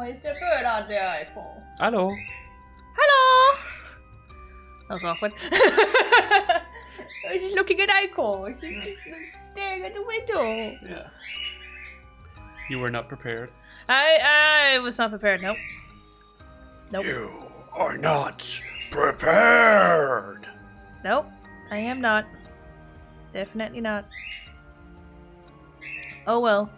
is the bird out there I call? Hello. Hello! That was awkward. I was just looking at Icon. She's just staring at the window. Yeah. You were not prepared. I was not prepared, nope. Nope. You are not prepared. Nope. I am not. Definitely not. Oh well.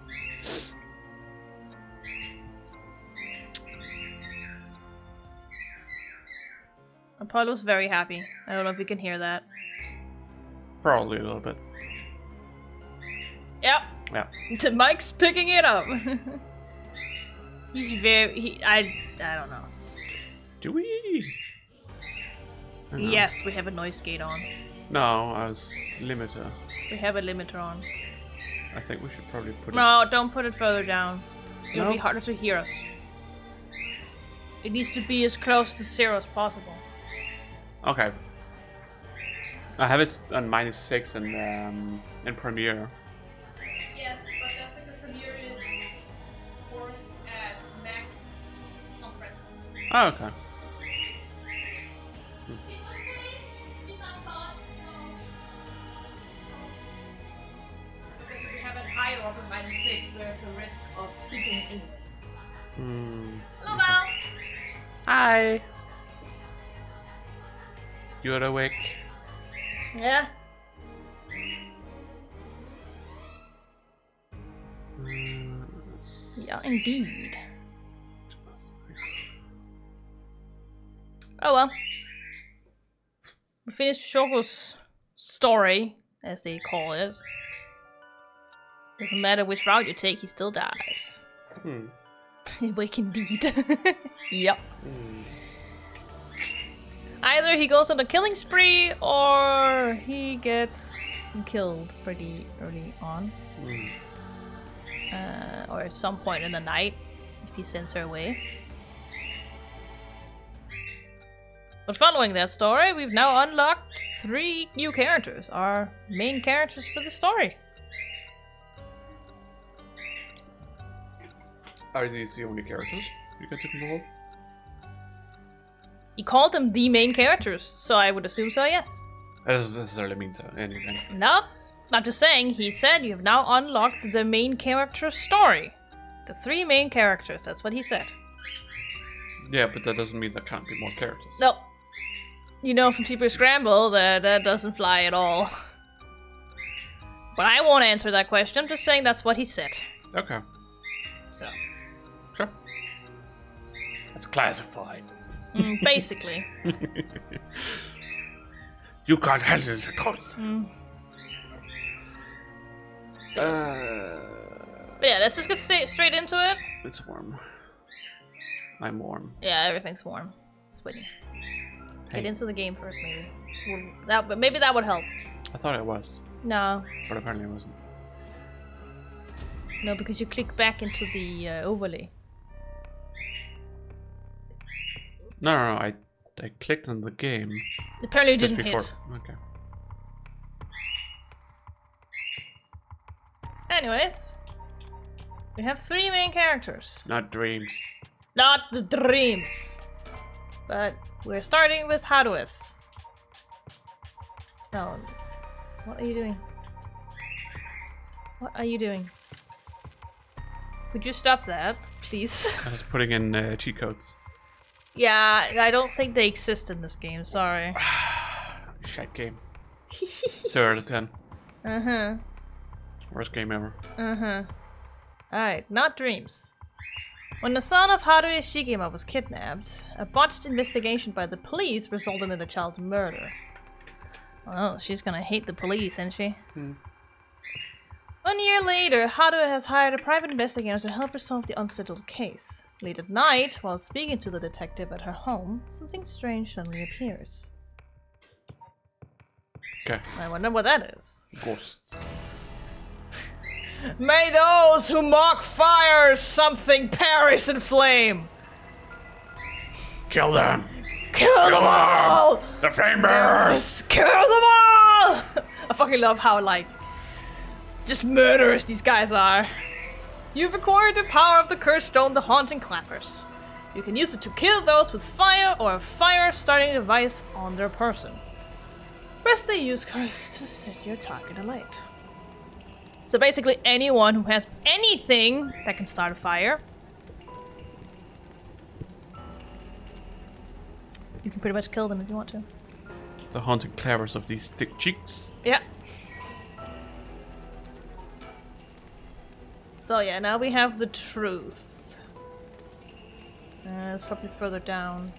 Apollo's very happy. I don't know if you can hear that. Probably a little bit. Yep. Yeah. The mic's picking it up. He's very. I don't know. Do we? I don't know. Yes, we have a noise gate on. No, I was limiter. We have a limiter on. I think we should probably put it. No, don't put it further down. It'll No? be harder to hear us. It needs to be as close to 0 as possible. Okay. I have it on -6 in Premiere. Yes, but that's because Premiere is forced at max compression. Oh, okay. If you have it higher up at -6, there's a risk of peaking inwards. Hello, Val! Hi. You're awake. Yeah? Yeah, indeed. Oh well. We finished Chiyoko's story, as they call it. Doesn't matter which route you take, he still dies. Awake indeed. Yep. Either he goes on a killing spree, or he gets killed pretty early on. Or at some point in the night, if he sends her away. But following that story, we've now unlocked 3 new characters, our main characters for the story. Are these the only characters you get to control? He called them the main characters, so I would assume so, yes. That doesn't necessarily mean anything. No, I'm just saying, he said you've now unlocked the main character story. The 3 main characters, that's what he said. Yeah, but that doesn't mean there can't be more characters. No. You know from Super Scramble that doesn't fly at all. But I won't answer that question, I'm just saying that's what he said. Okay. So. Sure. That's classified. Basically. You can't handle the truth. But yeah, let's just get straight into it. It's warm. I'm warm. Yeah, everything's warm. Sweaty. Hey. Get into the game first, maybe. But maybe that would help. I thought it was, No. but apparently it wasn't. No, because you click back into the overlay. No, I clicked on the game. Apparently you just didn't before. hit. Okay. Anyways. We have 3 main characters. Not dreams. Not the dreams. But we're starting with Harues. No. What are you doing? What are you doing? Would you stop that, please? I was putting in cheat codes. Yeah, I don't think they exist in this game, sorry. Shit game. 0 out of 10. Uh-huh. Worst game ever. Uh-huh. Alright, not dreams. When the son of Haruo Shigema was kidnapped, a botched investigation by the police resulted in the child's murder. Well, she's gonna hate the police, isn't she? 1 year later, Haruo has hired a private investigator to help her solve the unsettled case. Late at night, while speaking to the detective at her home, something strange suddenly appears. Okay. I wonder what that is. Ghosts. May those who mock fire something perish in flame! Kill them! Kill them all! The flame bearers! Yes, kill them all! I fucking love how, like, just murderous these guys are. You've acquired the power of the cursed stone, the Haunting Clappers. You can use it to kill those with fire or a fire-starting device on their person. Press the use curse to set your target alight. So basically anyone who has anything that can start a fire, you can pretty much kill them if you want to. The haunted clappers of these thick cheeks. Yeah. So yeah, now we have the truth. It's probably further down.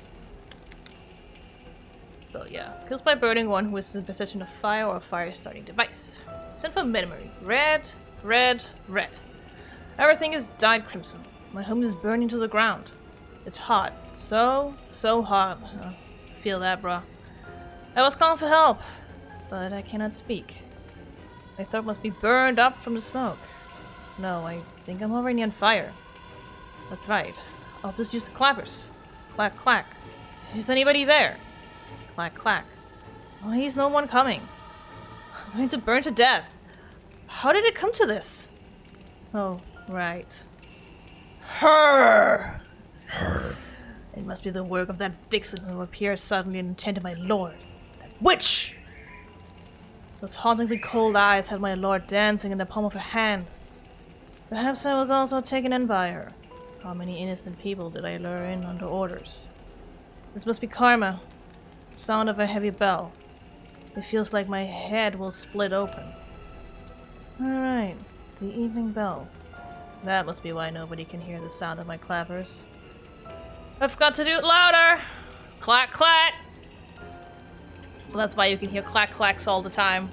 So yeah, kills by burning one who is in possession of fire or a fire-starting device. Sent for memory. Red, red, red. Everything is dyed crimson. My home is burning to the ground. It's hot. So hot. Feel that, bruh. I was calling for help, but I cannot speak. My throat must be burned up from the smoke. No, I think I'm already on fire. That's right. I'll just use the clappers. Clack, clack. Is anybody there? Clack, clack. Well, he's no one coming. I'm going to burn to death. How did it come to this? Oh, right. Her! It must be the work of that vixen who appeared suddenly and enchanted my lord. That witch! Those hauntingly cold eyes had my lord dancing in the palm of her hand. Perhaps I was also taken in by her. How many innocent people did I lure in under orders? This must be karma. Sound of a heavy bell. It feels like my head will split open. Alright, the evening bell. That must be why nobody can hear the sound of my clappers. I've got to do it louder! Clack, clack! So that's why you can hear clack, clacks all the time.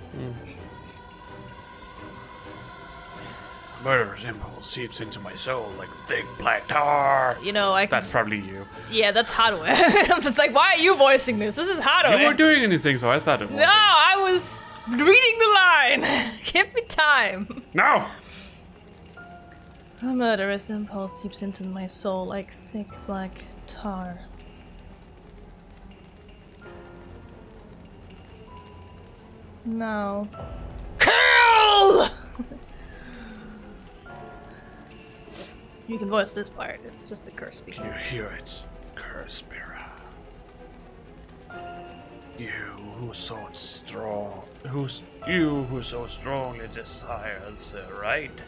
Murderous impulse seeps into my soul like thick black tar. You know, That's probably you. Yeah, that's Haruo. I'm just like, why are you voicing this? This is Haruo. You weren't doing anything, so I started voicing. No, I was reading the line. Give me time. No! A murderous impulse seeps into my soul like thick black tar. No. Kill! You can voice this part. It's just the curse speaking. Can you hear it? Curse mirror. You who so strongly desires the right.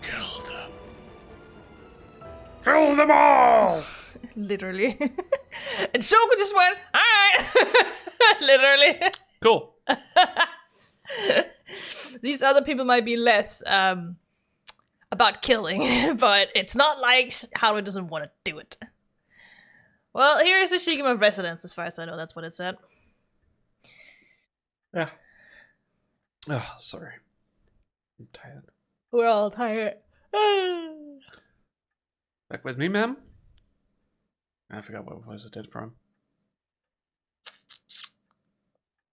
Kill them. Kill them all! Literally. And Chiyoko just went, alright! Literally. Cool. These other people might be less about killing, but it's not like Haruo doesn't want to do it. Well, here is the Shigema residence, as far as I know, that's what it said. Yeah. Oh, sorry. I'm tired. We're all tired. Back with me, ma'am? I forgot what voice I did from.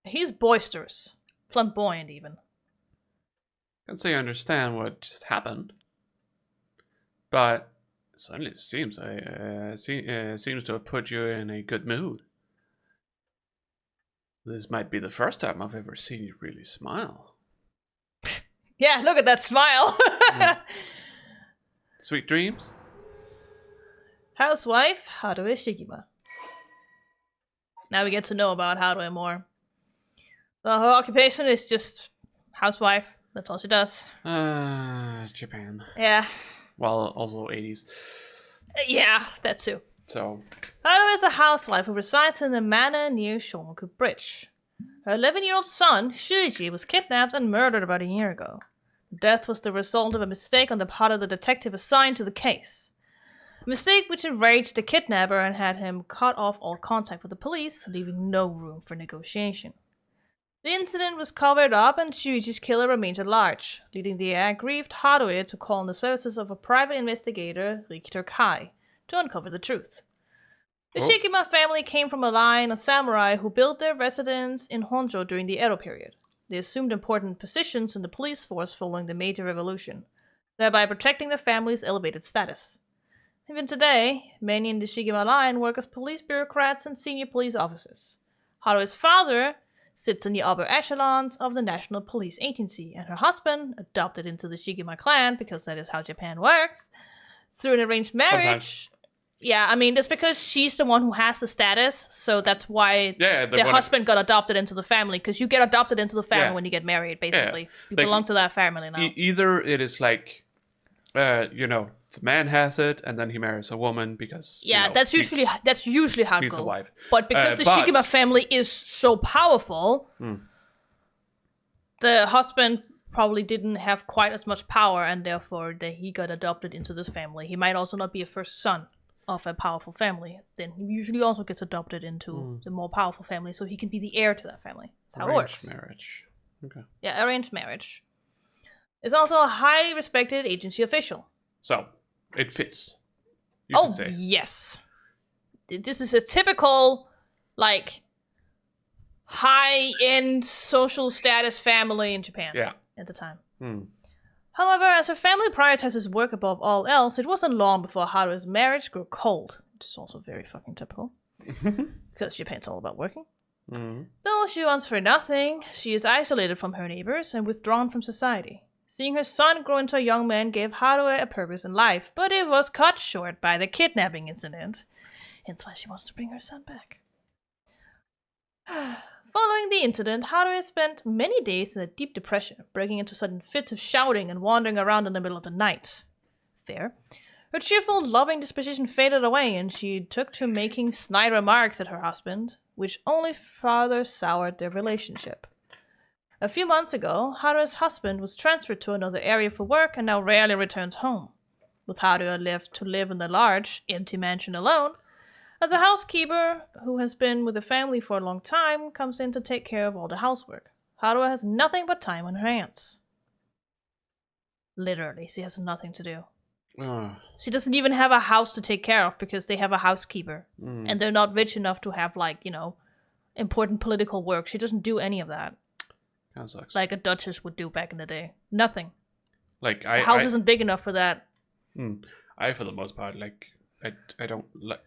He's boisterous. Flamboyant, even. Can't say I understand what just happened. But it certainly seems seems to have put you in a good mood. This might be the first time I've ever seen you really smile. Yeah, look at that smile. Sweet dreams? Housewife Haruo Shigema. Now we get to know about Haruo more. So her occupation is just housewife. That's all she does. Japan. Yeah. Well, also 80s. Yeah, that too. So. Haruo is a housewife who resides in a manor near Shomoku Bridge. Her 11-year-old son, Shuichi, was kidnapped and murdered about a year ago. The death was the result of a mistake on the part of the detective assigned to the case. A mistake which enraged the kidnapper and had him cut off all contact with the police, leaving no room for negotiation. The incident was covered up and Shuichi's killer remained at large, leading the aggrieved Haruo to call on the services of a private investigator, Richter Kai, to uncover the truth. The Shigema family came from a line of samurai who built their residence in Honjo during the Edo period. They assumed important positions in the police force following the Meiji Revolution, thereby protecting their family's elevated status. Even today, many in the Shigema line work as police bureaucrats and senior police officers. Haruo's father, sits in the upper echelons of the National Police Agency, and her husband, adopted into the Shigema clan, because that is how Japan works, through an arranged marriage. Sometimes. Yeah, I mean, that's because she's the one who has the status, so that's why the husband got adopted into the family, because you get adopted into the family when you get married, basically. You belong to that family now. Either it is like, the man has it, and then he marries a woman because that's usually how it goes. A wife. But because the Shigema family is so powerful, the husband probably didn't have quite as much power, and therefore he got adopted into this family. He might also not be a first son of a powerful family. Then he usually also gets adopted into the more powerful family, so he can be the heir to that family. That's how it works. Arranged marriage. Okay. Yeah, arranged marriage. Is also a highly respected agency official. So, it fits. You can say. Yes. This is a typical, high-end social status family in Japan at the time. However, as her family prioritizes work above all else, it wasn't long before Haru's marriage grew cold, which is also very fucking typical. Because Japan's all about working. Though she wants for nothing, she is isolated from her neighbors and withdrawn from society. Seeing her son grow into a young man gave Haru a purpose in life, but it was cut short by the kidnapping incident. Hence why she wants to bring her son back. Following the incident, Haru spent many days in a deep depression, breaking into sudden fits of shouting and wandering around in the middle of the night. Fair. Her cheerful, loving disposition faded away, and she took to making snide remarks at her husband, which only further soured their relationship. A few months ago, Haru's husband was transferred to another area for work and now rarely returns home. With Haru left to live in the large, empty mansion alone, as a housekeeper who has been with the family for a long time comes in to take care of all the housework. Haru has nothing but time on her hands. Literally, she has nothing to do. She doesn't even have a house to take care of because they have a housekeeper. And they're not rich enough to have, important political work. She doesn't do any of that. That sucks. Like a duchess would do back in the day. Nothing. The house isn't big enough for that. I, for the most part, I don't like.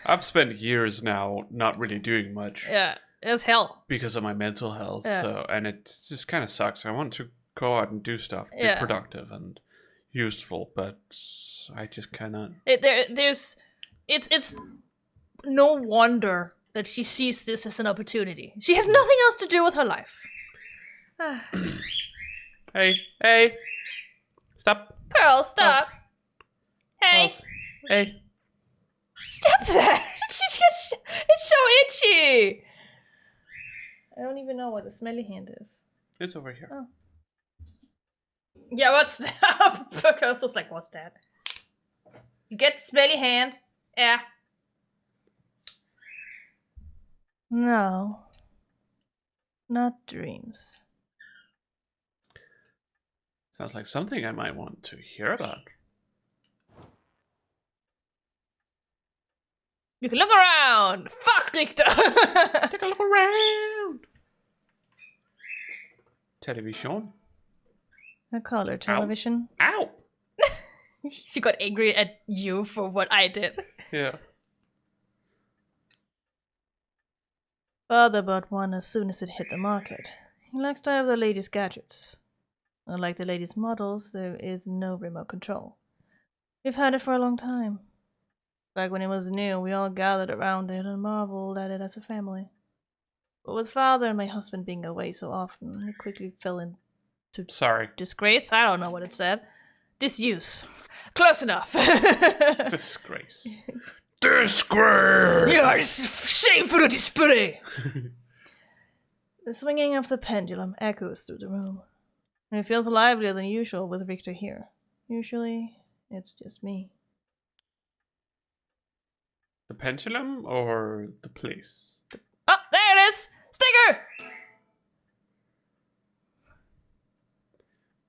I've spent years now not really doing much. Yeah, it's hell. Because of my mental health. Yeah. So, and it just kind of sucks. I want to go out and do stuff, be productive and useful, but I just cannot. It's no wonder that she sees this as an opportunity. She has nothing else to do with her life. Hey, stop. Pearl, stop. Pulse. Hey. Pulse. Hey. Stop that. It's so itchy. I don't even know what the smelly hand is. It's over here. Oh. Yeah, what's that? Pearl's just like, what's that? You get smelly hand? Yeah. No. Not dreams. Sounds like something I might want to hear about. You can look around! Fuck, Richter! Take a look around! Television. A color television. Ow! She got angry at you for what I did. Yeah. Father bought one as soon as it hit the market. He likes to have the latest gadgets. Unlike the latest models, there is no remote control. We've had it for a long time. Back when it was new, we all gathered around it and marveled at it as a family. But with Father and my husband being away so often, it quickly fell into disgrace. I don't know what it said. Disuse. Close enough. Disgrace. Disgrace! You are shameful to display! The swinging of the pendulum echoes through the room. It feels livelier than usual with Richter here. Usually, it's just me. The pendulum or the police? Oh, there it is! Sticker!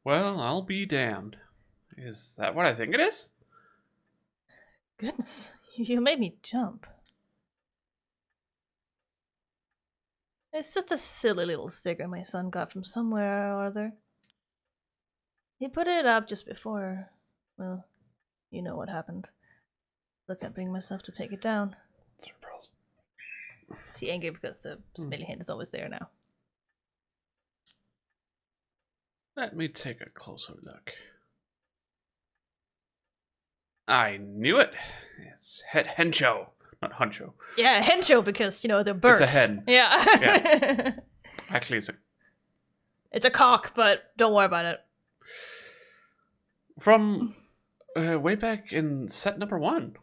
Well, I'll be damned. Is that what I think it is? Goodness, you made me jump. It's just a silly little sticker my son got from somewhere or other. He put it up just before, well, you know what happened. I can't bring myself to take it down. Surprise. She's angry because the smelly hand is always there now. Let me take a closer look. I knew it. It's head hencho, not huncho. Yeah, hencho because, they're birds. It's a hen. Yeah. Yeah. Actually, It's a cock, but don't worry about it. From way back in set number 1.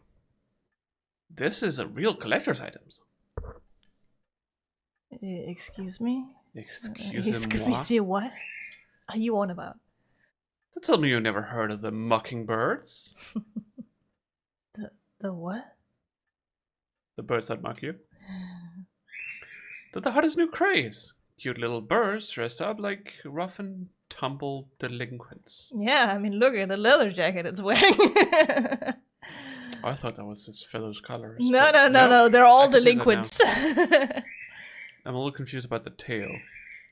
This is a real collector's items. Excuse me? Excuse me, what are you on about? Don't tell me you never heard of the mockingbirds. The what? The birds that mock you. They're the hottest new craze. Cute little birds dressed up like rough and tumble delinquents. Yeah, I mean, look at the leather jacket it's wearing. I thought that was its fellow's colors. No, they're all delinquents. I'm a little confused about the tail.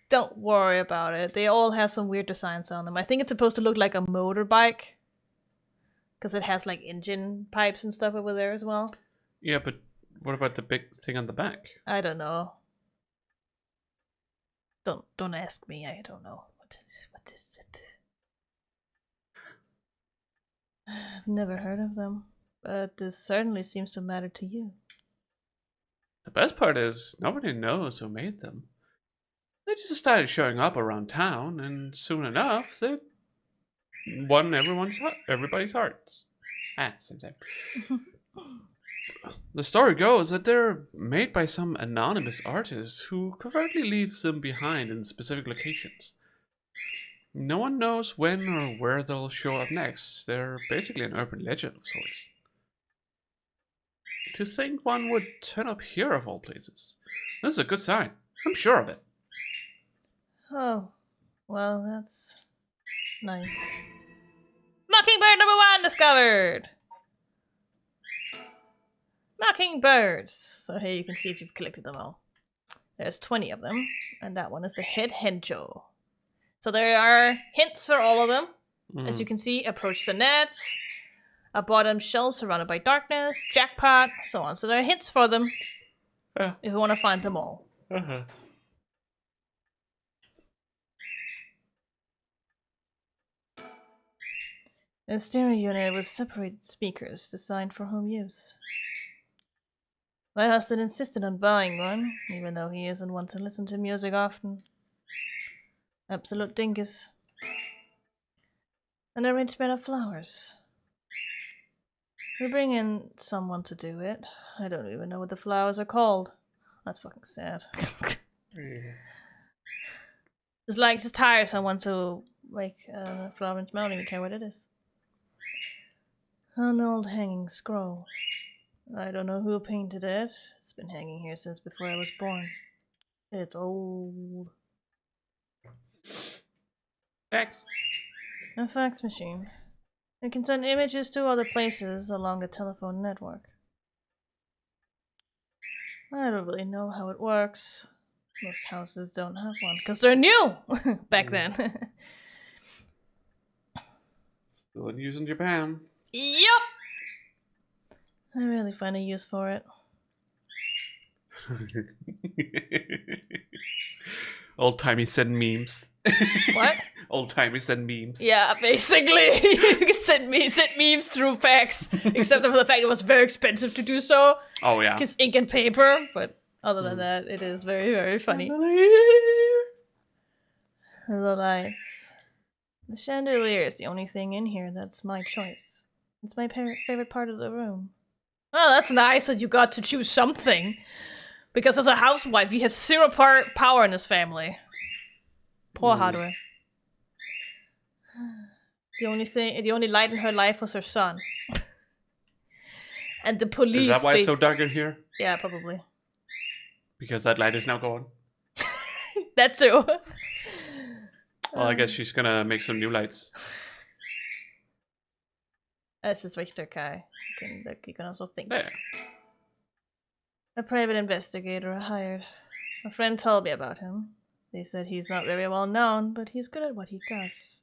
Don't worry about it. They all have some weird designs on them. I think it's supposed to look like a motorbike. Because it has like engine pipes and stuff over there as well. Yeah, but what about the big thing on the back? I don't know. Don't ask me. I don't know. What is it? I've never heard of them. But this certainly seems to matter to you. The best part is nobody knows who made them. They just started showing up around town, and soon enough, they won everybody's hearts. At the same time. The story goes that they're made by some anonymous artist who covertly leaves them behind in specific locations. No one knows when or where they'll show up next. They're basically an urban legend of sorts. To think one would turn up here of all places. This is a good sign. I'm sure of it. Oh, well, that's nice. Mockingbird number 1 discovered! Mockingbirds. So here you can see if you've collected them all. There's 20 of them, and that one is the head hencho. So there are hints for all of them. As you can see, approach the net, a bottom shell surrounded by darkness, jackpot, so on. So there are hints for them if you want to find them all. A stereo unit with separated speakers designed for home use. My husband insisted on buying one, even though he isn't one to listen to music often. Absolute dingus. An arrangement of flowers. We bring in someone to do it. I don't even know what the flowers are called. That's fucking sad. Just hire someone to make a flower and smell, I don't even care what it is. An old hanging scroll. I don't know who painted it. It's been hanging here since before I was born. It's old. Fax. A fax machine. It can send images to other places along the telephone network. I don't really know how it works. Most houses don't have one because they're new back then. Still in use in Japan. Yup! I really find a use for it. Old-timey send memes. What? Old-timey send memes. Yeah, basically. You can send memes through fax. Except for the fact it was very expensive to do so. Oh, yeah. Because ink and paper. But other than that, it is very, very funny. The lights. The chandelier is the only thing in here that's my choice. It's my favorite part of the room. Oh, that's nice that you got to choose something. Because as a housewife, you have zero power in this family. Poor Haruo. The only light in her life was her son. And the police. Is that why it's so dark in here? Yeah, probably. Because that light is now gone. That too. Well, I guess she's gonna make some new lights. Es ist wichtig, Kai. You can also think. There. A private investigator I hired. A friend told me about him. They said he's not very well known, but he's good at what he does.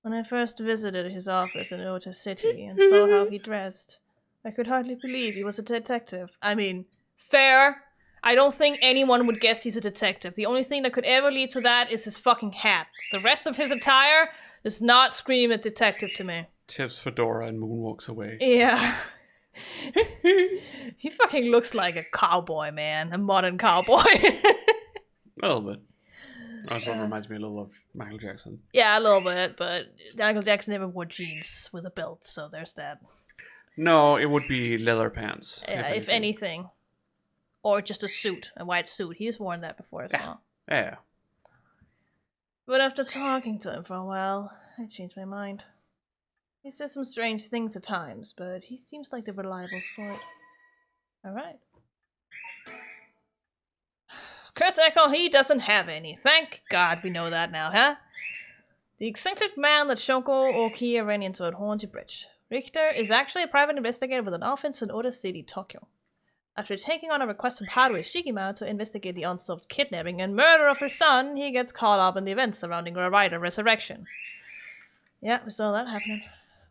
When I first visited his office in Ota City and saw how he dressed, I could hardly believe he was a detective. I mean, fair. I don't think anyone would guess he's a detective. The only thing that could ever lead to that is his fucking hat. The rest of his attire does not scream at detective to me. Tips fedora and moonwalks away. Yeah. He fucking looks like a cowboy, man. A modern cowboy. A little bit. Also reminds me a little of Michael Jackson. Yeah, a little bit, but Michael Jackson never wore jeans with a belt, so there's that. No, it would be leather pants. If anything. Or just a suit, a white suit. He's worn that before as well. Yeah. But after talking to him for a while, I changed my mind. He says some strange things at times, but he seems like the reliable sort. Alright. Curse Echo, he doesn't have any. Thank God we know that now, huh? The eccentric man that Chiyoko Okiya ran into at Haunted Bridge. Richter is actually a private investigator with an office in Oda City, Tokyo. After taking on a request from Haruhi Shigima to investigate the unsolved kidnapping and murder of her son, he gets caught up in the events surrounding her rider resurrection. Yeah, we saw that happening.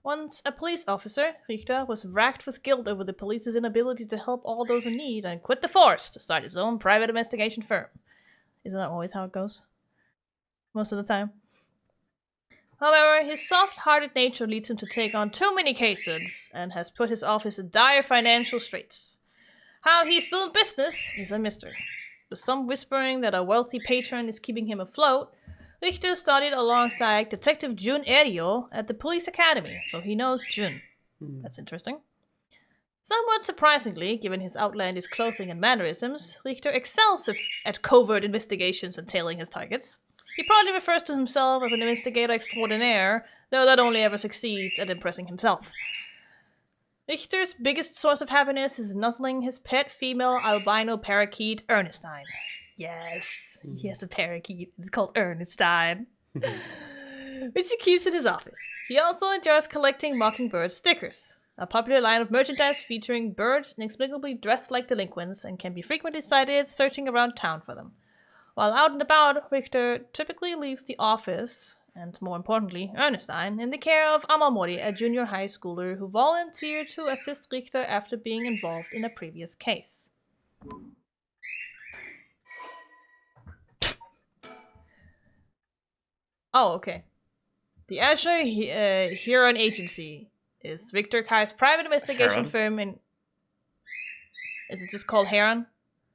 Once a police officer, Richter was racked with guilt over the police's inability to help all those in need and quit the force to start his own private investigation firm. Isn't that always how it goes? Most of the time. However, his soft-hearted nature leads him to take on too many cases and has put his office in dire financial straits. How he's still in business is a mystery. With some whispering that a wealthy patron is keeping him afloat, Richter studied alongside Detective Jun Erio at the police academy, so he knows Jun. That's interesting. Somewhat surprisingly, given his outlandish clothing and mannerisms, Richter excels at covert investigations and tailing his targets. He probably refers to himself as an investigator extraordinaire, though that only ever succeeds at impressing himself. Richter's biggest source of happiness is nuzzling his pet female albino parakeet, Ernestine. Yes, he has a parakeet. It's called Ernestine. Which he keeps in his office. He also enjoys collecting mockingbird stickers, a popular line of merchandise featuring birds inexplicably dressed like delinquents and can be frequently sighted searching around town for them. While out and about, Richter typically leaves the office, and more importantly, Ernestine, in the care of Amamori, a junior high schooler who volunteered to assist Richter after being involved in a previous case. Oh, okay. The Azure Heron Agency is Richter Kai's private investigation firm in... Is it just called Heron?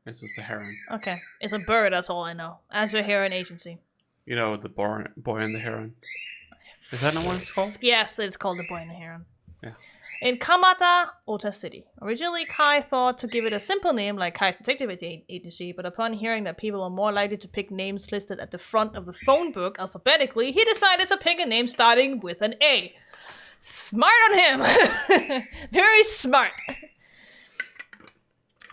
It's just a heron. Okay. It's a bird, that's all I know. Azure Heron Agency. You know, the boy and the heron. Is that not what it's called? Yes, it's called the Boy and the Heron. Yeah. In Kamata, Ota City. Originally, Kai thought to give it a simple name like Kai's Detective Agency, but upon hearing that people are more likely to pick names listed at the front of the phone book alphabetically, he decided to pick a name starting with an A. Smart on him! Very smart.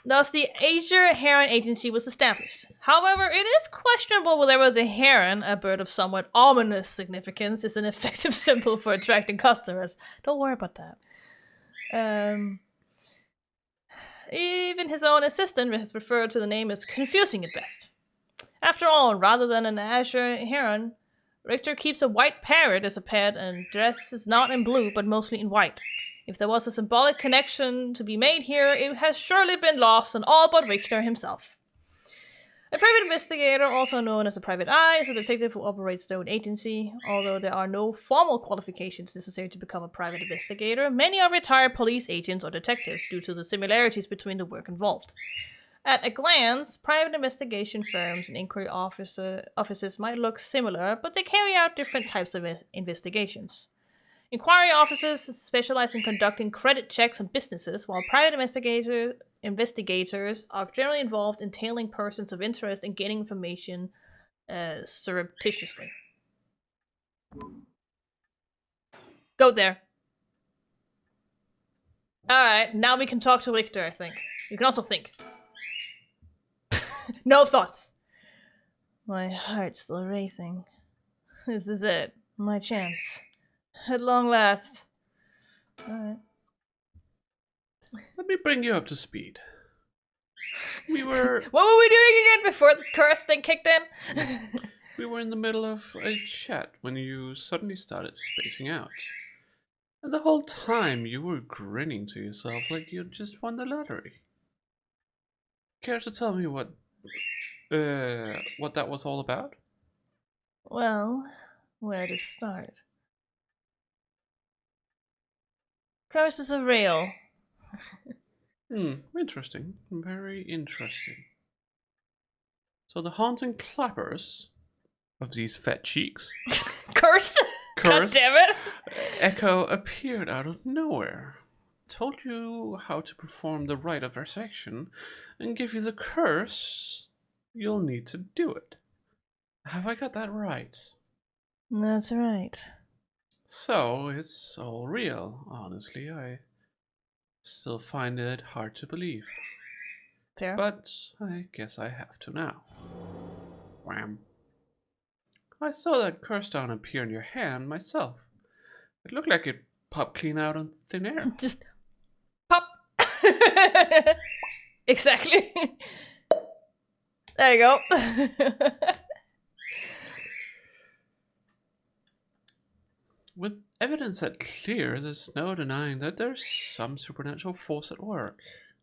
Thus, the Azure Heron Agency was established. However, it is questionable whether the heron, a bird of somewhat ominous significance, is an effective symbol for attracting customers. Don't worry about that. Even his own assistant has referred to the name as confusing at best. After all, rather than an azure heron, Richter keeps a white parrot as a pet and dresses not in blue but mostly in white. If there was a symbolic connection to be made here, it has surely been lost on all but Richter himself. A private investigator, also known as a private eye, is a detective who operates their own agency. Although there are no formal qualifications necessary to become a private investigator, many are retired police agents or detectives due to the similarities between the work involved. At a glance, private investigation firms and inquiry offices might look similar, but they carry out different types of investigations. Inquiry offices specialize in conducting credit checks on businesses, while private investigators are generally involved in tailing persons of interest and gaining information surreptitiously. Go there. Alright, now we can talk to Richter, I think. You can also think. No thoughts. My heart's still racing. This is it. My chance. At long last. Alright. Let me bring you up to speed. We were... What were we doing again before the curse thing kicked in? We were in the middle of a chat when you suddenly started spacing out. And the whole time you were grinning to yourself like you'd just won the lottery. Care to tell me what that was all about? Well, where to start? Curses are real. Interesting. Very interesting. So the haunting clappers of these fat cheeks. Curse? God damn it! Echo appeared out of nowhere. Told you how to perform the rite of resurrection and give you the curse. You'll need to do it. Have I got that right? That's right. So it's all real. Honestly, I still find it hard to believe. Fair. But I guess I have to now. Wham. I saw that curse down appear in your hand myself. It looked like it popped clean out in thin air. Just pop. Exactly. There you go. With evidence that clear, there's no denying that there's some supernatural force at work.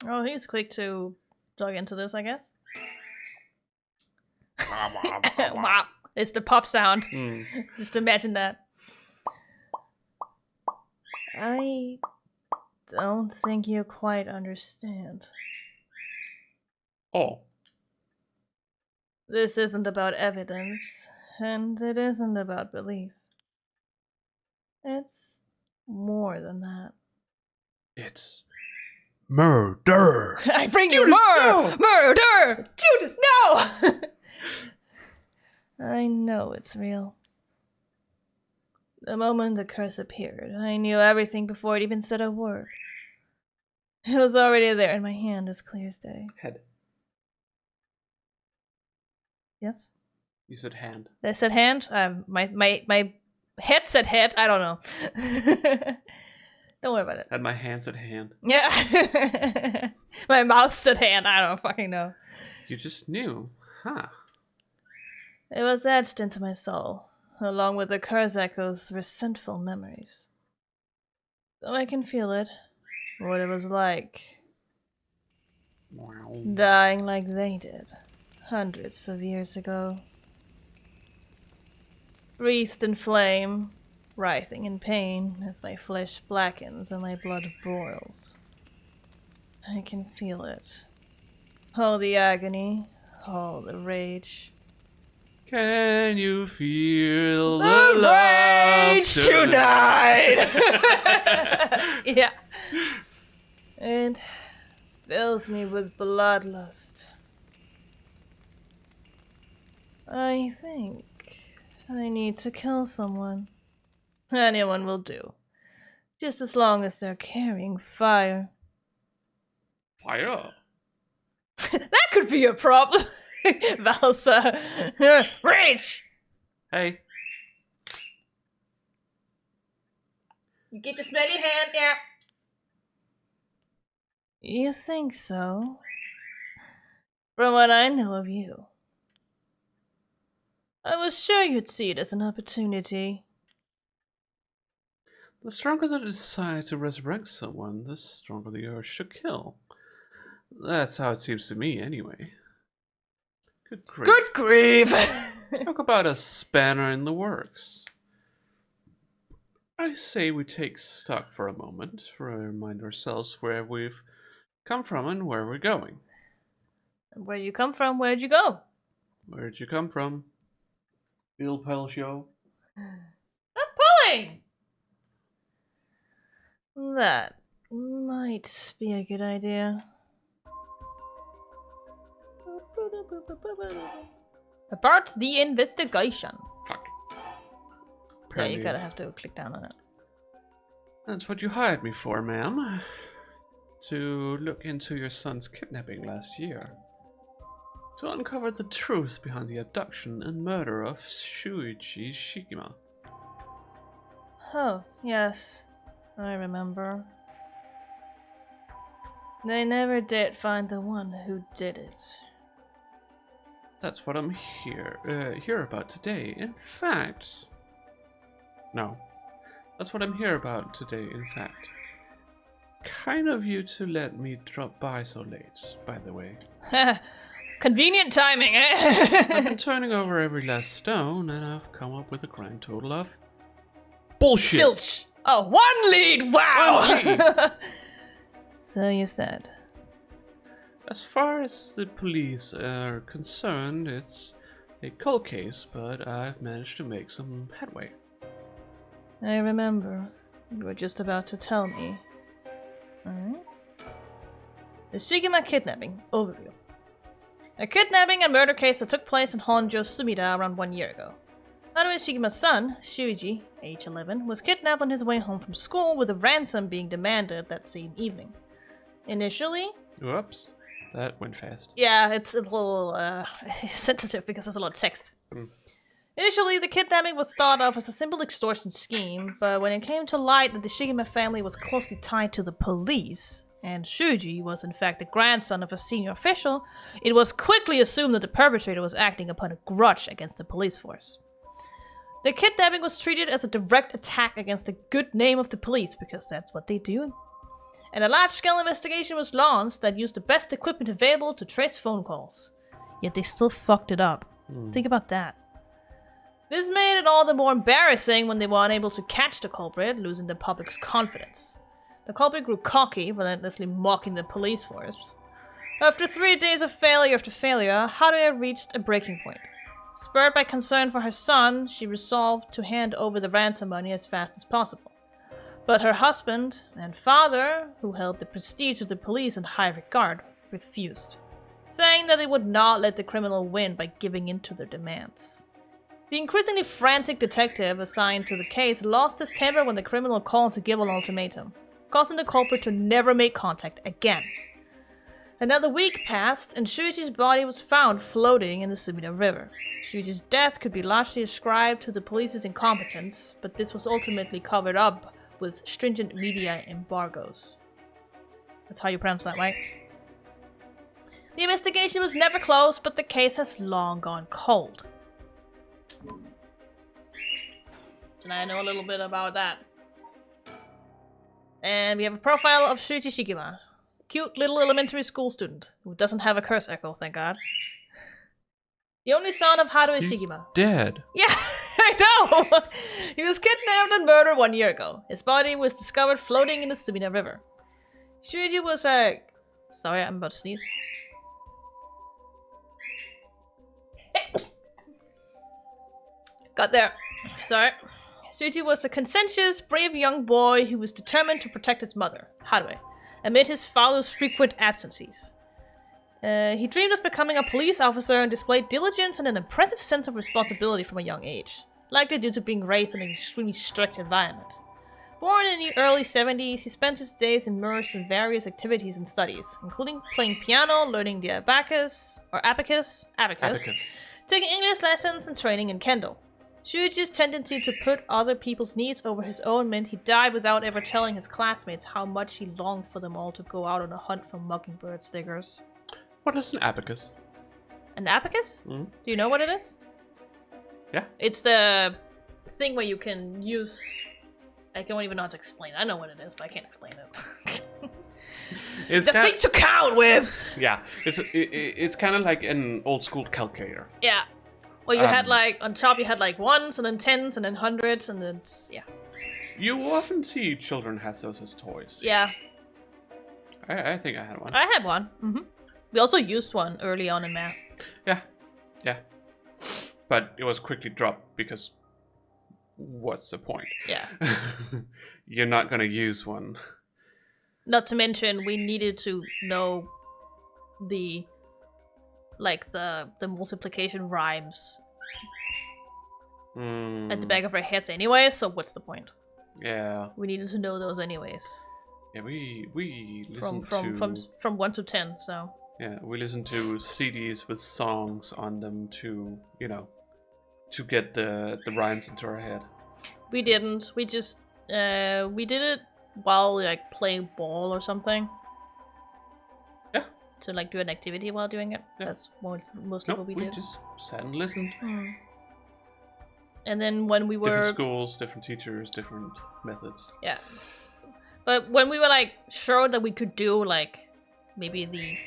Oh, he's quick to dug into this, I guess. Wow. It's the pop sound. Just imagine that. I don't think you quite understand. Oh. This isn't about evidence, and it isn't about belief. It's more than that. It's murder. I bring you murder! Judas, no! I know it's real. The moment the curse appeared, I knew everything before it even said a word. It was already there in my hand as clear as day. Head. Yes? You said hand. I said hand? My head said head. I don't know. Don't worry about it. And my hand said hand. Yeah. My mouth said hand. I don't fucking know. You just knew. Huh. It was etched into my soul, along with the curse echo's resentful memories. So I can feel it. What it was like. Wow. Dying like they did. Hundreds of years ago. Wreathed in flame, writhing in pain as my flesh blackens and my blood boils. I can feel it. All the agony, all the rage. Can you feel The rage tonight! Yeah. It fills me with bloodlust. I think I need to kill someone. Anyone will do. Just as long as they're carrying fire. Fire? That could be a problem. Valsa. Rage! Hey. You get the smelly hand, yeah. You think so? From what I know of you. I was sure you'd see it as an opportunity. The stronger the desire to resurrect someone, the stronger the urge to kill. That's how it seems to me, anyway. Good grief. Good grief! Talk about a spanner in the works. I say we take stock for a moment, remind ourselves where we've come from and where we're going. Where'd you come from? Where'd you go? Where'd you come from? Bill Pell Show? Stop pulling! That might be a good idea. About the investigation. Fuck. Yeah, you gotta have to click down on it. That's what you hired me for, ma'am. To look into your son's kidnapping last year. To uncover the truth behind the abduction and murder of Shuichi Shikima. Oh, yes. I remember. They never did find the one who did it. That's what I'm here about today. In fact... No. That's what I'm here about today, in fact. kind of you to let me drop by so late, by the way. Convenient timing, I've eh? been turning over every last stone, and I've come up with a grand total of bullshit. Zilch. Oh, 1 lead! Wow! 1 lead. So you said. As far as the police are concerned, it's a cold case, but I've managed to make some headway. I remember. You were just about to tell me. Alright. The Shigema kidnapping overview. A kidnapping and murder case that took place in Honjo, Sumida around 1 year ago. Haruhi Shigema's son, Shuichi, age 11, was kidnapped on his way home from school with a ransom being demanded that same evening. Initially... Whoops. That went fast. Yeah, it's a little sensitive because there's a lot of text. Initially, the kidnapping was thought of as a simple extortion scheme, but when it came to light that the Shigema family was closely tied to the police, and Shuji was in fact the grandson of a senior official, it was quickly assumed that the perpetrator was acting upon a grudge against the police force. The kidnapping was treated as a direct attack against the good name of the police, because that's what they do. And a large-scale investigation was launched that used the best equipment available to trace phone calls. Yet they still fucked it up. Think about that. This made it all the more embarrassing when they were unable to catch the culprit, losing the public's confidence. The culprit grew cocky, relentlessly mocking the police force. After 3 days of failure after failure, Haruhi reached a breaking point. Spurred by concern for her son, she resolved to hand over the ransom money as fast as possible. But her husband and father, who held the prestige of the police in high regard, refused, saying that they would not let the criminal win by giving in to their demands. The increasingly frantic detective assigned to the case lost his temper when the criminal called to give an ultimatum, causing the culprit to never make contact again. Another week passed, and Shuichi's body was found floating in the Sumida River. Shuichi's death could be largely ascribed to the police's incompetence, but this was ultimately covered up with stringent media embargoes. That's how you pronounce that, right? The investigation was never closed, but the case has long gone cold. And I know a little bit about that. And we have a profile of Shuichi Shigema. Cute little elementary school student who doesn't have a curse echo, thank God. The only son of Haruhi Shigema. Dead. Yeah, I know! He was kidnapped and murdered 1 year ago. His body was discovered floating in the Sumida River. Shuichi was a... Sorry, I'm about to sneeze. Got there. Sorry. Shuichi was a conscientious, brave young boy who was determined to protect his mother, Haruhi, amid his father's frequent absences. He dreamed of becoming a police officer and displayed diligence and an impressive sense of responsibility from a young age, likely due to being raised in an extremely strict environment. Born in the early 70s, he spent his days immersed in various activities and studies, including playing piano, learning the abacus, taking English lessons, and training in kendo. Shuichi's tendency to put other people's needs over his own meant he died without ever telling his classmates how much he longed for them all to go out on a hunt for mockingbird stickers. What is an abacus? An abacus? Mm. Do you know what it is? Yeah. It's the thing where you can use... I don't even know how to explain it. I know what it is, but I can't explain it. It's the thing to count with! Yeah, it's kind of like an old school calculator. Yeah. Well, you had like, on top you had like ones, and then tens, and then hundreds, and then, yeah. You often see children have those as toys. Yeah. I think I had one. I had one. Mm-hmm. We also used one early on in math. Yeah. But it was quickly dropped because what's the point? Yeah. You're not gonna use one. Not to mention, we needed to know the multiplication rhymes at the back of our heads anyway, so what's the point? Yeah. We needed to know those anyways. Yeah, we listened from 1 to 10, so. Yeah, we listened to CDs with songs on them to, to get the rhymes into our head. We didn't. We just we did it while like playing ball or something. Yeah. To like do an activity while doing it. Yeah. That's mostly what we did. We just sat and listened. And then when we were... Different schools, different teachers, different methods. Yeah. But when we were like sure that we could do like maybe the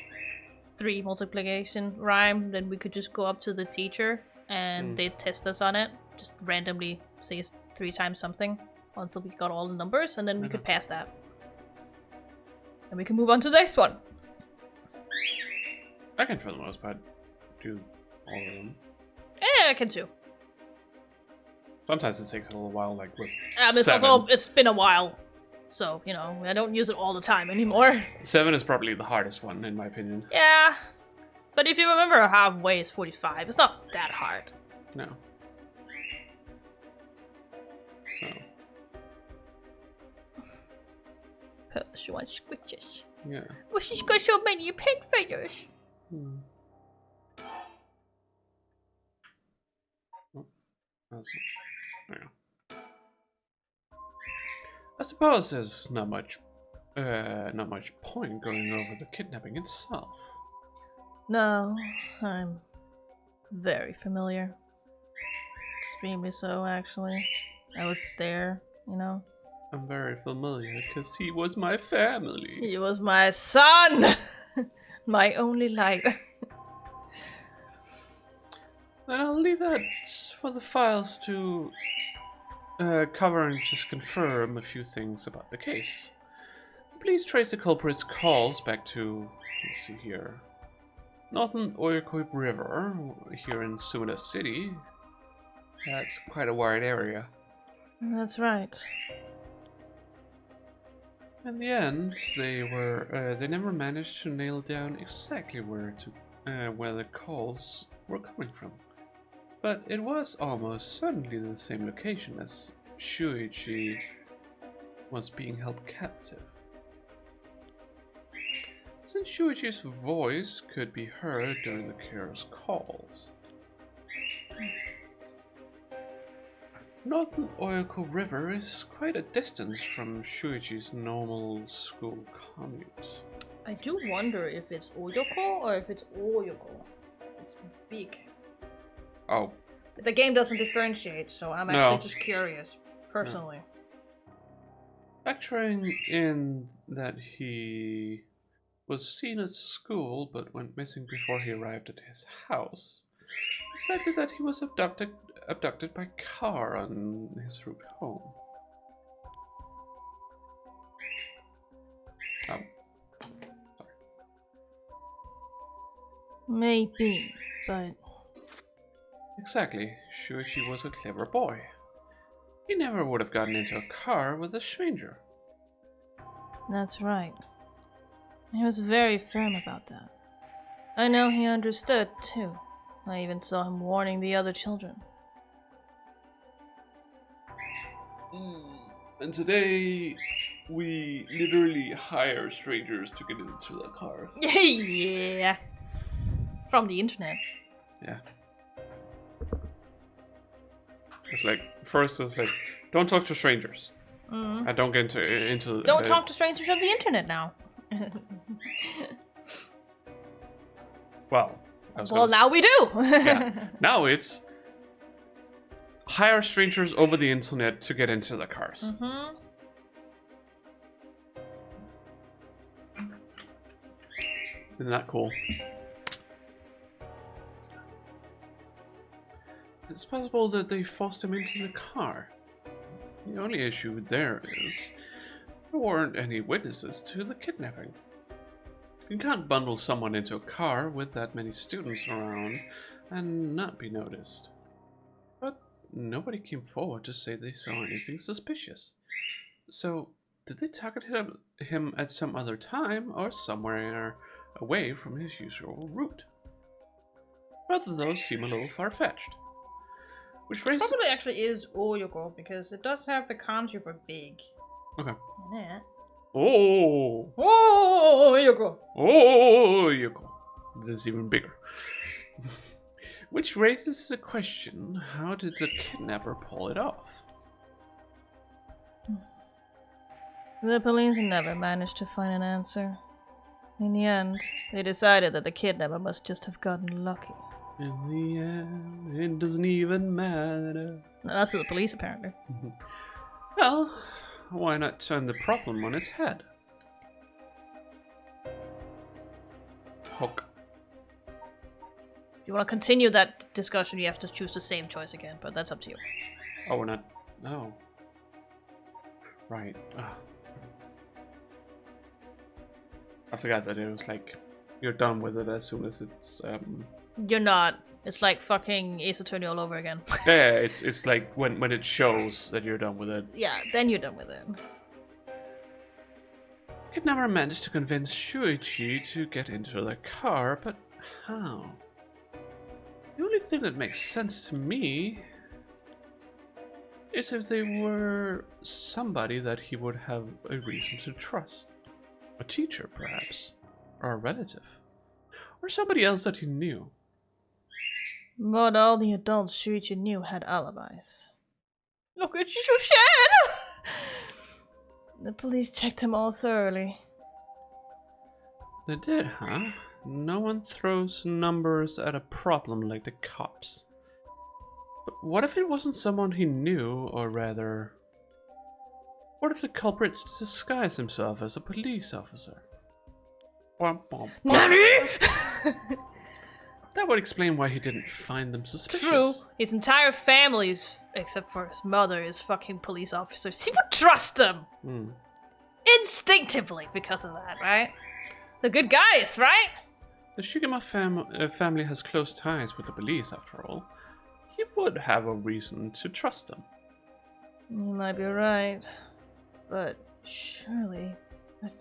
3 multiplication rhyme, then we could just go up to the teacher and they'd test us on it. Just randomly say 3 times something until we got all the numbers, and then we could pass that. And we can move on to the next one. I can, for the most part, do all of them. Yeah, I can too. Sometimes it takes a little while, like with it's been a while. So, you know, I don't use it all the time anymore. 7 is probably the hardest one, in my opinion. Yeah. But if you remember halfway is 45, it's not that hard. No. So. She wants squishes. Yeah. Well, she's got so many pig figures. Oh, that's yeah. I suppose there's not much point going over the kidnapping itself. No, I'm very familiar. Extremely so, actually. I was there, you know. I'm very familiar because he was my family. He was my son! My only light. Then I'll leave that for the files to cover and just confirm a few things about the case. Please trace the culprit's calls back to, let's see here, Northern Oyakoi River, here in Sumida City. That's quite a wide area. That's right. In the end, they never managed to nail down exactly where the calls were coming from. But it was almost certainly the same location as Shuichi was being held captive. Since Shuichi's voice could be heard during the carer's calls. Northern Oyako River is quite a distance from Shuichi's normal school commute. I do wonder if it's Oyoko or if it's Oyoko. It's big. Oh. The game doesn't differentiate, so I'm actually just curious, personally. No. Factoring in that he was seen at school but went missing before he arrived at his house, it's likely that he was abducted by car on his route home. Oh. Sorry. Maybe, but... Exactly. Shuichi was a clever boy. He never would have gotten into a car with a stranger. That's right. He was very firm about that. I know he understood, too. I even saw him warning the other children. And today, we literally hire strangers to get into the cars. Yeah. From the internet. Yeah. It's like, first it's like, don't talk to strangers. And don't get into Don't talk to strangers on the internet now. Well, now we do. Yeah. Now it's hire strangers over the internet to get into the cars. Isn't that cool? It's possible that they forced him into the car. The only issue there is there weren't any witnesses to the kidnapping. You can't bundle someone into a car with that many students around and not be noticed. But nobody came forward to say they saw anything suspicious. So, did they target him at some other time or somewhere away from his usual route? Both of those seem a little far-fetched. Which raises... Probably actually is Oyoko, because it does have the kanji for big. Okay. Yeah. Oh! Oh, Oyoko! Oh, Chiyoko. That's even bigger. Which raises the question, how did the kidnapper pull it off? The police never managed to find an answer. In the end, they decided that the kidnapper must just have gotten lucky. In the end, it doesn't even matter. No, that's to the police, apparently. Well, why not turn the problem on its head? Hook. If you want to continue that discussion, you have to choose the same choice again, but that's up to you. Oh, we're not. No. Right. I forgot that it was like you're done with it as soon as it's. You're not. It's like fucking Ace Attorney all over again. Yeah, it's like when it shows that you're done with it. Yeah, then you're done with it. Kidnapper managed to convince Shuichi to get into the car, but how? The only thing that makes sense to me is if they were somebody that he would have a reason to trust. A teacher, perhaps. Or a relative. Or somebody else that he knew. But all the adults Shuichi knew had alibis. Look at you, Shed! The police checked him all thoroughly. They did, huh? No one throws numbers at a problem like the cops. But what if it wasn't someone he knew, or rather... What if the culprit disguised himself as a police officer? NANI?! That would explain why he didn't find them suspicious. True. His entire family, except for his mother, is fucking police officers. He would trust them! Instinctively because of that, right? The good guys, right? The Shigema family has close ties with the police, after all. He would have a reason to trust them. You might be right. But surely that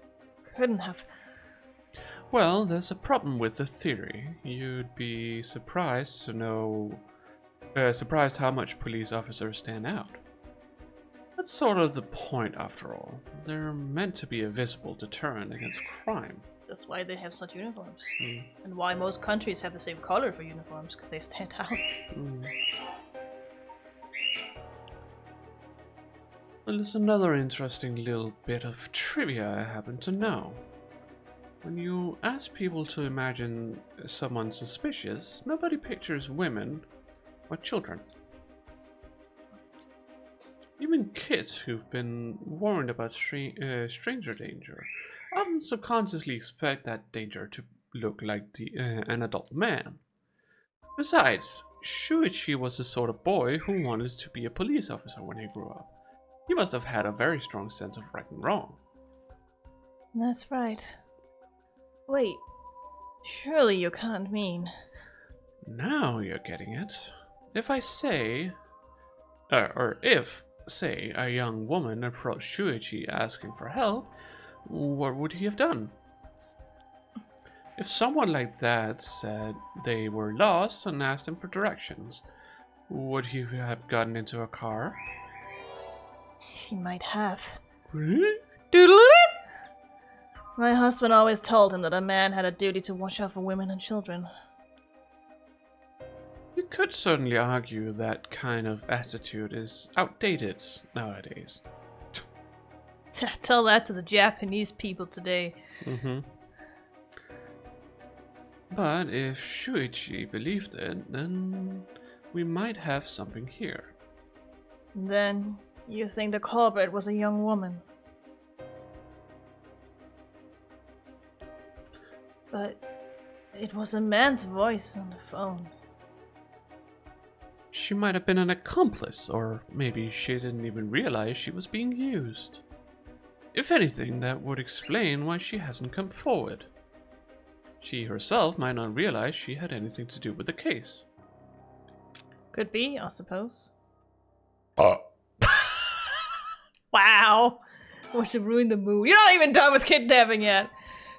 couldn't have... Well, there's a problem with the theory. You'd be surprised to know... surprised how much police officers stand out. That's sort of the point, after all. They're meant to be a visible deterrent against crime. That's why they have such uniforms. And why most countries have the same color for uniforms, because they stand out. Well, there's another interesting little bit of trivia I happen to know. When you ask people to imagine someone suspicious, nobody pictures women or children. Even kids who've been warned about stranger danger often subconsciously expect that danger to look like an adult man. Besides, Shuichi was the sort of boy who wanted to be a police officer when he grew up. He must have had a very strong sense of right and wrong. That's right. Wait, surely you can't mean... Now you're getting it. If I say... or if, say, a young woman approached Shuichi asking for help, what would he have done? If someone like that said they were lost and asked him for directions, would he have gotten into a car? He might have. Really? Doodle-it! My husband always told him that a man had a duty to watch out for women and children. You could certainly argue that kind of attitude is outdated nowadays. Tell that to the Japanese people today. But if Shuichi believed it, then we might have something here. Then you think the culprit was a young woman. But it was a man's voice on the phone. She might have been an accomplice, or maybe she didn't even realize she was being used. If anything, that would explain why she hasn't come forward. She herself might not realize she had anything to do with the case. Could be, I suppose. Wow! Or to ruin the mood. You're not even done with kidnapping yet!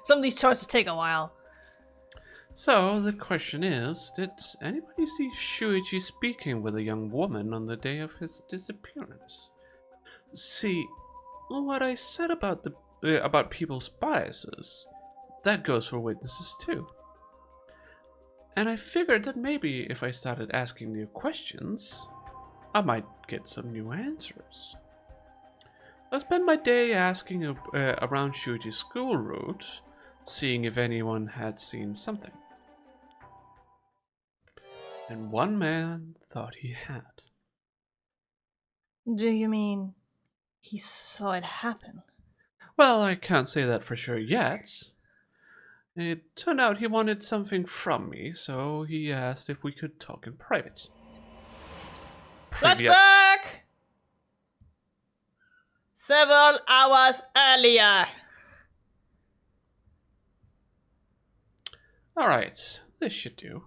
Some of these choices take a while. So, the question is, did anybody see Shuichi speaking with a young woman on the day of his disappearance? See, what I said about about people's biases, that goes for witnesses too. And I figured that maybe if I started asking new questions, I might get some new answers. I spent my day asking around Shuichi's school route, seeing if anyone had seen something. And one man thought he had. Do you mean He saw it happen. Well, I can't say that for sure yet. It turned out he wanted something from me, so he asked if we could talk in private. Flashback! Several hours earlier. Alright, this should do.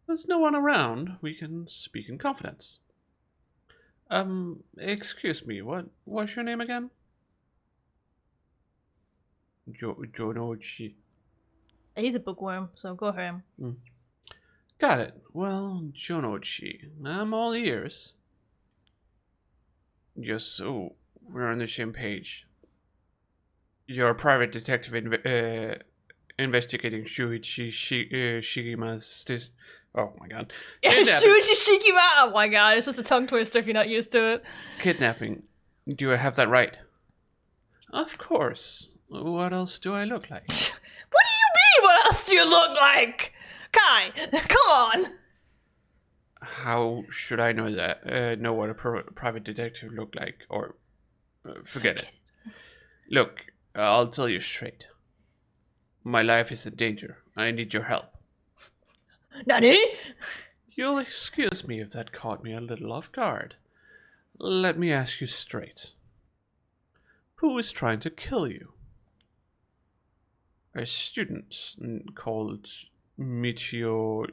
There's no one around. We can speak in confidence. Excuse me, what's your name again? Jonochi. He's a bookworm, so go for him. Got it. Well, Jonochi, I'm all ears. Just so we're on the same page. You're a private detective investigating Shuichi Shigima's oh my god. Shuichi Shigima! Oh my god, it's just a tongue twister if you're not used to it. Kidnapping. Do I have that right? Of course. What else do I look like? What do you mean, what else do you look like? Kai, come on! How should I know that? Know what a private detective look like? Or forget it. Look, I'll tell you straight. My life is in danger. I need your help. Nani? You'll excuse me if that caught me a little off guard. Let me ask you straight. Who is trying to kill you? A student called Michio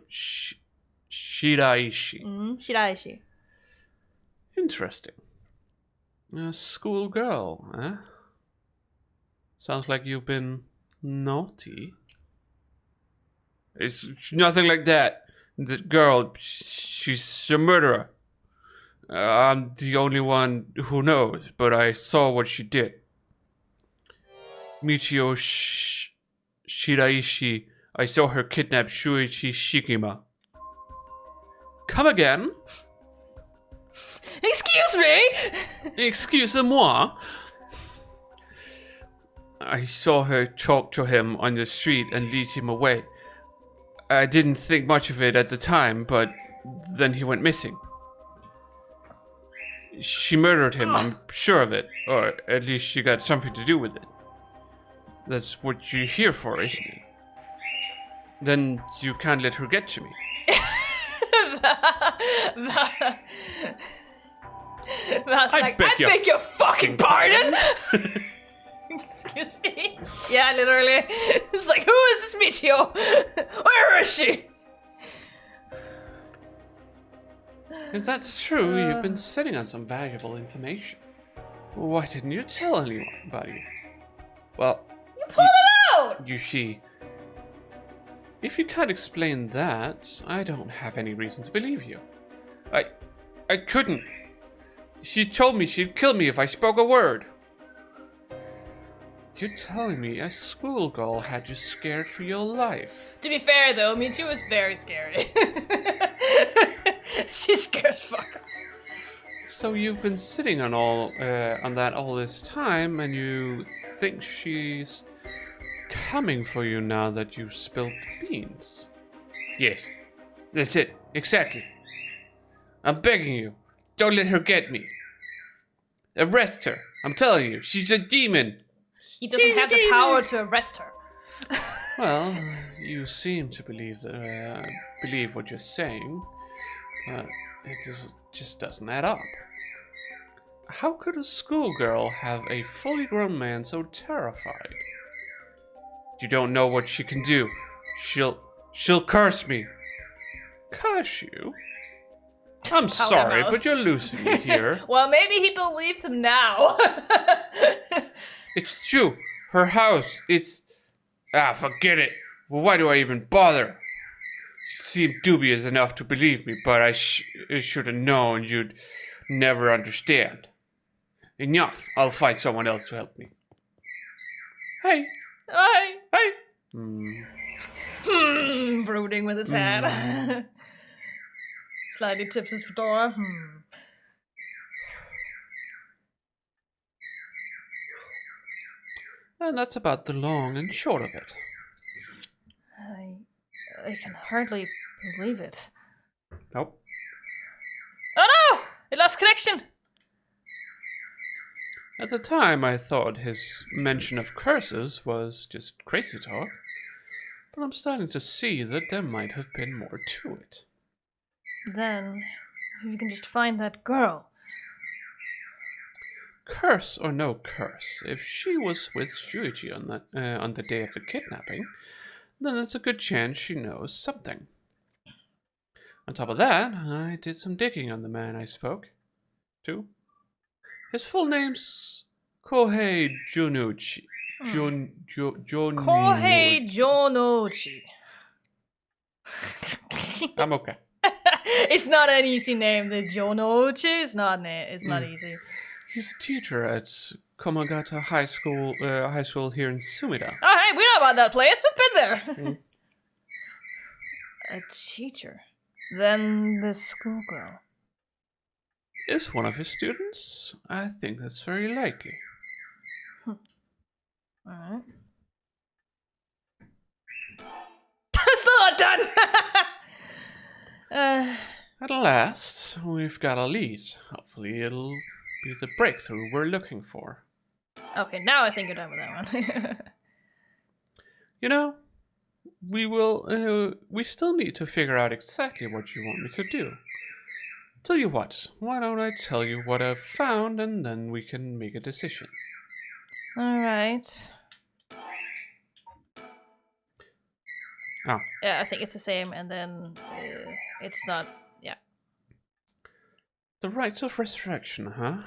Shiraishi. Shiraishi. Interesting. A schoolgirl, eh? Sounds like you've been naughty. It's nothing like that. The girl, she's a murderer. I'm the only one who knows, but I saw what she did. Michio Shiraishi, I saw her kidnap Shuichi Shigima. Come again? Excuse me? Excusez-moi. I saw her talk to him on the street and lead him away. I didn't think much of it at the time, but then he went missing. She murdered him, I'm sure of it. Or at least she got something to do with it. That's what you're here for, isn't it? Then you can't let her get to me. I beg your fucking pardon! Excuse me? Yeah, literally. It's like, who is this Michio? Where is she? If that's true, you've been sitting on some valuable information. Why didn't you tell anybody? Well, you pulled it out! You see, if you can't explain that, I don't have any reason to believe you. I couldn't. She told me she'd kill me if I spoke a word. You're telling me a schoolgirl had you scared for your life? To be fair, though, I mean, she was very scary. She's scared as fuck. So you've been sitting on that all this time, and you think she's coming for you now that you spilled the beans? Yes, that's it, exactly. I'm begging you, don't let her get me. Arrest her, I'm telling you, she's a demon. He doesn't have the power to arrest her. Well, you seem to believe what you're saying, but it just doesn't add up. How could a schoolgirl have a fully grown man so terrified? You don't know what she can do. She'll curse me. Curse you? I'm sorry, but you're losing me here. Well, maybe he believes him now. It's true. Her house, it's... forget it. Well, why do I even bother? You seem dubious enough to believe me, but I should have known you'd never understand. Enough. I'll find someone else to help me. Hey. Hi. Hey. Brooding with his head. Slightly tips his fedora. And that's about the long and short of it. I can hardly believe it. Nope. Oh no! It lost connection! At the time, I thought his mention of curses was just crazy talk, but I'm starting to see that there might have been more to it. Then, if you can just find that girl. Curse or no curse, if she was with Shuichi on the day of the kidnapping, then it's a good chance she knows something. On top of that, I did some digging on the man I spoke to. His full name's Kohei Junuchi. Kohei Jonochi. I'm okay. It's not an easy name. The Jonochi is not. It's not easy. He's a teacher at Komagata High School here in Sumida. Oh, hey, we know about that place. We've been there. A teacher. Then the schoolgirl. Is one of his students? I think that's very likely. Alright. Still not done! At last, we've got a lead. Hopefully it'll be the breakthrough we're looking for. Okay, now I think you're done with that one. You know, we still need to figure out exactly what you want me to do. Tell you what, why don't I tell you what I've found and then we can make a decision. Alright. Oh. Yeah, I think it's the same, and then it's not. Yeah. The rites of resurrection, huh?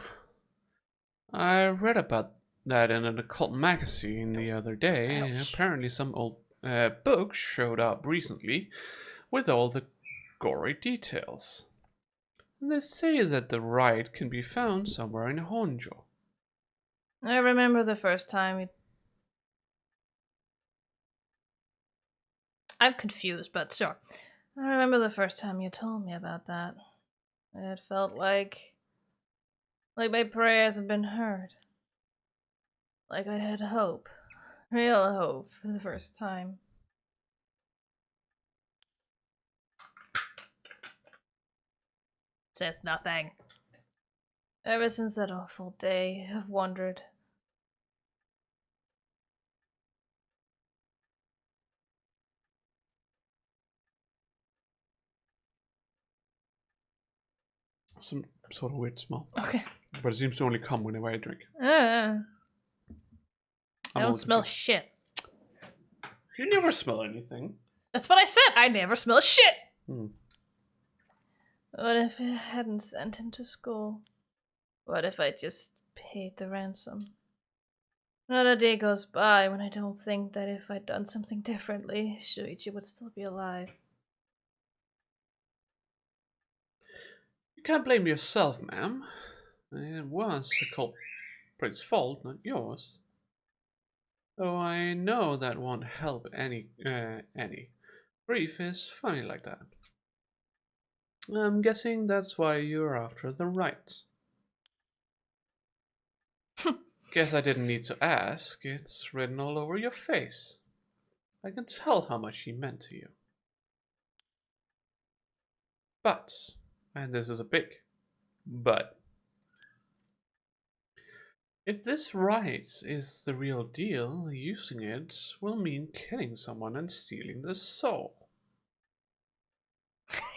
I read about that in an occult magazine the other day. Ouch. Apparently some old book showed up recently with all the gory details. They say that the rite can be found somewhere in Honjo. I remember the first time it... I'm confused, but sure. I remember the first time you told me about that. It felt like my prayers had been heard. Like I had hope. Real hope for the first time. Says nothing. Ever since that awful day, I've wondered. Some sort of weird smell. Okay. But it seems to only come whenever I drink. I don't smell shit. You never smell anything. That's what I said. I never smell shit. Hmm. What if I hadn't sent him to school? What if I just paid the ransom? Not a day goes by when I don't think that if I'd done something differently, Shuichi would still be alive. You can't blame yourself, ma'am. It was the culprit's fault, not yours. Though I know that won't help any. Grief is funny like that. I'm guessing that's why you're after the rights. Guess I didn't need to ask. It's written all over your face. I can tell how much he meant to you. But, and this is a big but, if this rights is the real deal, using it will mean killing someone and stealing the soul.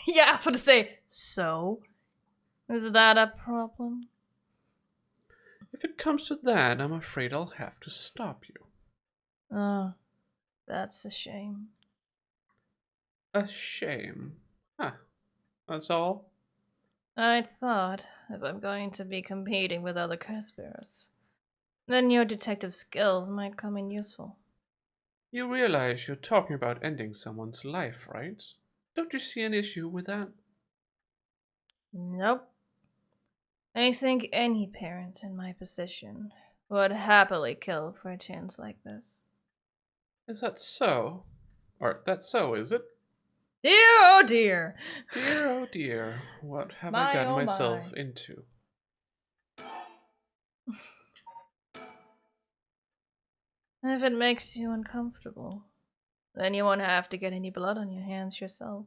Yeah, I was gonna say, so? Is that a problem? If it comes to that, I'm afraid I'll have to stop you. Oh, that's a shame. A shame. Huh. That's all? I thought, if I'm going to be competing with other curse bearers, then your detective skills might come in useful. You realize you're talking about ending someone's life, right? Don't you see an issue with that? Nope. I think any parent in my position would happily kill for a chance like this. Is that so? Or that's so, is it? Dear oh dear! Dear oh dear, what have My I gotten oh myself my. into? If it makes you uncomfortable, then you won't have to get any blood on your hands yourself.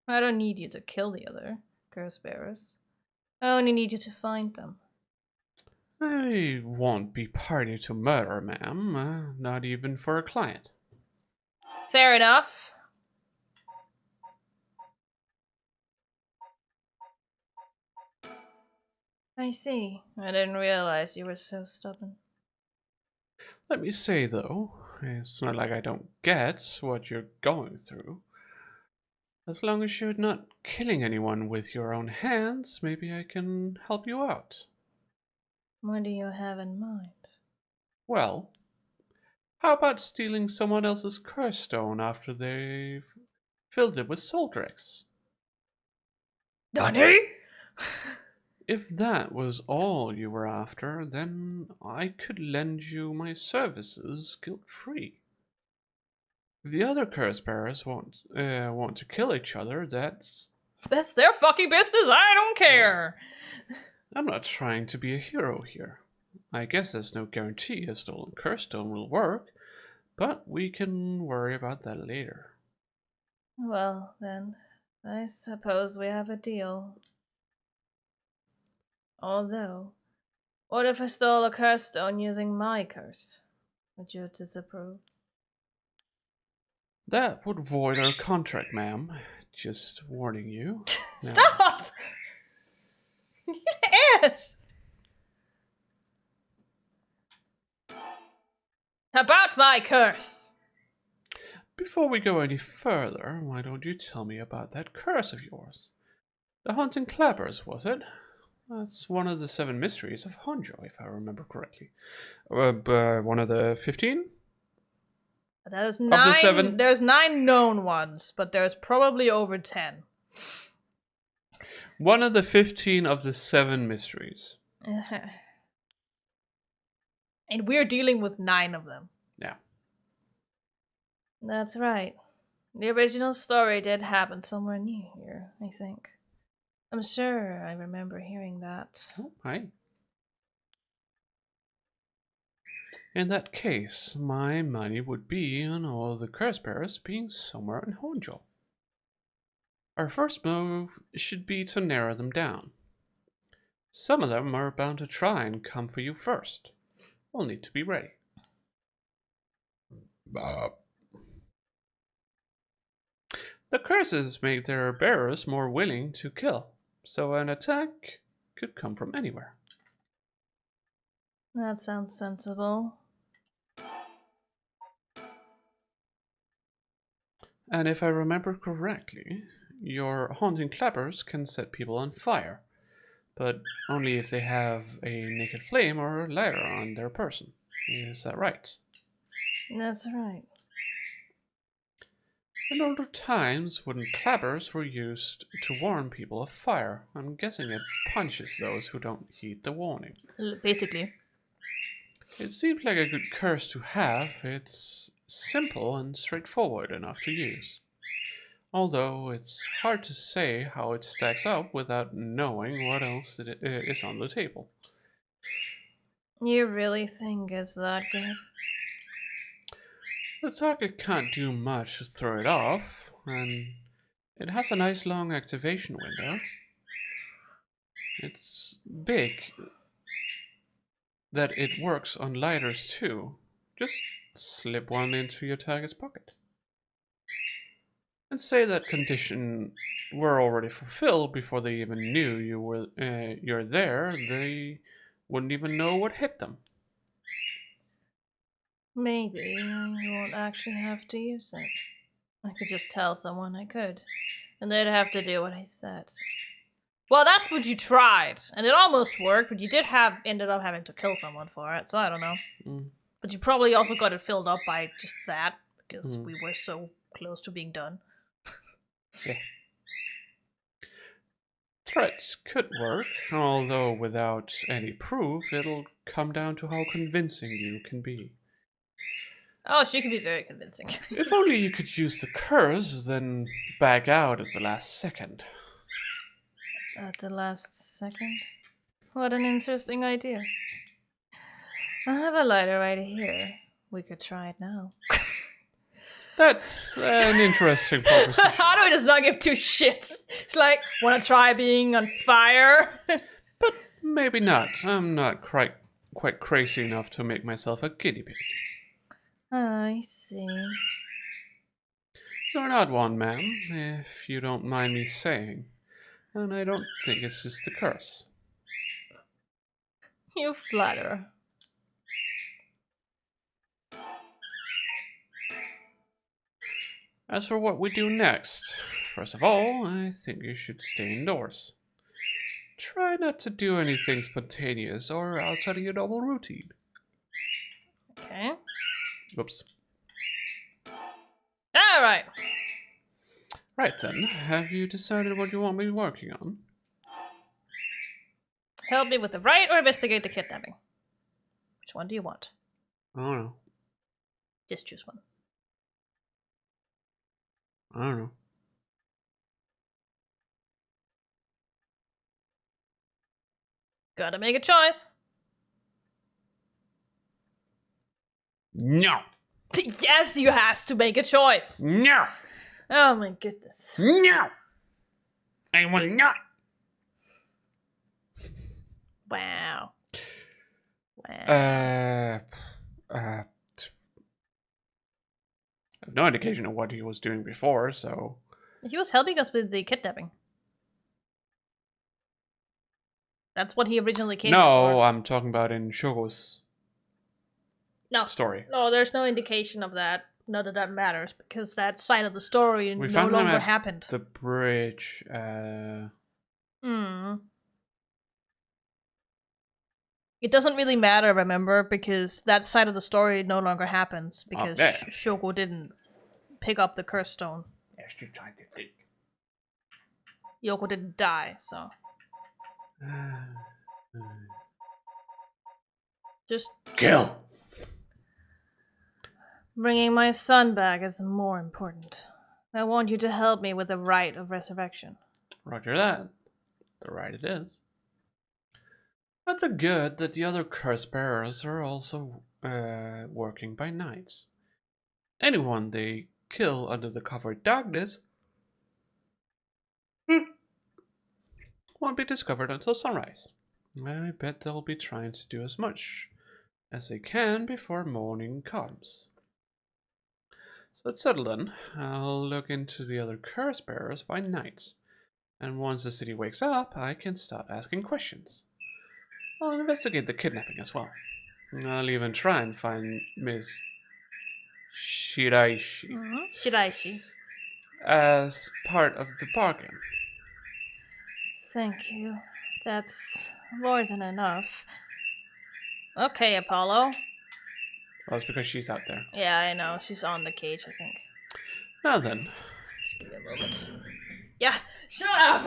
I don't need you to kill the other curse bearers. I only need you to find them. I won't be party to murder, ma'am. Not even for a client. Fair enough. I see. I didn't realize you were so stubborn. Let me say, though, it's not like I don't get what you're going through. As long as you're not killing anyone with your own hands, maybe I can help you out. What do you have in mind? Well, how about stealing someone else's curse stone after they've filled it with soul dregs? Danny? If that was all you were after, then I could lend you my services guilt-free. If the other curse bearers want to kill each other, that's their fucking business. I don't care. I'm not trying to be a hero here. I guess there's no guarantee a stolen curse stone will work, but we can worry about that later. Well, then, I suppose we have a deal. Although, what if I stole a curse stone using my curse? Would you disapprove? That would void our contract, ma'am. Just warning you. Now, Stop! Yes! About my curse! before we go any further, why don't you tell me about that curse of yours? The Haunting Clappers, was it? That's one of the 7 mysteries of Honjo, if I remember correctly. One of the 15? There's Of the 7? There's 9 known ones, but there's probably over 10. One of the 15 of the 7 mysteries. And we're dealing with 9 of them. Yeah. That's right. The original story did happen somewhere near here, I think. I'm sure I remember hearing that. Oh, hi. In that case, my money would be on all the curse bearers being somewhere in Honjo. Our first move should be to narrow them down. Some of them are bound to try and come for you first. We'll need to be ready. The curses make their bearers more willing to kill, so an attack could come from anywhere. That sounds sensible. And if I remember correctly, your haunting clappers can set people on fire, but only if they have a naked flame or lighter on their person. Is that right? That's right. In older times, wooden clappers were used to warn people of fire. I'm guessing it punishes those who don't heed the warning. Basically. It seems like a good curse to have. It's simple and straightforward enough to use. Although it's hard to say how it stacks up without knowing what else is on the table. You really think it's that good? The target can't do much to throw it off, and it has a nice long activation window. It's big that it works on lighters too. Just slip one into your target's pocket. And say that condition were already fulfilled before they even knew you're there, they wouldn't even know what hit them. Maybe I won't actually have to use it. I could just tell someone I could, and they'd have to do what I said. Well, that's what you tried, and it almost worked, but you ended up having to kill someone for it, so I don't know. But you probably also got it filled up by just that, because we were so close to being done. Yeah. Threats could work, although without any proof, it'll come down to how convincing you can be. Oh, she can be very convincing. If only you could use the curse, then back out at the last second. At the last second? What an interesting idea. I have a lighter right here. We could try it now. That's an interesting proposition. Haru does not give two shits. It's wanna try being on fire? But maybe not. I'm not quite quite crazy enough to make myself a guinea pig. I see. You're an odd one, ma'am, if you don't mind me saying. And I don't think it's just the curse. You flatter. As for what we do next, first of all, I think you should stay indoors. Try not to do anything spontaneous or outside of your normal routine. Okay. Whoops. Alright. Right then, have you decided what you want me working on? Help me with the right or investigate the kidnapping? Which one do you want? I don't know. Just choose one. I don't know. Gotta make a choice. No! Yes, you has to make a choice. No! Oh my goodness. No! I will not! Wow. Wow. I have no indication of what he was doing before, so... He was helping us with the kidnapping. That's what he originally came No, for. I'm talking about in Chiyoko's story. No, there's no indication of that. Not that that matters, because that side of the story We no found him longer at happened. the bridge. It doesn't really matter, remember, because that side of the story no longer happens, because yeah. Chiyoko didn't pick up the curse stone. Yoko didn't die, so... Just Kill! bringing my son back is more important. I want you to help me with the rite of resurrection. Roger that. The right it is. That's a good that the other curse bearers are also working by night. Anyone they kill under the cover of darkness won't be discovered until sunrise. I bet they'll be trying to do as much as they can before morning comes. So it's settled then. I'll look into the other curse bearers by night. And once the city wakes up, I can start asking questions. I'll investigate the kidnapping as well. I'll even try and find Miss Shiraishi Shiraishi. as part of the bargain. Thank you. That's more than enough. Okay, Apollo. Well, it's because she's out there. Yeah, I know. She's on the cage, I think. Now then. Just give me a moment. Yeah, shut up!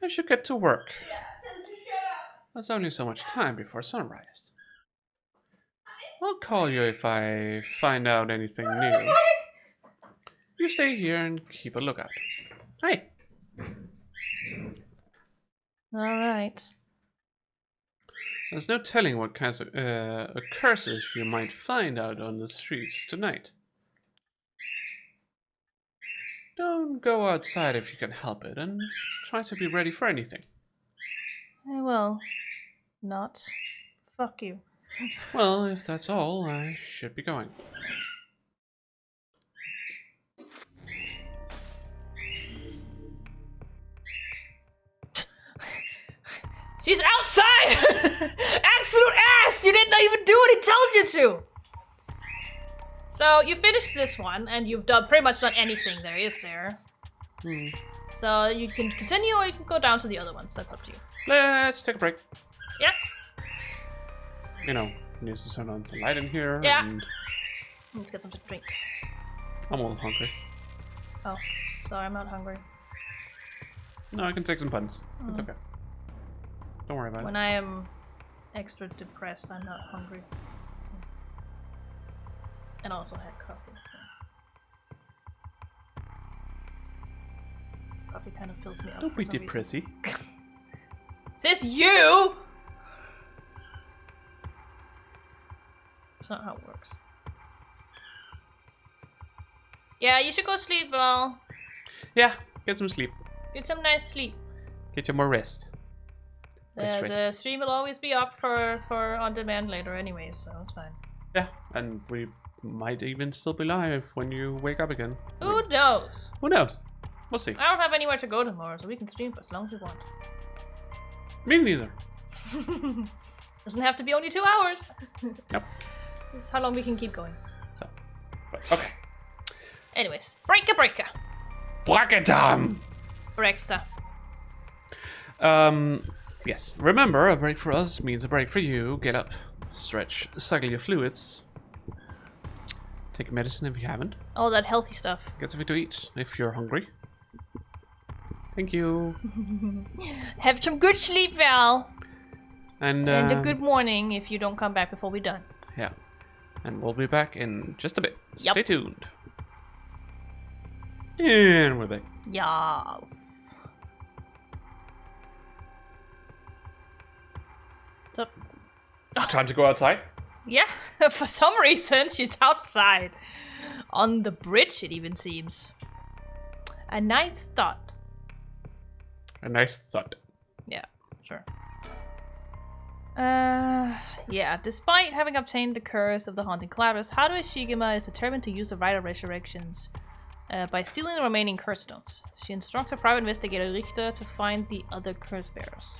I should get to work. Yeah, tell her to shut up! There's only so much time before sunrise. I'll call you if I find out anything new. You stay here and keep a lookout. Hey. Alright. There's no telling what kinds of curses you might find out on the streets tonight. Don't go outside if you can help it, and try to be ready for anything. I will. Not. Fuck you. Well, if that's all, I should be going. She's outside! Absolute ass! You didn't even do what he told you to! So, you finished this one, and you've pretty much done anything there is there. So, you can continue, or you can go down to the other ones. That's up to you. Let's take a break. Yeah. You know, needs to turn on some light in here. Yeah. And Let's get something to drink. I'm a little hungry. Oh, sorry, I'm not hungry. No, I can take some puns. It's okay. Don't worry about When I am extra depressed, I'm not hungry. And I also had coffee, so... Coffee kind of fills me up. Don't be for some reason. depressy. Is this you? That's not how it works. Yeah, you should go sleep, Val. Yeah, get some sleep. Get some nice sleep. Get you more rest. The stream will always be up for on demand later anyway, so it's fine. Yeah, and we might even still be live when you wake up again. Who knows? Who knows? We'll see. I don't have anywhere to go tomorrow, so we can stream for as long as we want. Me neither. Doesn't have to be only 2 hours. Yep. This is how long we can keep going. So, but, okay. Anyways, breaker. Bracket time! Breaksta. Yes. Remember, a break for us means a break for you. Get up, stretch, suckle your fluids. Take medicine if you haven't. All that healthy stuff. Get something to eat if you're hungry. Thank you. Have some good sleep, Val. And a good morning if you don't come back before we're done. Yeah. And we'll be back in just a bit. Yep. Stay tuned. And we're back. Yes. So, Time to go outside? yeah, for some reason she's outside. On the bridge, it even seems. A nice thought. A nice thought. Yeah, sure. Yeah, despite having obtained the curse of the haunting clavers, Haruhi Shigema is determined to use the Rite of Resurrections by stealing the remaining curse stones. She instructs her private investigator Richter to find the other curse bearers.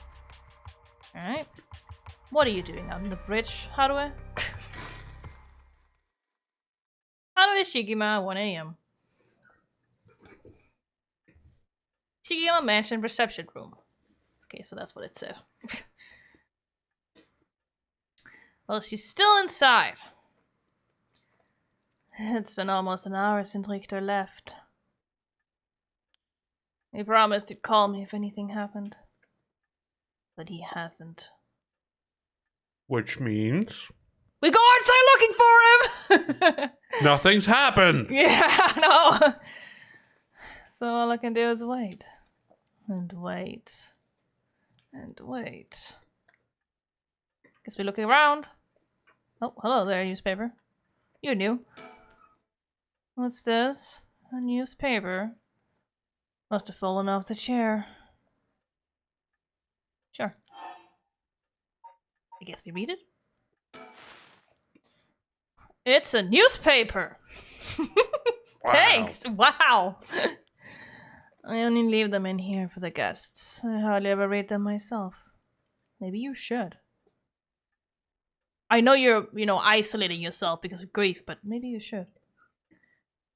Alright. What are you doing out on the bridge, Haruhi? Haruhi Shigema, 1 a.m. Shigema Mansion reception room. Okay, so that's what it said. Well, she's still inside. It's been almost an hour since Richter left. He promised to call me if anything happened. But he hasn't. Which means We go outside looking for him! nothing's happened! Yeah, no. So all I can do is wait. And wait. And wait. Guess we're looking around. Oh, hello there, newspaper. You knew. What's this? A newspaper. Must have fallen off the chair. Sure. I guess we read it. It's a newspaper! Wow. Thanks! Wow! I only leave them in here for the guests. I hardly ever read them myself. Maybe you should. I know you're, isolating yourself because of grief, but maybe you should.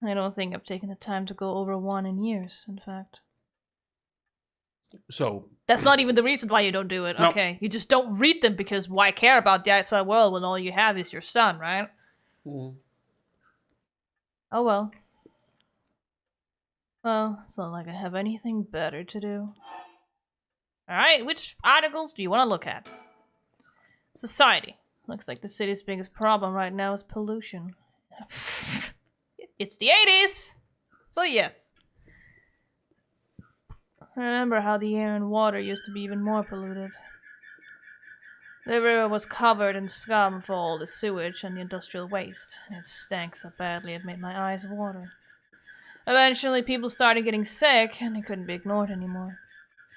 I don't think I've taken the time to go over one in years, in fact. So That's not even the reason why you don't do it, No. okay? You just don't read them because why care about the outside world when all you have is your son, right? mm, Oh well. Well, it's not like I have anything better to do. Alright, which articles do you want to look at? Society. Looks like the city's biggest problem right now is pollution. It's the 80s! So yes. I remember how the air and water used to be even more polluted. The river was covered in scum for all the sewage and the industrial waste, and it stank so badly it made my eyes water. Eventually, people started getting sick, and it couldn't be ignored anymore.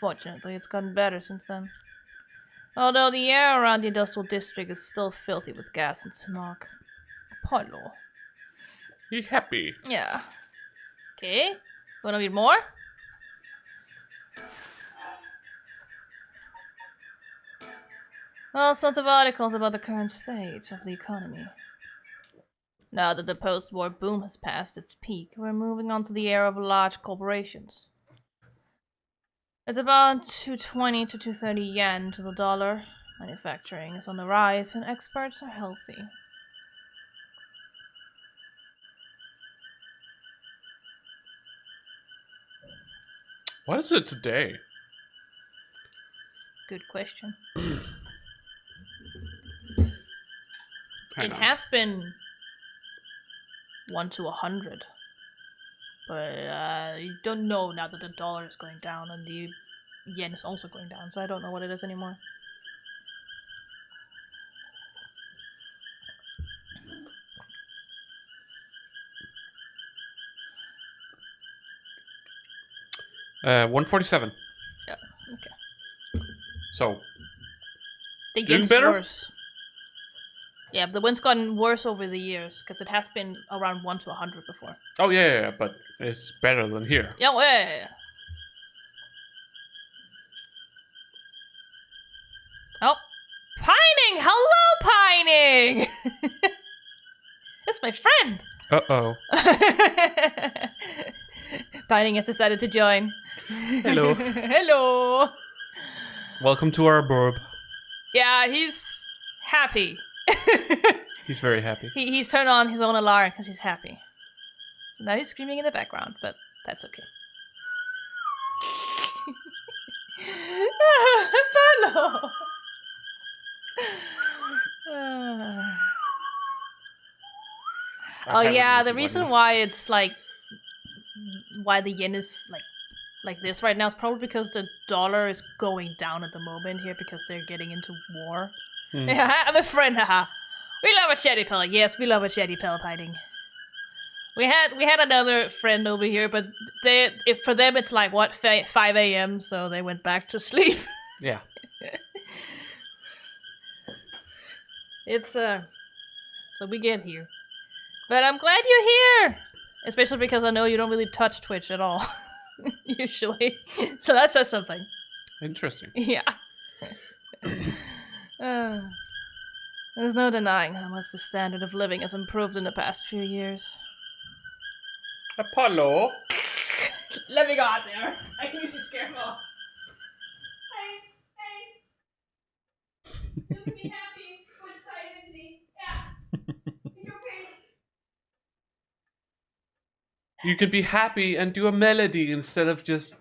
Fortunately, it's gotten better since then. Although the air around the industrial district is still filthy with gas and smog. Poor law. be happy. Yeah. Okay. Wanna read more? All sorts of articles about the current state of the economy. Now that the post-war boom has passed its peak, we're moving on to the era of large corporations. It's about 220 to 230 yen to the dollar. Manufacturing is on the rise and exports are healthy. What is it today? Good question. Hang It on. has been 1 to 100. But you don't know now that the dollar is going down and the yen is also going down, so I don't know what it is anymore. $147. Yeah, okay. So It Doing gets better? worse. Yeah, the wind's gotten worse over the years, because it has been around 1 to 100 before. Oh, yeah, but it's better than here. Yeah, yeah. Oh, Pining! Hello, Pining! That's my friend! Uh-oh. Pining has decided to join. Hello. Hello! Welcome to our burb. Yeah, he's happy. He's very happy. He's turned on his own alarm because he's happy. So now he's screaming in the background, but that's okay. Pablo! Oh yeah, the reason why it's like why the yen is like this right now is probably because the dollar is going down at the moment here because they're getting into war. Yeah, I'm a friend, haha. We love a shitty pill. Yes, we love a shitty pill fighting. We had another friend over here, but for them it's like what 5 a.m. so they went back to sleep. Yeah. It's so we get here. But I'm glad you're here! Especially because I know you don't really touch Twitch at all. Usually. So that says something. Interesting. Yeah. There's no denying how much the standard of living has improved in the past few years. Apollo? Let me go out there. I need to scare him off. Hey. You can be happy. Which side is he? Yeah. It's okay. You could be happy and do a melody instead of just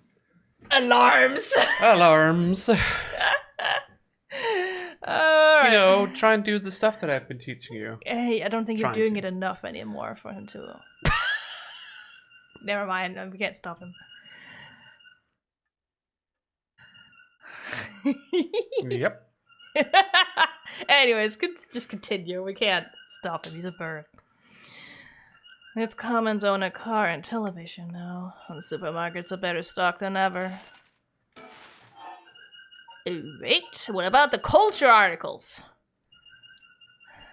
Alarms! alarms. Alright. You know, try and do the stuff that I've been teaching you. Hey, I don't think you're Trying doing to. it enough anymore for him to... Never mind, we can't stop him. Yep. Anyways, just continue. We can't stop him. He's a bird. It's common to own a car and television now. And supermarkets are better stocked than ever. Alright, what about the culture articles?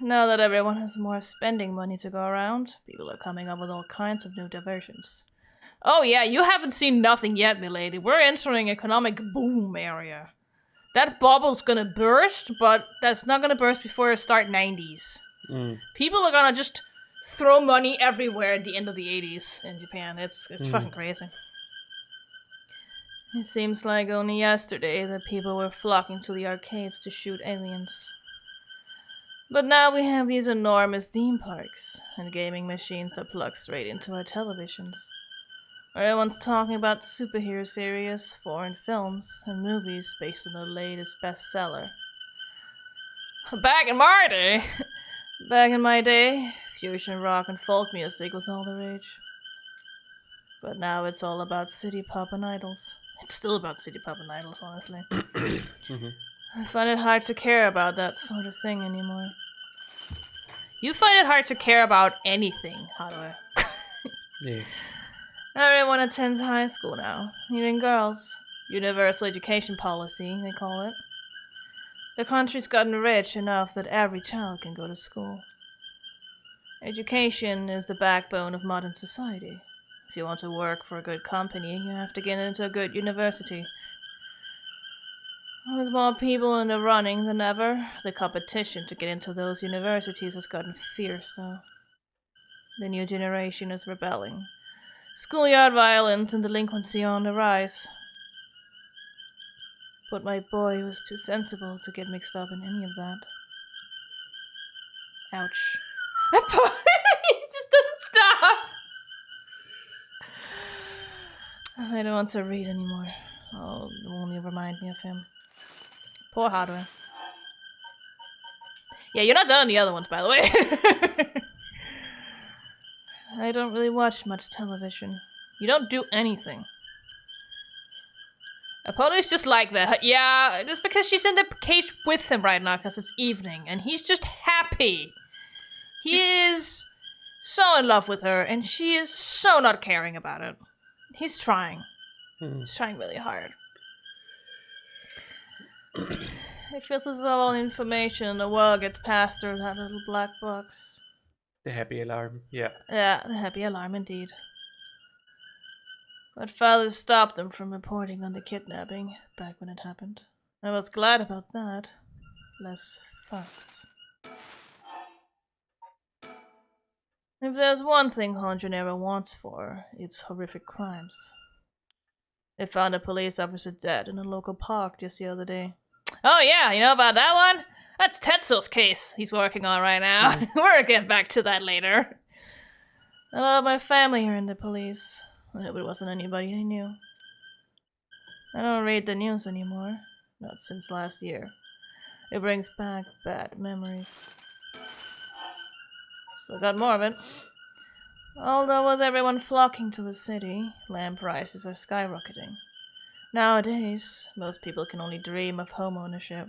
Now that everyone has more spending money to go around, people are coming up with all kinds of new diversions. Oh yeah, you haven't seen nothing yet, milady. We're entering economic boom area. That bubble's gonna burst, but that's not gonna burst before it start 90s. People are gonna just throw money everywhere at the end of the 80s in Japan. It's fucking crazy. It seems like only yesterday that people were flocking to the arcades to shoot aliens. But now we have these enormous theme parks and gaming machines that plug straight into our televisions. Everyone's talking about superhero series, foreign films, and movies based on the latest bestseller. Back in my day, fusion rock and folk music was all the rage. But now it's all about city pop and idols. It's still about city pop and idols, honestly. I find it hard to care about that sort of thing anymore. You find it hard to care about anything, how do I? Yeah. Everyone attends high school now, even girls. Universal education policy, they call it. The country's gotten rich enough that every child can go to school. Education is the backbone of modern society. If you want to work for a good company, you have to get into a good university. With more people in the running than ever, the competition to get into those universities has gotten fierce, though. The new generation is rebelling. Schoolyard violence and delinquency are on the rise. But my boy was too sensible to get mixed up in any of that. Ouch. He just doesn't stop! I don't want to read anymore. Oh, it only remind me of him. Poor hardware. Yeah, you're not done on the other ones, by the way. I don't really watch much television. You don't do anything. Apollo's just like that. Yeah, just because she's in the cage with him right now because it's evening, and he's just happy. He is so in love with her, and she is so not caring about it. He's trying. He's trying really hard. It feels as though all information in the world gets passed through that little black box. The happy alarm, yeah. Yeah, the happy alarm indeed. But father stopped them from reporting on the kidnapping back when it happened. I was glad about that. Less fuss. If there's one thing Honjanera wants for, it's horrific crimes. They found a police officer dead in a local park just the other day. Oh yeah, you know about that one? That's Tetsuo's case he's working on right now. We're gonna get back to that later. A lot of my family are in the police. It wasn't anybody I knew. I don't read the news anymore. Not since last year. It brings back bad memories. Still got more of it. Although with everyone flocking to the city, land prices are skyrocketing. Nowadays, most people can only dream of home ownership.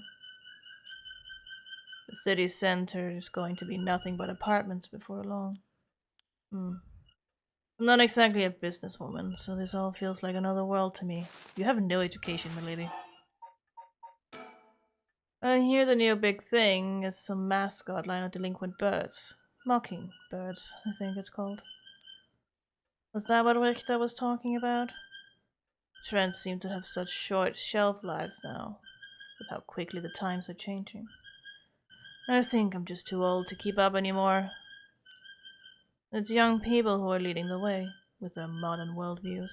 The city center is going to be nothing but apartments before long. I'm not exactly a businesswoman, so this all feels like another world to me. You have no education, milady. I hear the new big thing is some mascot line of delinquent birds. Mockingbirds, I think it's called. Was that what Richter was talking about? Trends seem to have such short shelf lives now, with how quickly the times are changing. I think I'm just too old to keep up anymore. It's young people who are leading the way, with their modern worldviews.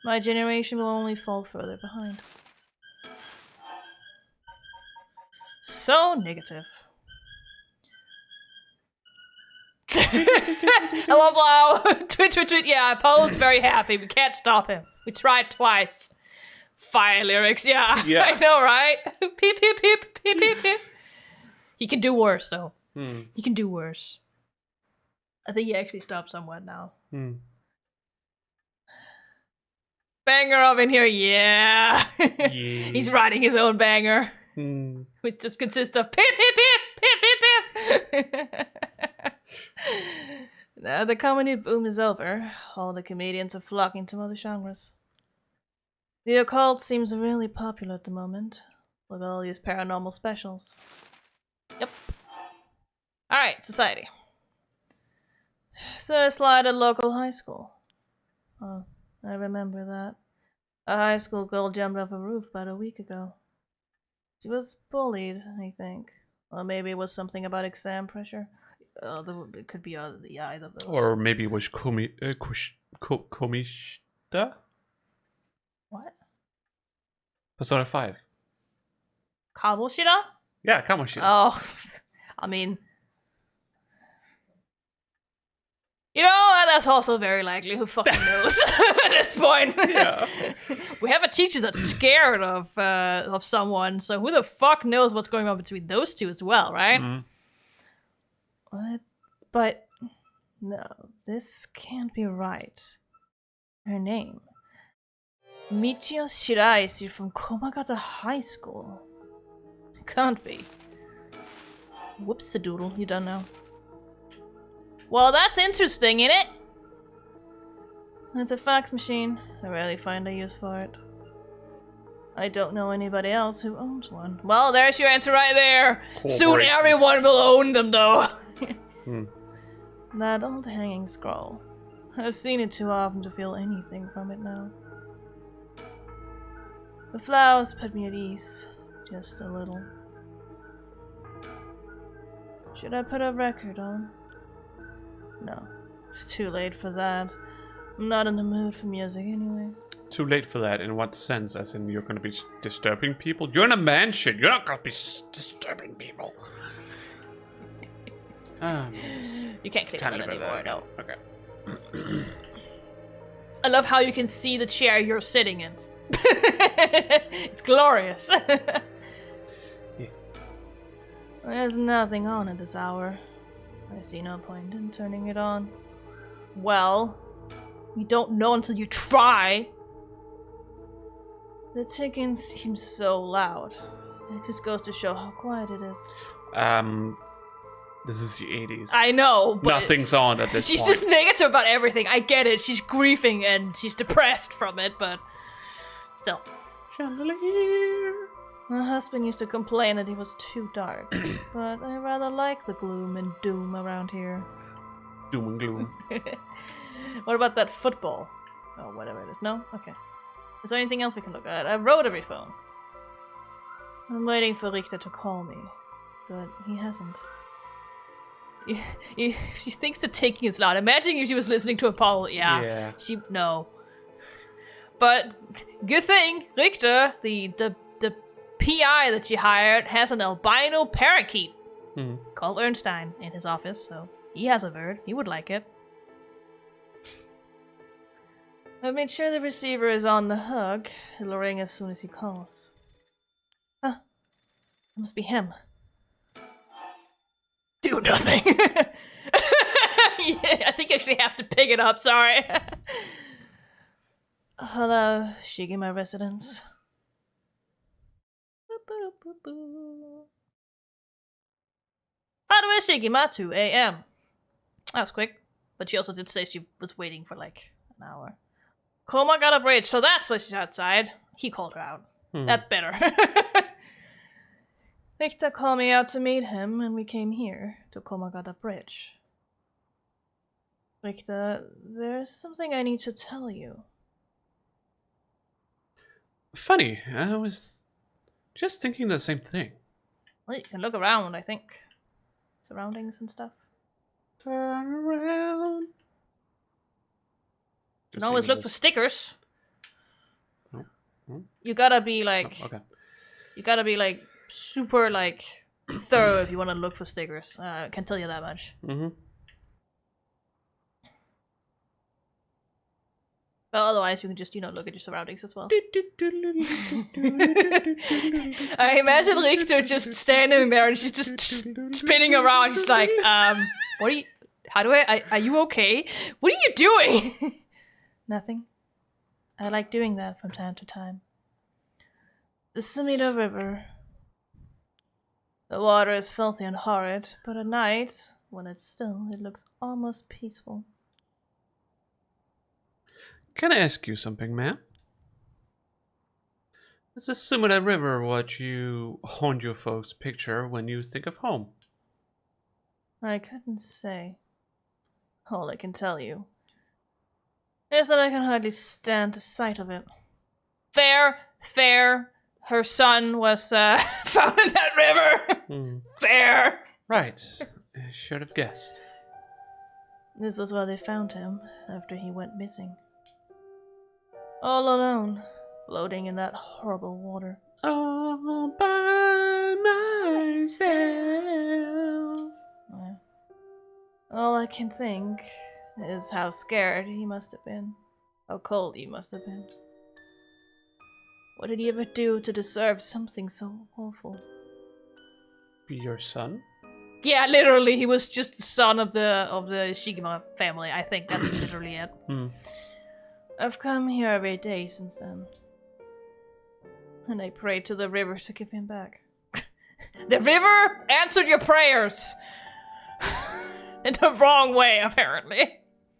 My generation will only fall further behind. So negative. Hello, Blow! Tweet. Yeah, Paul's very happy. We can't stop him. We tried twice. Fire lyrics, yeah. I know, right? Peep, peep, peep, peep, peep, peep. He can do worse, though. He can do worse. I think he actually stopped somewhat now. Banger up in here, yeah. He's writing his own banger. Which just consists of peep, peep, peep, peep, peep, peep. Now the comedy boom is over. All the comedians are flocking to other genres. The occult seems really popular at the moment, with all these paranormal specials. Yep. Alright, society. So I slide at local high school. Oh, I remember that. A high school girl jumped off a roof about a week ago. She was bullied, I think. Or maybe it was something about exam pressure. It could be either of those. Or maybe it was Komishita? What? Persona 5. Kamoshida? Yeah, Kamoshida. Oh, I mean... You know, that's also very likely. Who fucking knows at this point? Yeah. We have a teacher that's scared of someone, so who the fuck knows what's going on between those two as well, right? What? But no, this can't be right. Her name. Michio Shiraishi from Komagata High School. It can't be. Whoops-a-doodle, you don't know. Well, that's interesting, innit? It's a fax machine. I rarely find a use for it. I don't know anybody else who owns one. Well, there's your answer right there. Soon everyone will own them, though. That old hanging scroll. I've seen it too often to feel anything from it now. The flowers put me at ease. Just a little. Should I put a record on? No, it's too late for that. I'm not in the mood for music anyway. Too late for that? In what sense? As in you're gonna be disturbing people? You're in a mansion. You're not gonna be disturbing people. You can't click on it anymore, no. Okay. I love how you can see the chair you're sitting in. It's glorious. Yeah. There's nothing on at this hour. I see no point in turning it on. Well, you don't know until you try. The ticking seems so loud. It just goes to show how quiet it is. This is the 80s. I know, but nothing's on at this point. She's just negative about everything. I get it. She's grieving and she's depressed from it, but still. Chandelier. My husband used to complain that it was too dark, but I rather like the gloom and doom around here. Doom and gloom. What about that football? Oh, whatever it is. No? Okay. Is there anything else we can look at? I wrote every phone. I'm waiting for Richter to call me, but he hasn't. She thinks that taking is loud. Imagine if she was listening to Apollo. Yeah. No. But good thing Richter, the PI that she hired, has an albino parakeet called Ernstein in his office, so he has a bird. He would like it. I've made sure the receiver is on the hook. It'll ring as soon as he calls. Huh. It must be him. Do nothing. Yeah, I think I actually have to pick it up, sorry. Hello, Shigima residence. How do I Shigima 2 a.m.? That was quick, but she also did say she was waiting for like an hour. Komagata Bridge, so that's why she's outside. He called her out. That's better. Richter called me out to meet him, and we came here to Komagata Bridge. Richter, there's something I need to tell you. Funny, I was just thinking the same thing. Well, you can look around, I think. Surroundings and stuff. Turn around. You can always look for stickers. Oh. You gotta be like... Oh, okay. You gotta be like super like thorough if you want to look for stickers. I can tell you that much. But otherwise, you can just, look at your surroundings as well. I imagine Richter just standing there and she's just spinning around. He's like, what are you... are you okay? What are you doing? Nothing. I like doing that from time to time. The Sumida River. The water is filthy and horrid, but at night, when it's still, it looks almost peaceful. Can I ask you something, ma'am? Is the Sumida River what you Honjo folks picture when you think of home? I couldn't say. All I can tell you is that I can hardly stand the sight of it. Fair. Her son was found in that river. Fair. Right. I should have guessed. This was where they found him after he went missing. All alone, floating in that horrible water. All by myself. Well, all I can think is how scared he must have been. How cold he must have been. What did he ever do to deserve something so awful? Be your son? Yeah, literally, he was just the son of the Shigima family. I think that's literally it. I've come here every day since then. And I prayed to the river to give him back. The river answered your prayers! In the wrong way, apparently.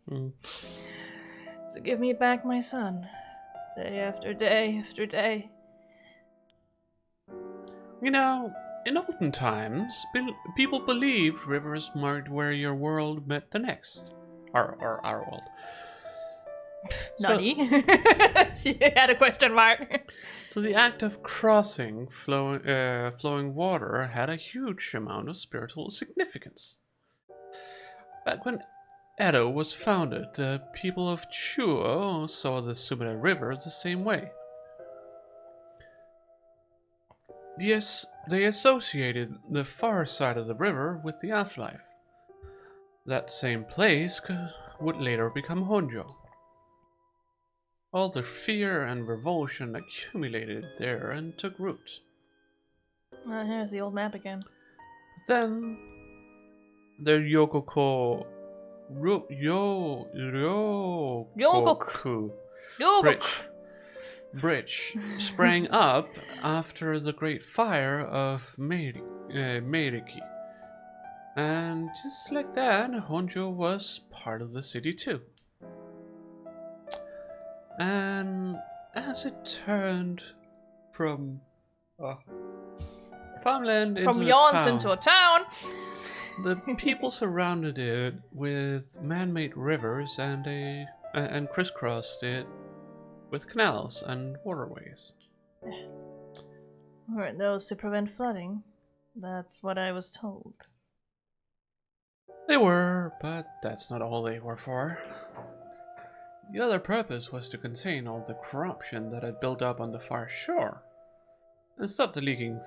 To give me back my son. Day after day after day. You know, in olden times, people believed rivers marked where your world met the next. Our world. Nani? She had a question mark. So the act of crossing flowing water had a huge amount of spiritual significance. Back when Edo was founded, the people of Chuo saw the Sumida River the same way. Yes, they associated the far side of the river with the afterlife. That same place would later become Honjo. All the fear and revulsion accumulated there and took root. Here's the old map again. Then, the Ryokoko bridge sprang up after the Great Fire of Meiriki. And just like that, Honjo was part of the city too. And as it turned from Farmland into From a yawns town. into a town. The people surrounded it with man-made rivers and crisscrossed it with canals and waterways. Weren't those to prevent flooding? That's what I was told. They were, but that's not all they were for. The other purpose was to contain all the corruption that had built up on the far shore and stop the leaking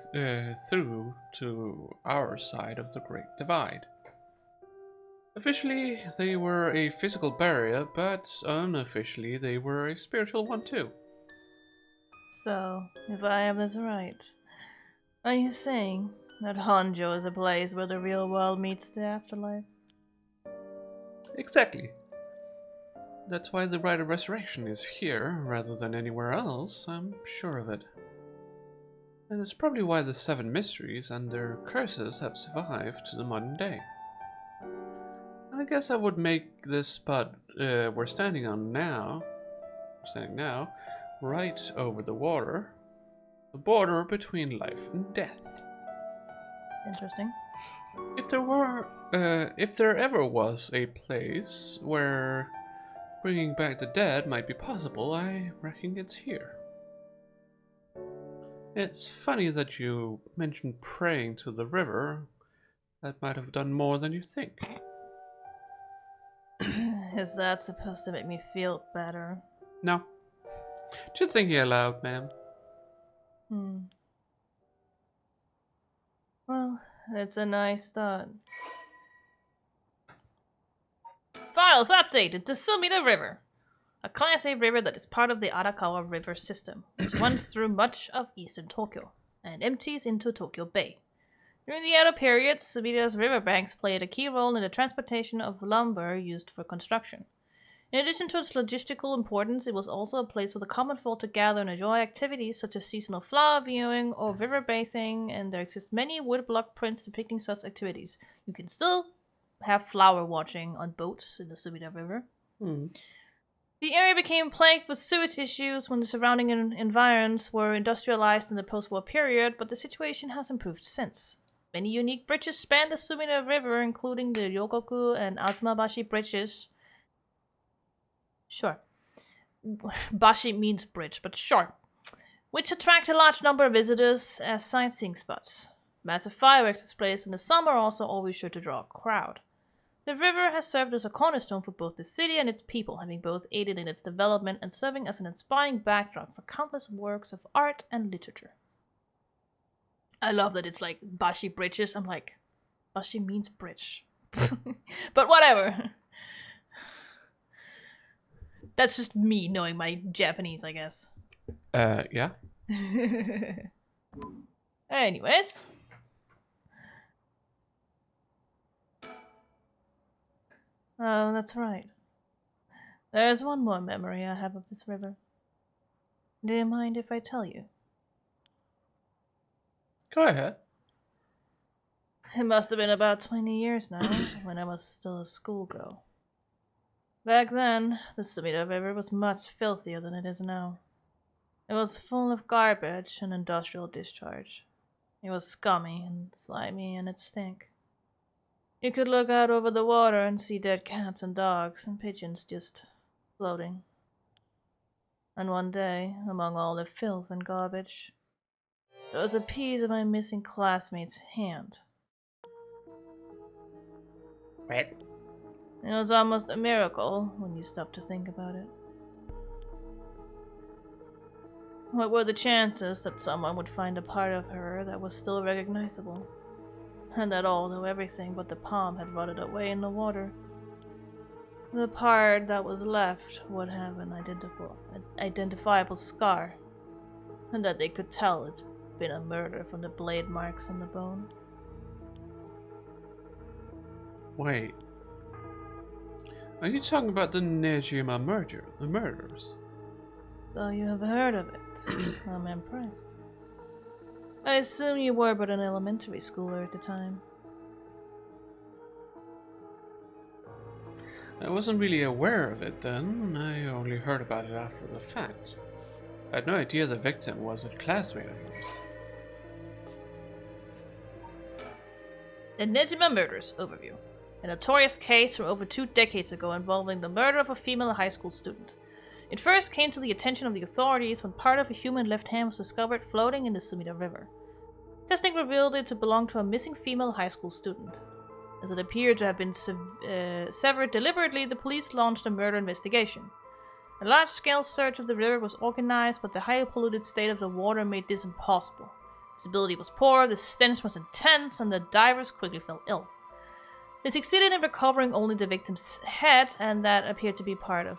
through to our side of the Great Divide. Officially, they were a physical barrier, but unofficially, they were a spiritual one too. So, if I have this right, are you saying that Honjo is a place where the real world meets the afterlife? Exactly. That's why the Rite of Resurrection is here rather than anywhere else, I'm sure of it. And it's probably why the Seven Mysteries and their curses have survived to the modern day. And I guess I would make this spot we're standing now, right over the water, the border between life and death. Interesting. If there ever was a place where bringing back the dead might be possible, I reckon it's here. It's funny that you mentioned praying to the river. That might have done more than you think. Is that supposed to make me feel better? No. Just thinking aloud, ma'am. Well, it's a nice start. Files updated to Sumida River, a Class A river that is part of the Arakawa River system, which runs through much of eastern Tokyo and empties into Tokyo Bay. During the Edo period, Sumida's riverbanks played a key role in the transportation of lumber used for construction. In addition to its logistical importance, it was also a place for the common folk to gather and enjoy activities such as seasonal flower viewing or river bathing, and there exist many woodblock prints depicting such activities. You can still have flower watching on boats in the Sumida River. The area became plagued with sewage issues when the surrounding environs were industrialized in the post-war period, but the situation has improved since. Many unique bridges span the Sumida River, including the Ryogoku and Azumabashi bridges. Sure. Bashi means bridge, but sure. Which attract a large number of visitors as sightseeing spots. Massive fireworks displays in the summer are also always sure to draw a crowd. The river has served as a cornerstone for both the city and its people, having both aided in its development and serving as an inspiring backdrop for countless works of art and literature. I love that it's like Bashi bridges. I'm like, Bashi means bridge. But whatever. That's just me knowing my Japanese, I guess. Yeah. Anyways. Oh, that's right. There's one more memory I have of this river. Do you mind if I tell you? Go ahead. It must have been about 20 years now, when I was still a schoolgirl. Back then, the Sumida River was much filthier than it is now. It was full of garbage and industrial discharge. It was scummy and slimy, and it stank. You could look out over the water and see dead cats and dogs and pigeons just floating. And one day, among all the filth and garbage, there was a piece of my missing classmate's hand. What? It was almost a miracle when you stop to think about it. What were the chances that someone would find a part of her that was still recognizable? And that although everything but the palm had rotted away in the water, the part that was left would have an identifiable scar, and that they could tell it's been a murder from the blade marks on the bone. Wait. Are you talking about the Nejima murders? So you have heard of it. I'm impressed. I assume you were but an elementary schooler at the time. I wasn't really aware of it then. I only heard about it after the fact. I had no idea the victim was a classmate of yours. The Nejima Murders Overview. A notorious case from over 2 decades ago involving the murder of a female high school student. It first came to the attention of the authorities when part of a human left hand was discovered floating in the Sumida River. Testing revealed it to belong to a missing female high school student. As it appeared to have been severed deliberately, the police launched a murder investigation. A large-scale search of the river was organized, but the highly polluted state of the water made this impossible. Visibility was poor, the stench was intense, and the divers quickly fell ill. They succeeded in recovering only the victim's head, and what appeared to be part of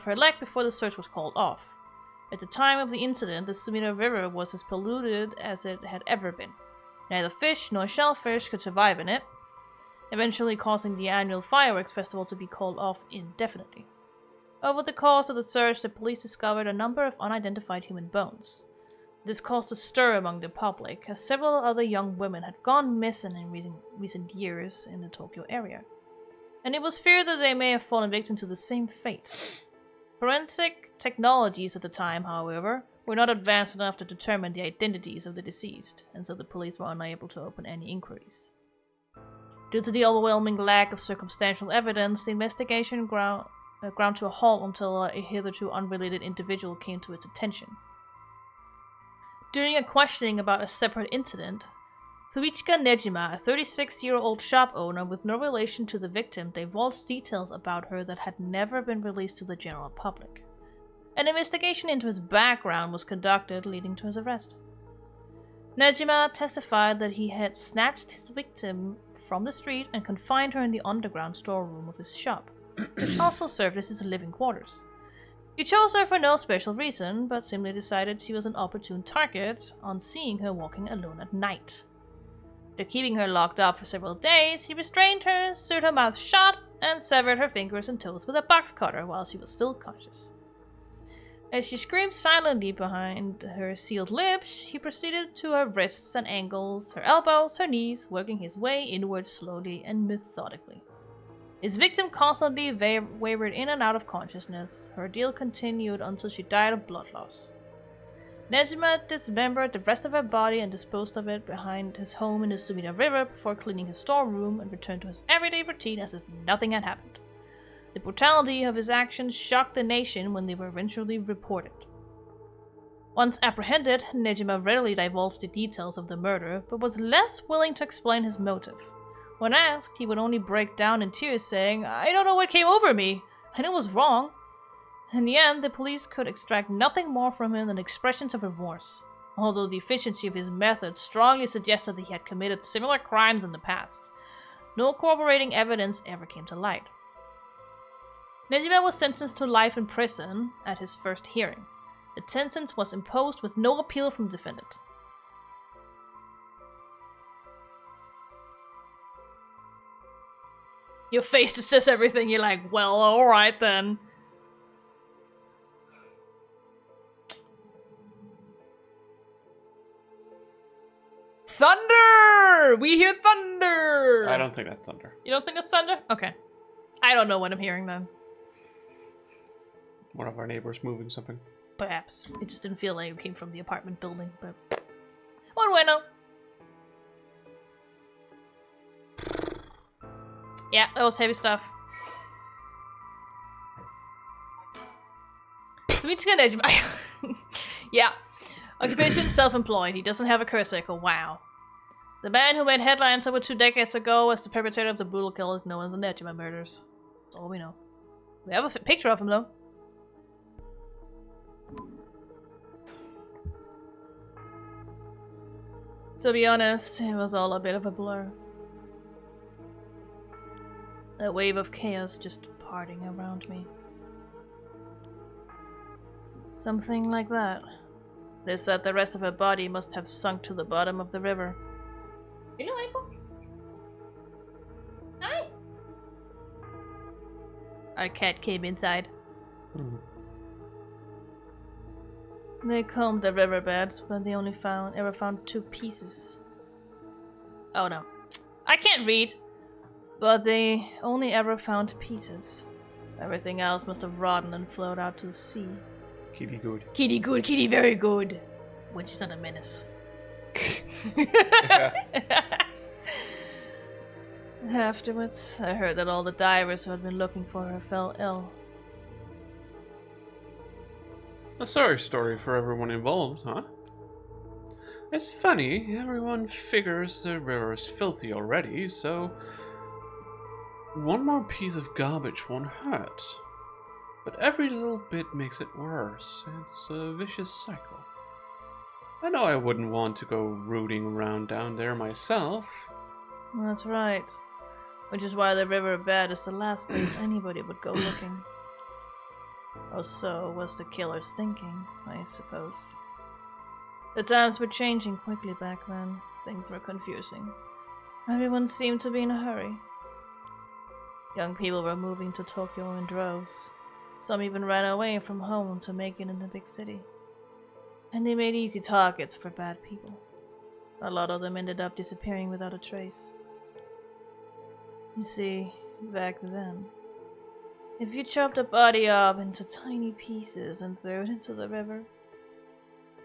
her leg before the search was called off. At the time of the incident, the Sumida River was as polluted as it had ever been. Neither fish nor shellfish could survive in it, eventually causing the annual fireworks festival to be called off indefinitely. Over the course of the search, the police discovered a number of unidentified human bones. This caused a stir among the public, as several other young women had gone missing in recent years in the Tokyo area. And it was feared that they may have fallen victim to the same fate. Forensic technologies at the time, however, were not advanced enough to determine the identities of the deceased, and so the police were unable to open any inquiries. Due to the overwhelming lack of circumstantial evidence, the investigation ground to a halt until a hitherto unrelated individual came to its attention. During a questioning about a separate incident, Fuichika Nejima, a 36-year-old shop owner with no relation to the victim, divulged details about her that had never been released to the general public. An investigation into his background was conducted, leading to his arrest. Nejima testified that he had snatched his victim from the street and confined her in the underground storeroom of his shop, which also served as his living quarters. He chose her for no special reason, but simply decided she was an opportune target on seeing her walking alone at night. After keeping her locked up for several days, he restrained her, sewed her mouth shut, and severed her fingers and toes with a box cutter while she was still conscious. As she screamed silently behind her sealed lips, he proceeded to her wrists and ankles, her elbows, her knees, working his way inward slowly and methodically. His victim constantly wavered in and out of consciousness. Her ordeal continued until she died of blood loss. Nejima dismembered the rest of her body and disposed of it behind his home in the Sumida River before cleaning his storeroom and returned to his everyday routine as if nothing had happened. The brutality of his actions shocked the nation when they were eventually reported. Once apprehended, Nejima readily divulged the details of the murder, but was less willing to explain his motive. When asked, he would only break down in tears, saying, "I don't know what came over me. I knew it was wrong." In the end, the police could extract nothing more from him than expressions of remorse, although the efficiency of his methods strongly suggested that he had committed similar crimes in the past. No corroborating evidence ever came to light. Nejima was sentenced to life in prison at his first hearing. The sentence was imposed with no appeal from the defendant. Your face just says everything. You're like, well, alright then. Thunder! We hear thunder! I don't think that's thunder. You don't think that's thunder? Okay. I don't know what I'm hearing then. One of our neighbors moving something. Perhaps. It just didn't feel like it came from the apartment building, but... One bueno. Yeah, that was heavy stuff. Yeah. Occupation self-employed. He doesn't have a curse cycle. Wow. The man who made headlines over 2 decades ago was the perpetrator of the brutal kill known as the Nejima murders. That's all we know. We have a picture of him though. To be honest, it was all a bit of a blur. A wave of chaos just parting around me. Something like that. They said the rest of her body must have sunk to the bottom of the river. Hello, Apple. Hi. Our cat came inside. They combed the riverbed, but they only ever found 2 pieces. Oh no. I can't read! But they only ever found pieces. Everything else must have rotten and flowed out to the sea. Kitty good. Kitty good, kitty very good. When she's not a menace. Yeah. Afterwards, I heard that all the divers who had been looking for her fell ill. A sorry story for everyone involved, huh? It's funny, everyone figures the river is filthy already, so one more piece of garbage won't hurt. But every little bit makes it worse. It's a vicious cycle. I know I wouldn't want to go rooting around down there myself. That's right. Which is why the riverbed is the last place anybody would go looking. Or so was the killer's thinking, I suppose. The times were changing quickly back then. Things were confusing. Everyone seemed to be in a hurry. Young people were moving to Tokyo in droves. Some even ran away from home to make it in the big city. And they made easy targets for bad people. A lot of them ended up disappearing without a trace. You see, back then, if you chopped a body up into tiny pieces and threw it into the river,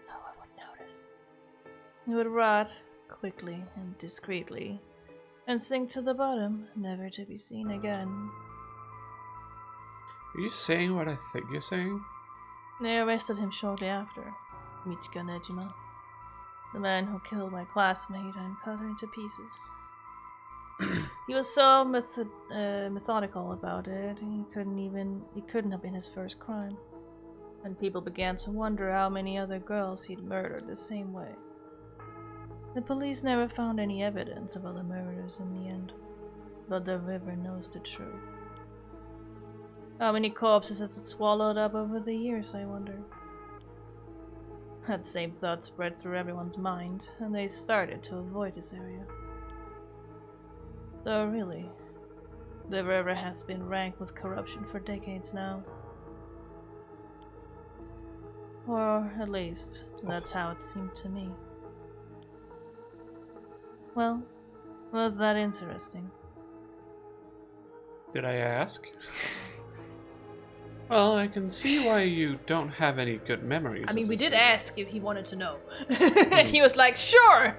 no one would notice. It would rot quickly and discreetly and sink to the bottom, never to be seen again. Are you saying what I think you're saying? They arrested him shortly after, Michika Nejima, the man who killed my classmate and cut her into pieces. He was so methodical about it, it couldn't have been his first crime. And people began to wonder how many other girls he'd murdered the same way. The police never found any evidence of other murders in the end, but the river knows the truth. How many corpses has it swallowed up over the years, I wonder? That same thought spread through everyone's mind, and they started to avoid this area. So really, the river has been rank with corruption for decades now. Or at least, that's how it seemed to me. Well, was that interesting? Did I ask? Well, I can see why you don't have any good memories. I mean, we did area. ask if he wanted to know. And he was like, sure!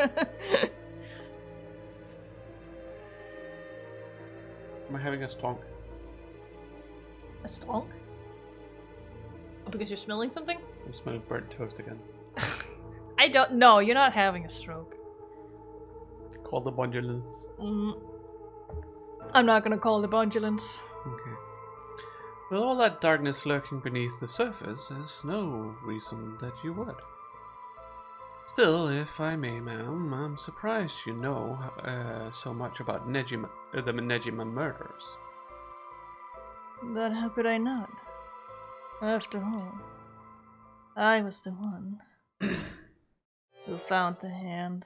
Am I having a stonk? A stonk? Oh, because you're smelling something? I'm smelling burnt toast again. I don't know, you're not having a stroke. Call the ambulance. I'm not gonna call the ambulance. Okay. With all that darkness lurking beneath the surface, there's no reason that you would. Still, if I may, ma'am, I'm surprised you know so much about the Nejima murders. But how could I not? After all, I was the one who found the hand.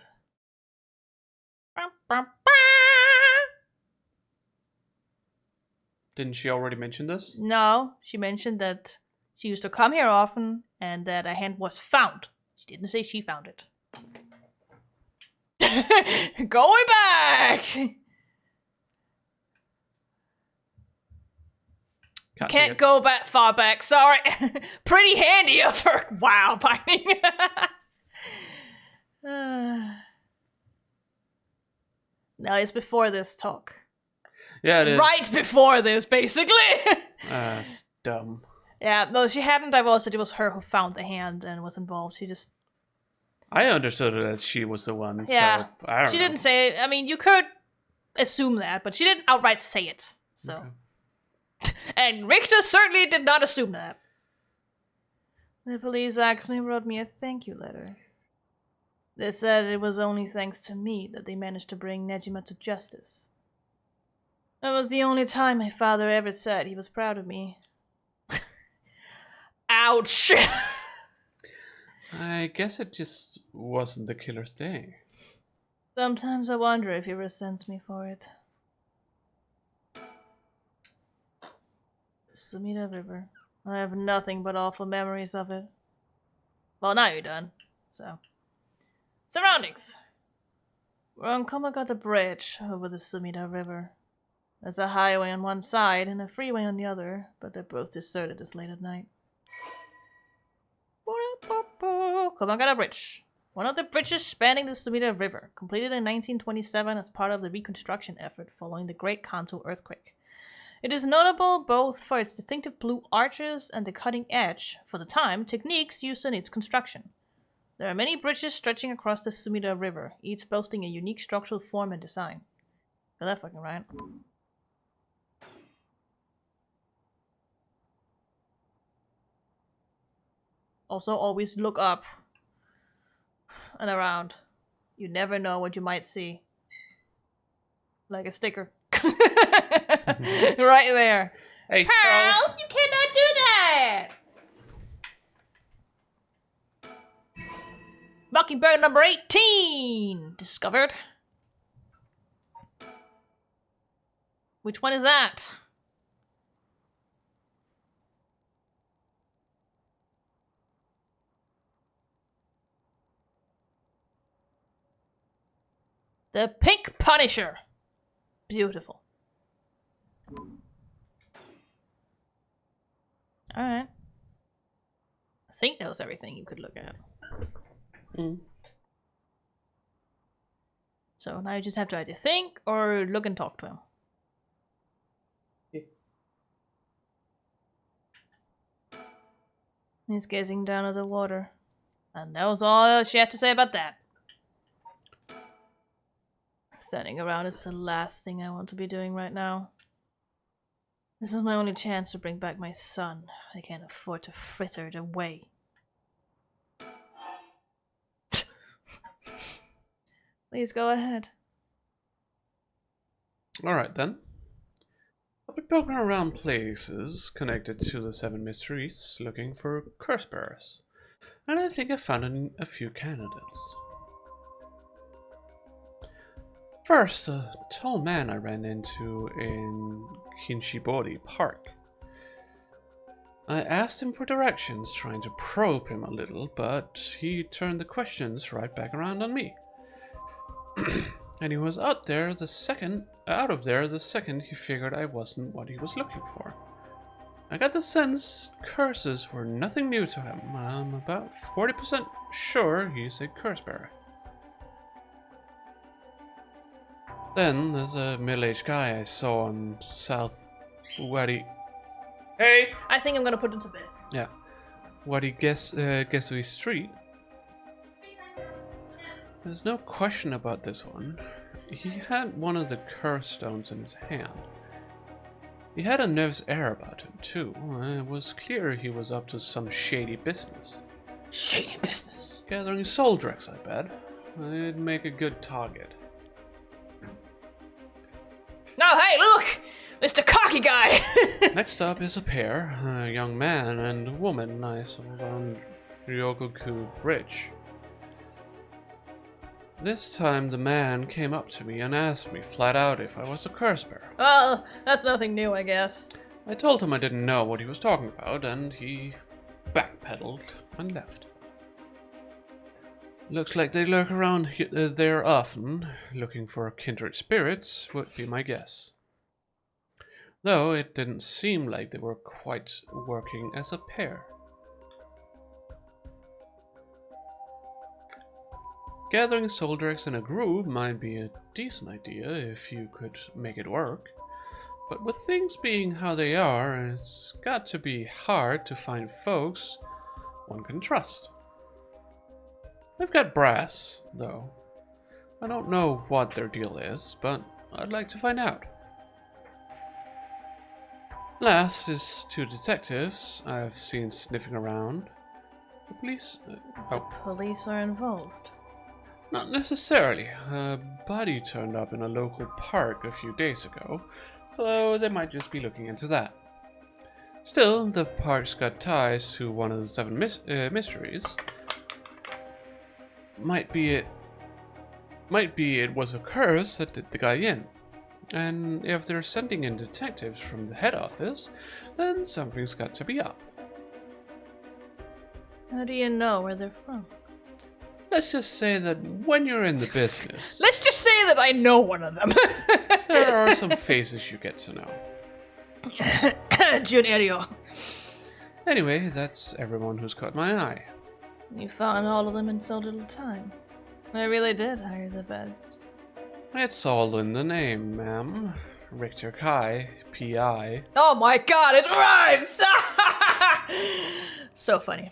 Didn't she already mention this? No, she mentioned that she used to come here often and that a hand was found. She didn't say she found it. Going back! Can't go back far back, sorry. Pretty handy of her. Wow, biting. No, it's before this talk. Yeah, it is. Right before this, basically. It's dumb. Yeah, no, she hadn't divulged that it was her who found the hand and was involved. She just... I understood that she was the one, Yeah. so I don't know. She didn't say it. I mean, you could assume that, but she didn't outright say it. So, Okay. And Richter certainly did not assume that. The police actually wrote me a thank you letter. They said it was only thanks to me that they managed to bring Nejima to justice. That was the only time my father ever said he was proud of me. Ouch! I guess it just wasn't the killer's day. Sometimes I wonder if he resents me for it. Sumida River. I have nothing but awful memories of it. Well, now you're done, so. Surroundings. We're on Komagata Bridge over the Sumida River. There's a highway on one side and a freeway on the other, but they're both deserted this late at night. Komagata Bridge. One of the bridges spanning the Sumida River, completed in 1927 as part of the reconstruction effort following the Great Kanto earthquake. It is notable both for its distinctive blue arches and the cutting-edge, for the time, techniques used in its construction. There are many bridges stretching across the Sumida River, each boasting a unique structural form and design. Got that fucking right. Also, always look up and around. You never know what you might see. Like a sticker. Right there. Hey, Pearls, Charles. you cannot do that! Mockingbird number 18! Discovered. Which one is that? The Pink Punisher. Beautiful. Alright. I think that was everything you could look at. So now you just have to either think or look and talk to him. He's gazing down at the water. And that was all she had to say about that. Standing around is the last thing I want to be doing right now. This is my only chance to bring back my son. I can't afford to fritter it away. Please go ahead. Alright then. I've been poking around places connected to the 7 mysteries looking for curse bearers, and I think I found a few candidates. First, a tall man I ran into in Kinshibori Park. I asked him for directions, trying to probe him a little, but he turned the questions right back around on me. And he was out of there the second he figured I wasn't what he was looking for. I got the sense curses were nothing new to him. I'm about 40% sure he's a curse bearer. Then there's a middle-aged guy I saw on South Wadi. Hey! I think I'm gonna put him to bed. Yeah. Wadi Gesui Street. There's no question about this one. He had one of the curse stones in his hand. He had a nervous air about him, too. It was clear he was up to some shady business. Shady business. Gathering soul dregs, I bet. It'd make a good target. Now, hey, look! Mr. Cocky Guy! Next up is a pair, a young man and a woman I saw on Ryogoku Bridge. This time the man came up to me and asked me flat out if I was a curse bearer. Well, that's nothing new, I guess. I told him I didn't know what he was talking about, and he backpedaled and left. Looks like they lurk around there often, looking for kindred spirits, would be my guess. Though it didn't seem like they were quite working as a pair. Gathering soul dregs in a group might be a decent idea if you could make it work. But with things being how they are, it's got to be hard to find folks one can trust. They've got brass, though. I don't know what their deal is, but I'd like to find out. Last is 2 detectives I've seen sniffing around. The police... Police are involved. Not necessarily. A body turned up in a local park a few days ago, so they might just be looking into that. Still, the park's got ties to one of the 7 mysteries. Might be it was a curse that did the guy in. And if they're sending in detectives from the head office, then something's got to be up. How do you know where they're from? Let's just say that when you're in the business... Let's just say that I know one of them. there are some faces you get to know. Junerio. Anyway, that's everyone who's caught my eye. You found all of them in so little time. I really did hire the best. It's all in the name, ma'am. Richter Kai, P.I. Oh my god, it rhymes! So funny.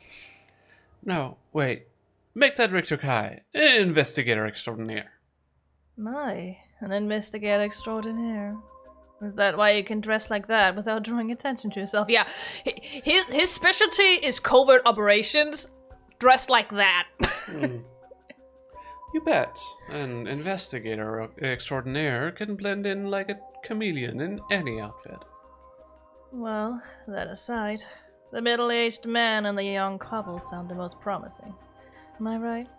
No, wait. Make that Richter Kai. Investigator extraordinaire. My, an investigator extraordinaire. Is that why you can dress like that without drawing attention to yourself? Yeah, his specialty is covert operations. Dressed like that. You bet. An investigator extraordinaire can blend in like a chameleon in any outfit. Well, that aside, the middle-aged man and the young couple sound the most promising. Am I right?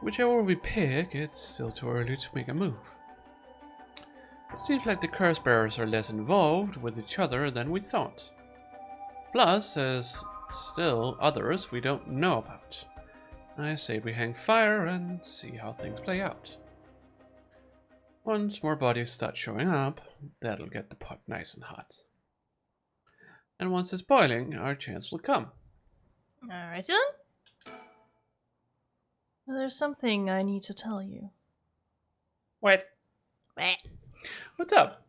Whichever we pick, it's still too early to make a move. It seems like the curse bearers are less involved with each other than we thought. Plus, there's still others we don't know about. I say we hang fire and see how things play out. Once more bodies start showing up, that'll get the pot nice and hot. And once it's boiling, our chance will come. Alright then. There's something I need to tell you. What? What's up?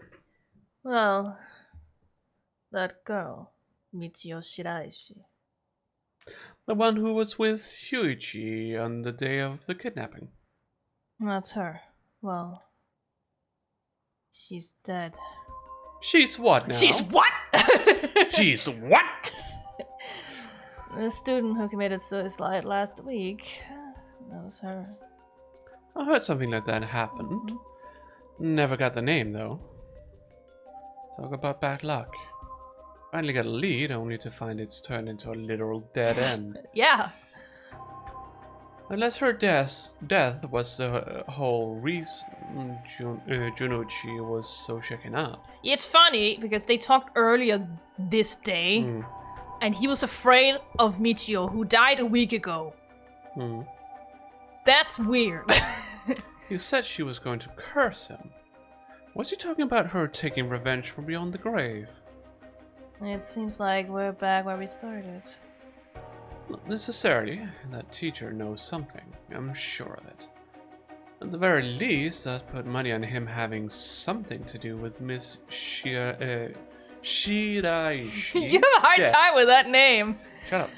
Well, that girl, Michio Shiraishi. The one who was with Shuichi on the day of the kidnapping. That's her. Well, she's dead. She's what now? She's what? She's what? The student who committed suicide last week. That was her. I heard something like that happened. Never got the name though. Talk about bad luck. Finally got a lead, only to find it's turned into a literal dead end. Yeah. Unless her death was the whole reason Junuchi was so shaken up. It's funny because they talked earlier this day, and he was afraid of Michio, who died a week ago. That's weird. You said she was going to curse him. What's he talking about her taking revenge from beyond the grave? It seems like we're back where we started. Not necessarily. That teacher knows something. I'm sure of it. At the very least, I'd put money on him having something to do with Miss Shiraishi. You have a hard time with that name. Shut up.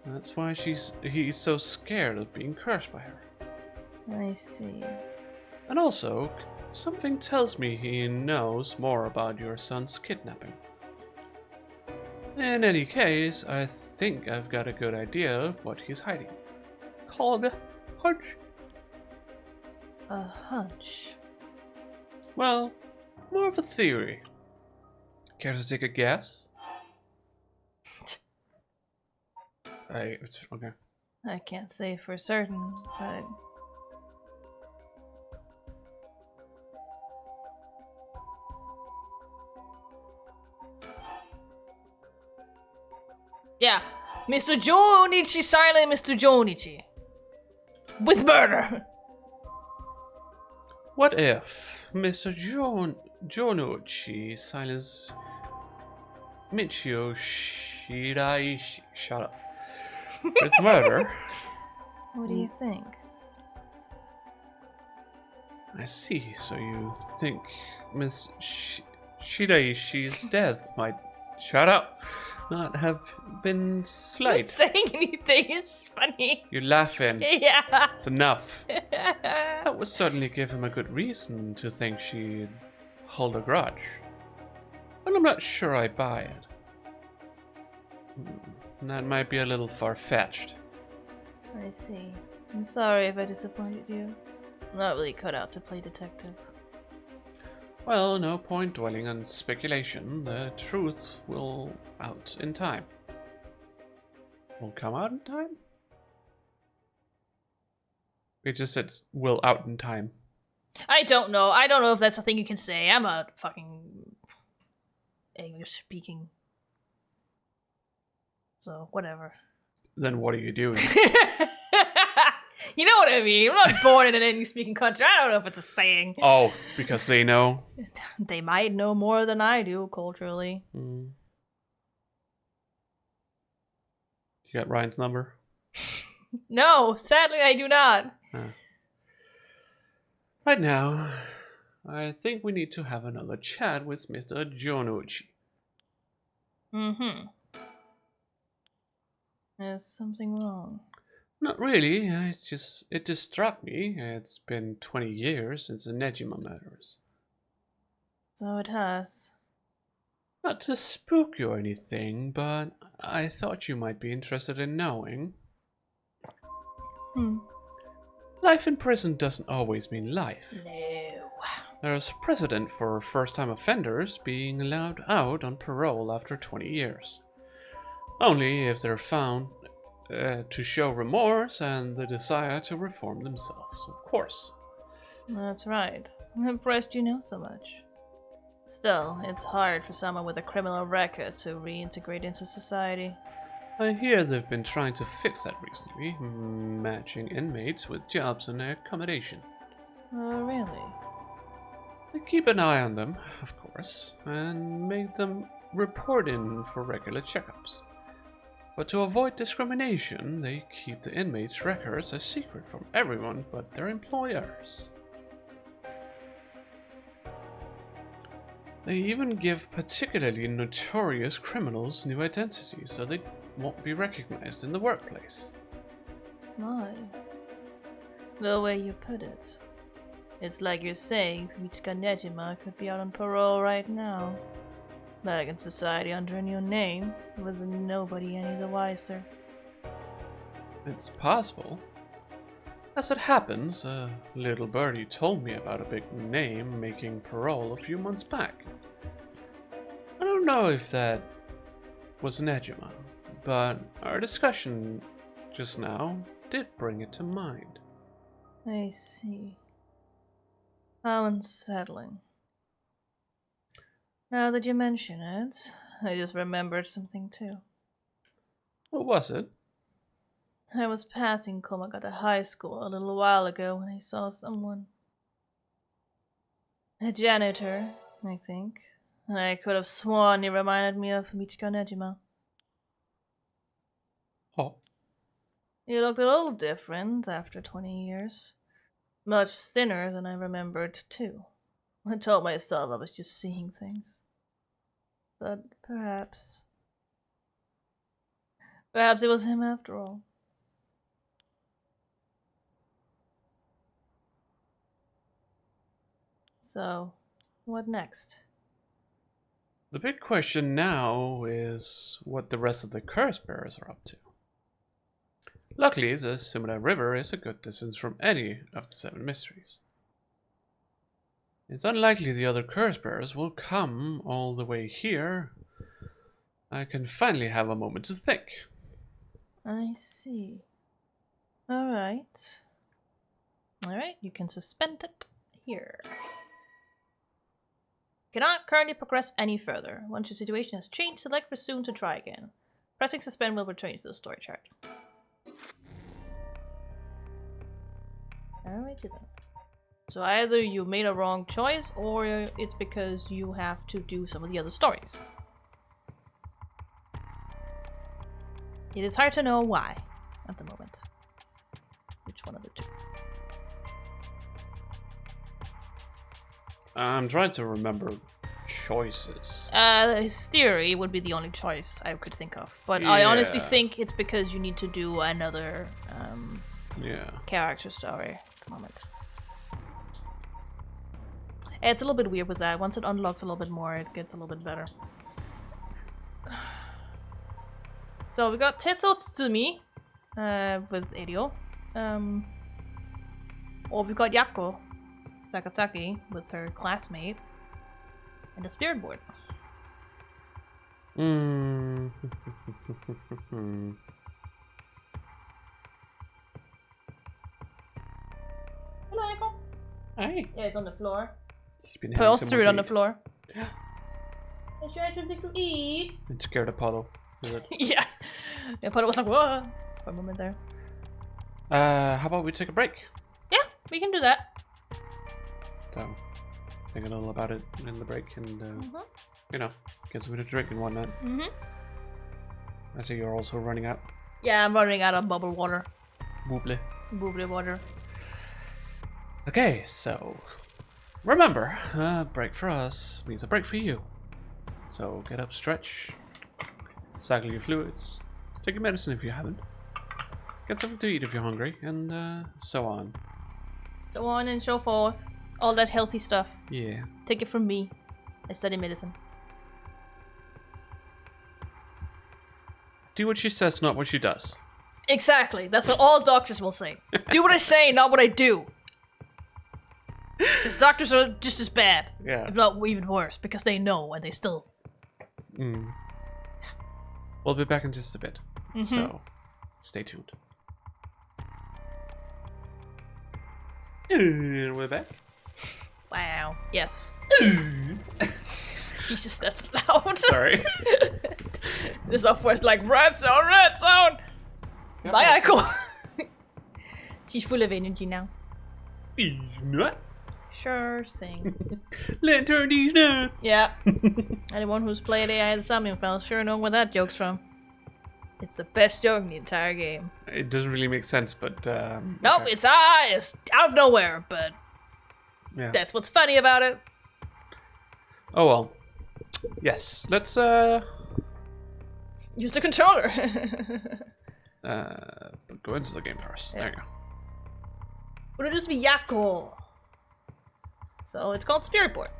That's why he's so scared of being cursed by her. I see. And also, something tells me he knows more about your son's kidnapping. In any case, I think I've got a good idea of what he's hiding. Called a hunch. A hunch? Well, more of a theory. Care to take a guess? Okay. I can't say for certain, but... Yeah, Mr. Jonichi silent Mr. Jonichi. With murder! What if Mr. Jonuchi silenced Michio Shiraishi? Shut up. With murder? What do you think? I see. So you think Miss Shiraishi's death might, shut up, not have been slight? Not saying anything, it's funny. You're laughing. Yeah. It's enough. That would certainly give him a good reason to think she'd hold a grudge. But I'm not sure I buy it. That might be a little far-fetched. I see. I'm sorry if I disappointed you. I'm not really cut out to play detective. Well, no point dwelling on speculation. The truth will out in time. Will come out in time? It just said will out in time. I don't know. I don't know if that's a thing you can say. I'm a fucking English speaking. So, whatever. Then what are you doing? You know what I mean. I'm not born in an English-speaking country. I don't know if it's a saying. Oh, because they know? They might know more than I do culturally. You got Ryan's number? No, sadly I do not. Right now, I think we need to have another chat with Mr. Jonucci. Mm-hmm. There's something wrong. Not really, it just struck me. It's been 20 years since the Nejima murders. So it has. Not to spook you or anything, but I thought you might be interested in knowing. Life in prison doesn't always mean life. No. There's precedent for first-time offenders being allowed out on parole after 20 years. Only if they're found to show remorse and the desire to reform themselves, of course. That's right. I'm impressed you know so much. Still, it's hard for someone with a criminal record to reintegrate into society. I hear they've been trying to fix that recently, matching inmates with jobs and accommodation. Oh, really? They keep an eye on them, of course, and make them report in for regular checkups. But to avoid discrimination, they keep the inmates' records a secret from everyone but their employers. They even give particularly notorious criminals new identities so they won't be recognized in the workplace. My. The way you put it. It's like you're saying Mitsuka Nejima could be out on parole right now. Back in society under a new name, with nobody any the wiser. It's possible. As it happens, a little birdie told me about a big name making parole a few months back. I don't know if that was Nejima, but our discussion just now did bring it to mind. I see. How unsettling. Now that you mention it, I just remembered something too. What was it? I was passing Komagata High School a little while ago when I saw someone. A janitor, I think. And I could have sworn he reminded me of Michiko Nejima. Oh. He looked a little different after 20 years. Much thinner than I remembered, too. I told myself I was just seeing things. But perhaps it was him after all. So, what next? The big question now is what the rest of the curse bearers are up to. Luckily, the Sumida River is a good distance from any of the 7 mysteries. It's unlikely the other curse bearers will come all the way here. I can finally have a moment to think. I see. Alright, you can suspend it here. Cannot currently progress any further. Once your situation has changed, select resume to try again. Pressing suspend will return you to the story chart. Alrighty then. So either you made a wrong choice, or it's because you have to do some of the other stories. It is hard to know why at the moment. Which one of the two? I'm trying to remember choices. His theory would be the only choice I could think of. But I honestly think it's because you need to do another character story at the moment. It's a little bit weird with that. Once it unlocks a little bit more, it gets a little bit better. So we got Tetsuo Tsumi with Eirio. Or we got Yako Sakazaki with her classmate. And the spirit board. Hello, Yako. Hey. Yeah, it's on the floor. Pearls threw it on the floor. Yeah. Is you something to eat? It scared Apollo. Yeah. Apollo was like, whoa, for a moment there. How about we take a break? Yeah, we can do that. So, think a little about it in the break and, you know, get something to drink and whatnot. I see you're also running out. Yeah, I'm running out of bubble water. Bubble. Bubbly water. Okay, so remember, a break for us means a break for you. So get up, stretch, cycle your fluids, take your medicine if you haven't, get something to eat if you're hungry, and so on. So on and so forth. All that healthy stuff. Yeah. Take it from me. I study medicine. Do what she says, not what she does. Exactly. That's what all doctors will say. Do what I say, not what I do. Because doctors are just as bad. Yeah. If not even worse. Because they know and they still... We'll be back in just a bit. So, stay tuned. And we're back. Wow. Yes. Jesus, that's loud. Sorry. The software's like, red zone, red zone! Yep. Bye, Aiko. She's full of energy now. Nut. Sure thing. Let's turn these nuts. Yeah. Anyone who's played AI the Somnium Files sure know where that joke's from. It's the best joke in the entire game. It doesn't really make sense, but Nope, okay. it's out of nowhere, but Yeah. that's what's funny about it. Oh well. Yes. Let's Use the controller. but go into the game first. Yeah. There you go. Would it just be Yako? So it's called Spirit Board.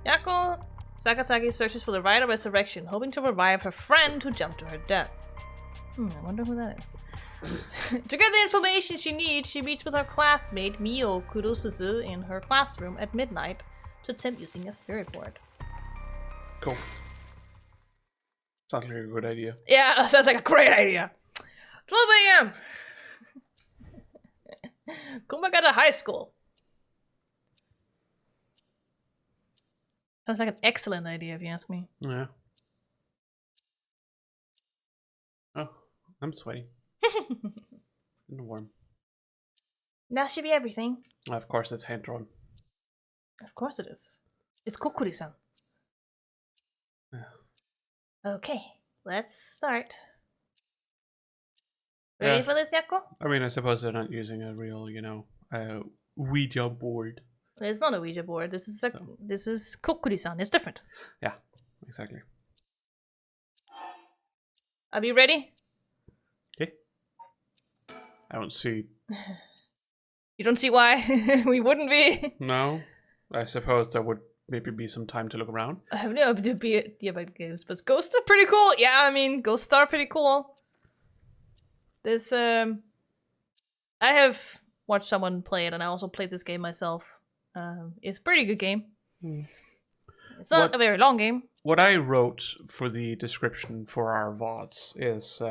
Yako Sakazaki searches for the rite of resurrection, hoping to revive her friend who jumped to her death. I wonder who that is. To get the information she needs, she meets with her classmate Mio Kurosuzu in her classroom at midnight to attempt using a spirit board. Cool. Sounds like a good idea. Yeah, that sounds like a great idea. 12 a.m. Kumagata High School. Sounds like an excellent idea if you ask me. Yeah. Oh, I'm sweaty. And warm. That should be everything. Of course, it's hand drawn. Of course it is. It's Kokuri-san. Yeah. Okay, let's start. Ready Yeah. for this, Yako? I mean, I suppose they're not using a real, Ouija board. It's not a Ouija board. This is Kokuri-san. It's different. Yeah, exactly. Are you ready? Okay. I don't see. You don't see why we wouldn't be. No. I suppose there would maybe be some time to look around. I have no idea about games, but ghosts are pretty cool. Yeah, I mean, ghosts are pretty cool. This, I have watched someone play it, and I also played this game myself. It's a pretty good game. It's not a very long game. What I wrote for the description for our VODs is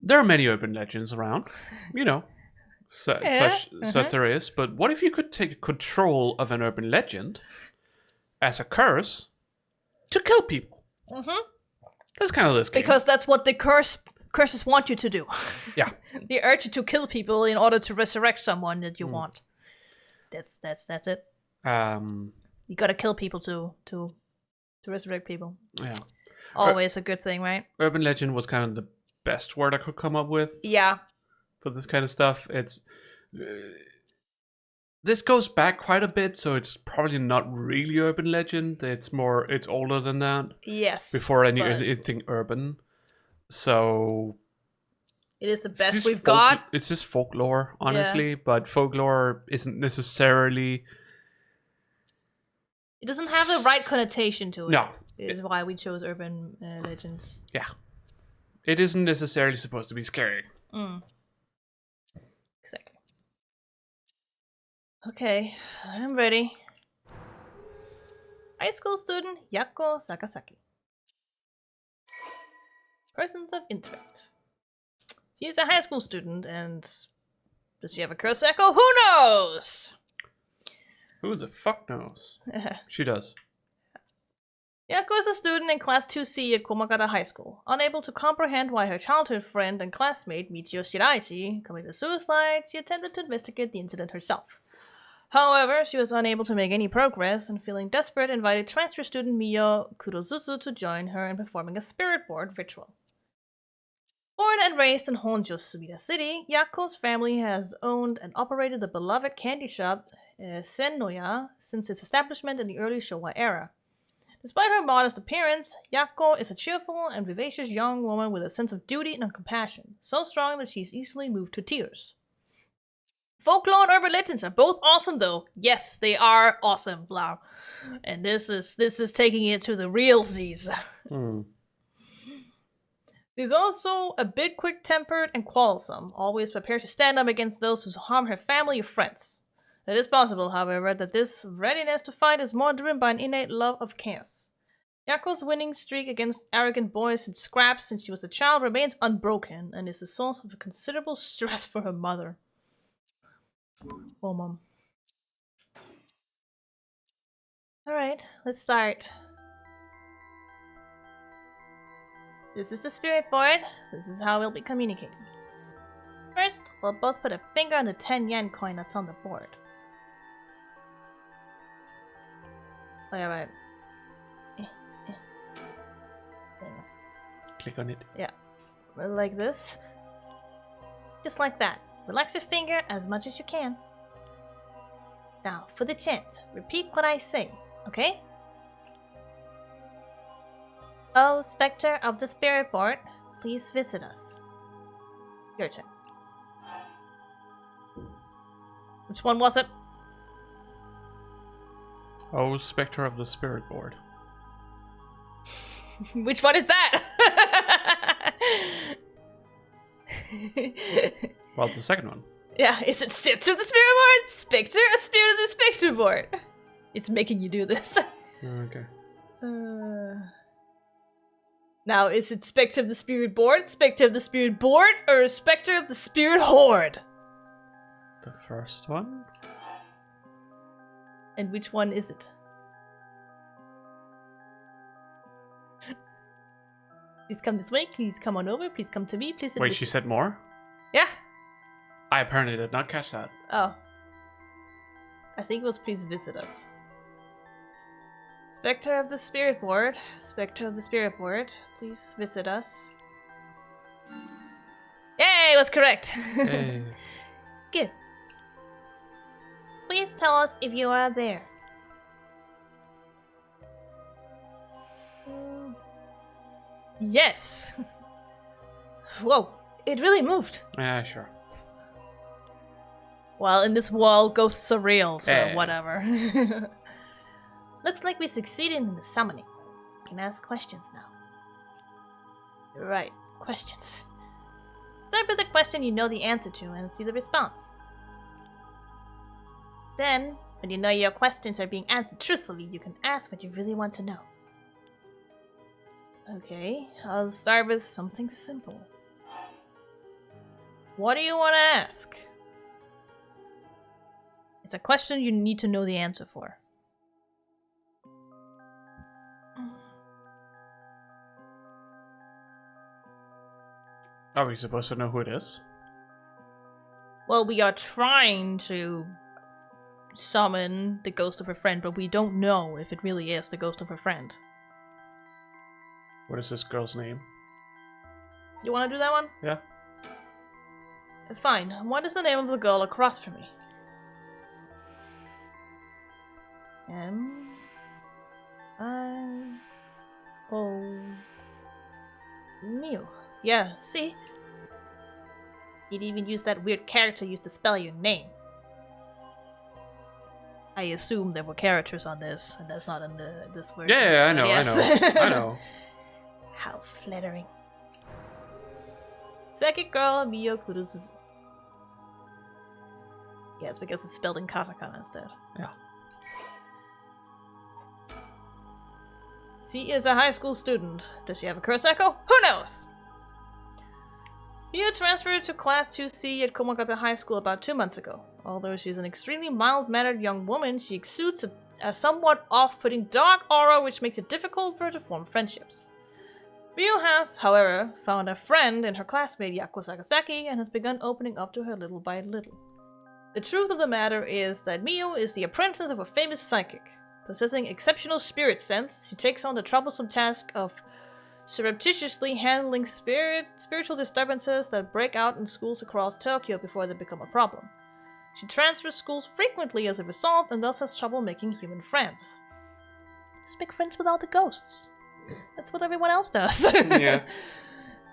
there are many urban legends around, such there is. But what if you could take control of an urban legend as a curse to kill people? That's kind of this game. Because that's what the curses want you to do. Yeah. They urge you to kill people in order to resurrect someone that you want. That's it. You gotta kill people to resurrect people. Yeah. Always a good thing, right? Urban legend was kind of the best word I could come up with. Yeah. For this kind of stuff. It's this goes back quite a bit, so it's probably not really urban legend. It's older than that. Yes. Before anything urban. So it is the best we've got. It's just folklore, honestly, but folklore isn't necessarily. It doesn't have the right connotation to it. No. It is why we chose urban legends. Yeah. It isn't necessarily supposed to be scary. Exactly. Okay, I'm ready. High school student Yako Sakazaki. Persons of interest. She is a high school student, and does she have a curse echo? Who knows? Who the fuck knows? She does. Yako is a student in Class 2C at Komagata High School. Unable to comprehend why her childhood friend and classmate Michio Shiraishi committed suicide, she attempted to investigate the incident herself. However, she was unable to make any progress, and feeling desperate, invited transfer student Mio Kurosuzu to join her in performing a spirit board ritual. Born and raised in Honjo, Sumida City, Yako's family has owned and operated the beloved candy shop Sennoya since its establishment in the early Showa era. Despite her modest appearance, Yako is a cheerful and vivacious young woman with a sense of duty and compassion, so strong that she's easily moved to tears. Folklore and urban legends are both awesome, though. Yes, they are awesome, blah. And this is taking it to the realsies. She's also a bit quick-tempered and quarrelsome, always prepared to stand up against those who harm her family or friends. It is possible, however, that this readiness to fight is more driven by an innate love of chaos. Yako's winning streak against arrogant boys and scraps since she was a child remains unbroken and is a source of considerable stress for her mother. Oh, Mom. Alright, let's start. This is the spirit board. This is how we'll be communicating. First, we'll both put a finger on the 10 yen coin that's on the board. Alright. Click on it. Yeah. Like this. Just like that. Relax your finger as much as you can. Now, for the chant, repeat what I say, okay? Oh, Spectre of the Spirit Board, please visit us. Your turn. Which one was it? Oh, Spectre of the Spirit Board. Which one is that? Well, the second one. Yeah, is it Scepter of the Spirit Board? Spectre or Spirit of the Spectre Board? It's making you do this. Okay. Now, is it Spectre of the Spirit Board, Spectre of the Spirit Board, or Spectre of the Spirit Horde? The first one? And which one is it? Please come this way, please come on over, please come to me, please... Wait, she said more? Yeah. I apparently did not catch that. Oh. I think it was please visit us. Spectre of the Spirit Board. Spectre of the Spirit Board. Please visit us. Yay! Was correct! Hey. Good. Please tell us if you are there. Yes! Whoa, it really moved. Yeah, sure. Well, in this world, ghosts are real, so whatever. Looks like we succeeded in the summoning. We can ask questions now. Right, questions. Start with a question you know the answer to and see the response. Then, when you know your questions are being answered truthfully, you can ask what you really want to know. Okay, I'll start with something simple. What do you want to ask? It's a question you need to know the answer for. Are we supposed to know who it is? Well, we are trying to summon the ghost of a friend, but we don't know if it really is the ghost of a friend. What is this girl's name? You want to do that one? Yeah. Fine. What is the name of the girl across from me? Mew. Yeah, see? You'd even use that weird character used to spell your name. I assume there were characters on this, and that's not in this version. Yeah, I know, yes. I know. How flattering. Second girl, Miyo Kuru's. Yeah, it's because it's spelled in katakana instead. Yeah. She is a high school student. Does she have a curse echo? Who knows? Miyo transferred to Class 2C at Komagata High School about 2 months ago. Although she's an extremely mild-mannered young woman, she exudes a somewhat off-putting dark aura which makes it difficult for her to form friendships. Miyo has, however, found a friend in her classmate Yako Sakazaki and has begun opening up to her little by little. The truth of the matter is that Miyo is the apprentice of a famous psychic. Possessing exceptional spirit sense, she takes on the troublesome task of surreptitiously handling spiritual disturbances that break out in schools across Tokyo before they become a problem. She transfers schools frequently as a result and thus has trouble making human friends. Just make friends with all the ghosts. That's what everyone else does. Yeah.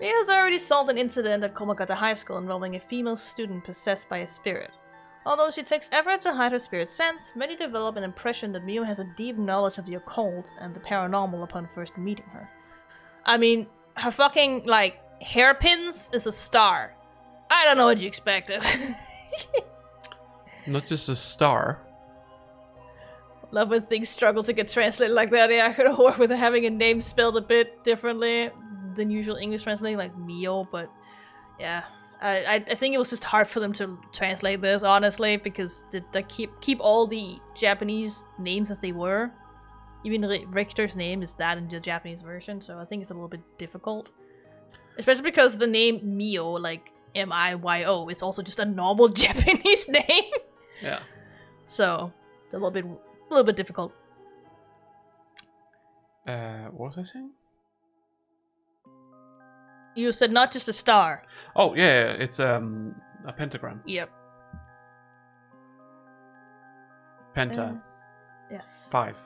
Mia has already solved an incident at Komagata High School involving a female student possessed by a spirit. Although she takes effort to hide her spirit sense, many develop an impression that Mio has a deep knowledge of the occult and the paranormal upon first meeting her. I mean, her fucking, like, hairpins is a star. I don't know what you expected. Not just a star. Love when things struggle to get translated like that. Yeah, I could have worked with having a name spelled a bit differently than usual English translating, like Mio, but yeah. I think it was just hard for them to translate this, honestly, because they keep all the Japanese names as they were. Even Richter's name is that in the Japanese version, so I think it's a little bit difficult. Especially because the name Mio, like M-I-Y-O, is also just a normal Japanese name. Yeah. So it's a little bit difficult. What was I saying? You said not just a star. Oh yeah, it's a pentagram. Yep. Penta. Yes. 5.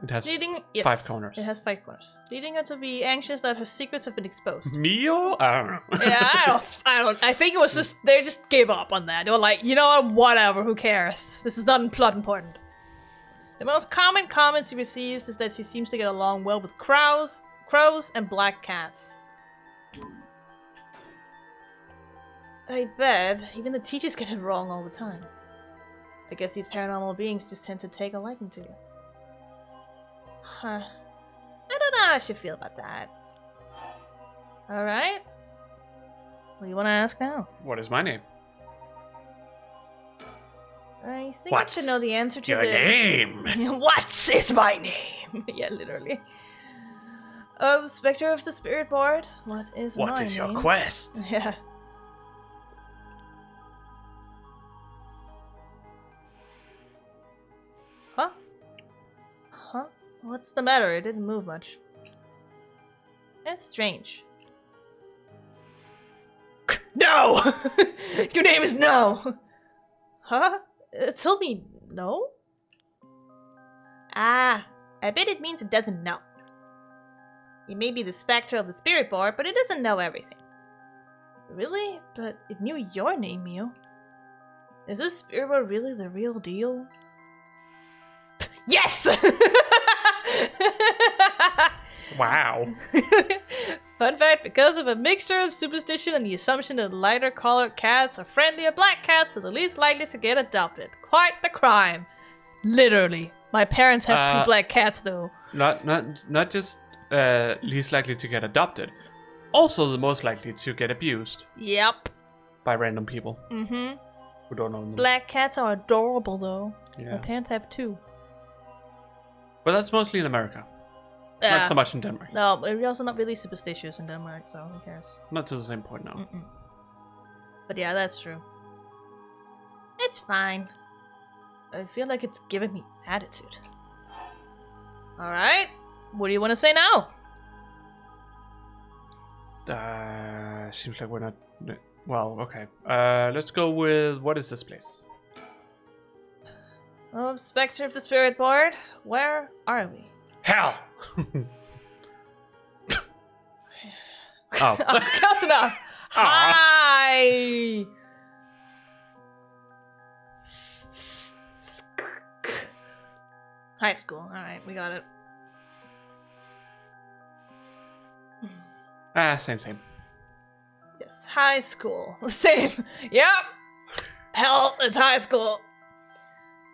It has Yes, 5 corners. It has 5 corners, leading her to be anxious that her secrets have been exposed. Mio? I don't know. Yeah, I don't. I think it was just they just gave up on that. They were like, you know what, whatever. Who cares? This is not plot important. The most common comments she receives is that she seems to get along well with crows, and black cats. I bet even the teachers get it wrong all the time. I guess these paranormal beings just tend to take a liking to you. Huh. I don't know how I should feel about that. Alright. What do you want to ask now? What is my name? I think I should know the answer to your this. name? What's is my name? Yeah, literally. Spectre of the Spirit Board. What is my name? What is your quest? Yeah. Huh? Huh? What's the matter? It didn't move much. That's strange. No! Your name is No! Huh? It told me no? Ah, I bet it means it doesn't know. It may be the Spectre of the Spirit Board, but it doesn't know everything. Really? But it knew your name, Mio. Is this Spirit Board really the real deal? Yes! Wow. Fun fact, because of a mixture of superstition and the assumption that lighter colored cats are friendlier black cats are the least likely to get adopted. Quite the crime. Literally. My parents have 2 black cats though. Not just least likely to get adopted, also the most likely to get abused. Yep. By random people. Mm-hmm. Who don't know them. Black cats are adorable though. Yeah. My parents have 2. But that's mostly in America. Not so much in Denmark. No, we're also not really superstitious in Denmark, so who cares? Not to the same point now. Mm-mm. But yeah, that's true. It's fine. I feel like it's giving me attitude. Alright, what do you want to say now? Seems like we're not... Well, okay. Let's go with... What is this place? Oh, Spectre of the Spirit Board, where are we? Hell! Oh. Close enough! Hi! High school. Alright, we got it. Same. Yes, high school. Same. Yep! Hell, it's high school.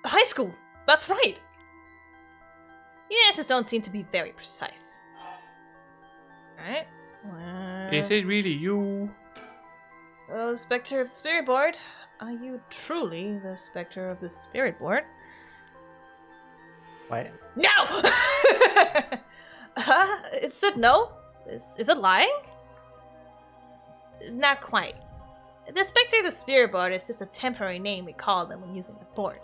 High school. That's right. The answers don't seem to be very precise. Alright. Is it really you? Oh, Spectre of the Spirit Board. Are you truly the Spectre of the Spirit Board? What? No! It said no? Is it lying? Not quite. The Spectre of the Spirit Board is just a temporary name we call them when using the board.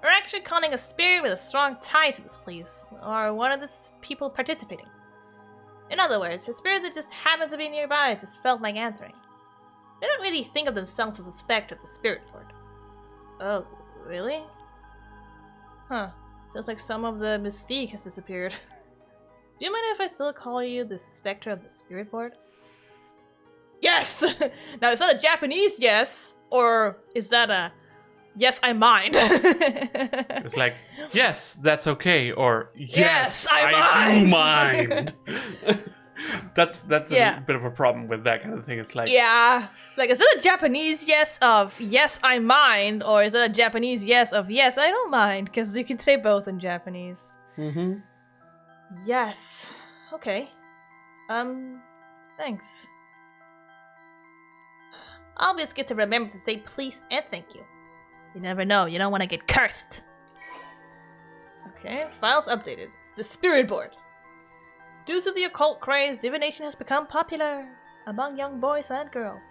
We're actually calling a spirit with a strong tie to this place, or one of the people participating. In other words, a spirit that just happened to be nearby just felt like answering. They don't really think of themselves as a spectre of the spirit board. Oh, really? Huh. Feels like some of the mystique has disappeared. Do you mind if I still call you the spectre of the spirit board? Yes! Now, is that a Japanese yes? Or is that a yes, I mind? It's like, yes, that's okay, or yes, I do mind. That's a bit of a problem with that kind of thing. It's like, yeah, like, is it a Japanese yes of yes, I mind, or is it a Japanese yes of yes, I don't mind? Because you can say both in Japanese. mm-hmm. Yes. Okay. Thanks. Always get to remember to say please and thank you. You never know, you don't want to get cursed. Okay, files updated. It's the spirit board. Due to the occult craze, divination has become popular among young boys and girls.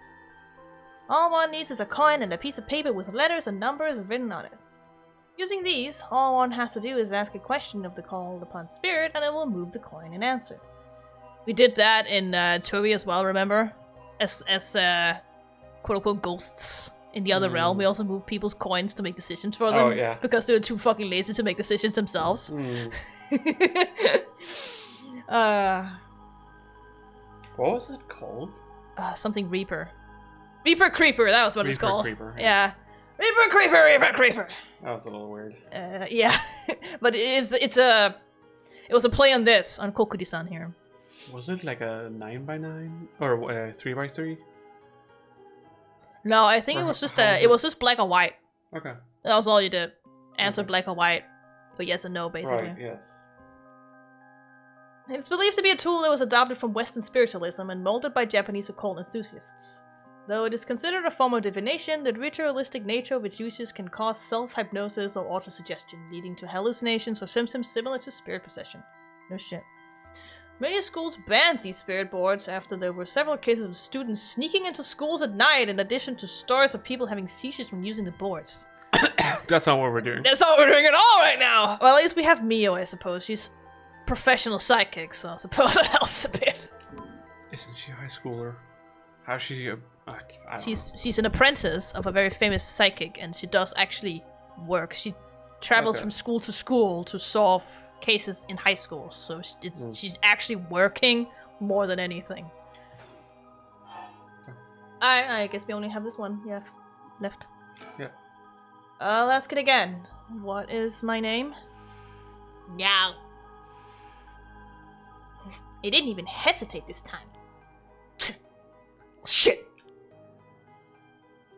All one needs is a coin and a piece of paper with letters and numbers written on it. Using these, all one has to do is ask a question of the called upon spirit and it will move the coin and answer. We did that in Toby as well, remember? As quote-unquote ghosts in the other realm. We also moved people's coins to make decisions for them. Oh, yeah. Because they were too fucking lazy to make decisions themselves. What was it called? Something Reaper. Reaper Creeper, that was what it was called. Creeper. Yeah. Reaper Creeper, Reaper Creeper. That was a little weird. Yeah. But it was a play on this, on Kokuri-san here. Was it like a 9x9? Or 3x3? No, I think it was just black and white. Okay. That was all you did. Answer black and white. But yes and no, basically. Right, yes. It's believed to be a tool that was adopted from Western spiritualism and molded by Japanese occult enthusiasts. Though it is considered a form of divination, the ritualistic nature of its uses can cause self-hypnosis or autosuggestion, leading to hallucinations or symptoms similar to spirit possession. No shit. Many schools banned these spirit boards after there were several cases of students sneaking into schools at night, in addition to stories of people having seizures when using the boards. That's not what we're doing. That's not what we're doing at all right now! Well, at least we have Mio, I suppose. She's professional psychic, so I suppose that helps a bit. Isn't she a high schooler? How's she? She's an apprentice of a very famous psychic, and she does actually work. She travels from school to solve cases in high schools, so she's actually working more than anything. I guess we only have this one left. Yeah. I'll ask it again. What is my name? Meow. It didn't even hesitate this time. Shit!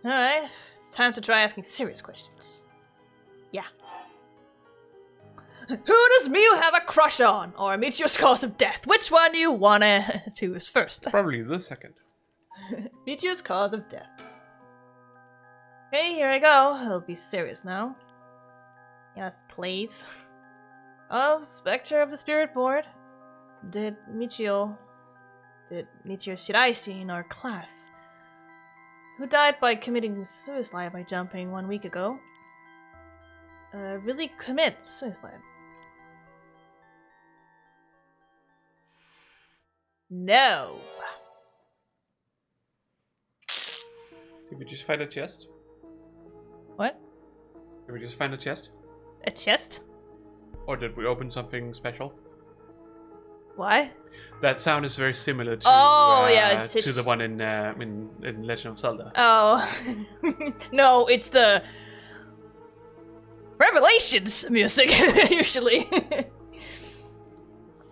Alright, it's time to try asking serious questions. Yeah. Who does Miu have a crush on? Or Michio's cause of death? Which one do you wanna choose first? Probably the second. Michio's cause of death. Okay, here I go. I'll be serious now. Yes, please. Oh, Spectre of the Spirit Board. Did Michio Shiraishi in our class, who died by committing suicide by jumping 1 week ago, really commit suicide? No. Did we just find a chest? What? Did we just find a chest? A chest? Or did we open something special? Why? That sound is very similar to to the one in Legend of Zelda. Oh. No, it's the Revelations music, usually.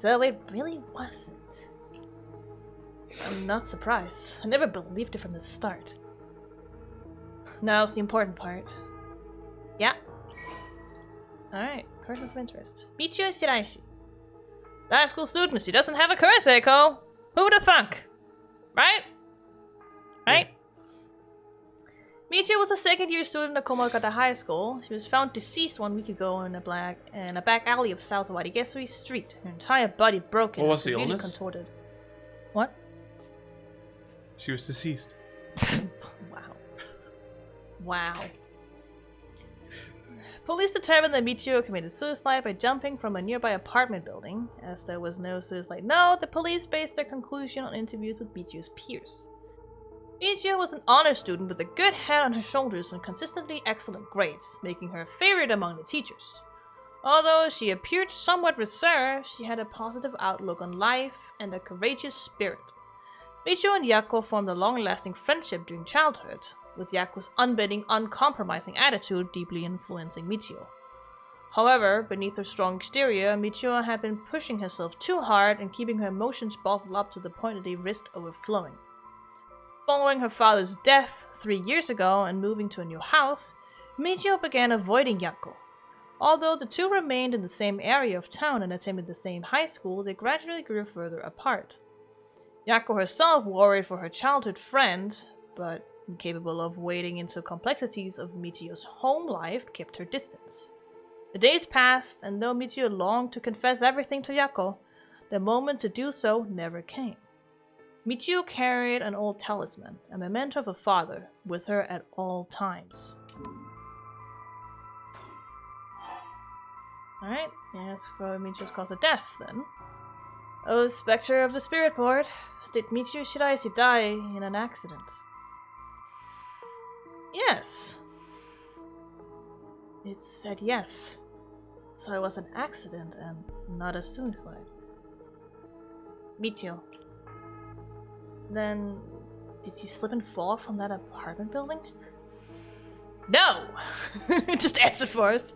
So it really wasn't. I'm not surprised. I never believed it from the start. Now's the important part. Yeah. Alright, persons of interest. Michio Shiraishi. High school student. She doesn't have a curse, Eiko. Who would have thunk? Right? Right? Michio was a second-year student at Komokata High School. She was found deceased 1 week ago in a back alley of South Warigesui Street. Her entire body broken. What was the severely illness? Contorted. What? She was deceased. Wow. Police determined that Michio committed suicide by jumping from a nearby apartment building. As there was no suicide note, the police based their conclusion on interviews with Michio's peers. Michio was an honor student with a good head on her shoulders and consistently excellent grades, making her a favorite among the teachers. Although she appeared somewhat reserved, she had a positive outlook on life and a courageous spirit. Michio and Chiyoko formed a long-lasting friendship during childhood, with Yako's unbending, uncompromising attitude deeply influencing Michio. However, beneath her strong exterior, Michio had been pushing herself too hard and keeping her emotions bottled up to the point that they risked overflowing. Following her father's death 3 years ago and moving to a new house, Michio began avoiding Chiyoko. Although the two remained in the same area of town and attended the same high school, they gradually grew further apart. Chiyoko herself worried for her childhood friend, but incapable of wading into complexities of Michio's home life, kept her distance. The days passed, and though Michio longed to confess everything to Chiyoko, the moment to do so never came. Michio carried an old talisman, a memento of a father, with her at all times. Alright, ask for Michio's cause of death, then. Oh, Spectre of the Spirit Board, did Michio Shiraishi die in an accident? Yes. It said yes. So it was an accident and not a suicide. Michio. Then, did she slip and fall from that apartment building? No! Just answer for us.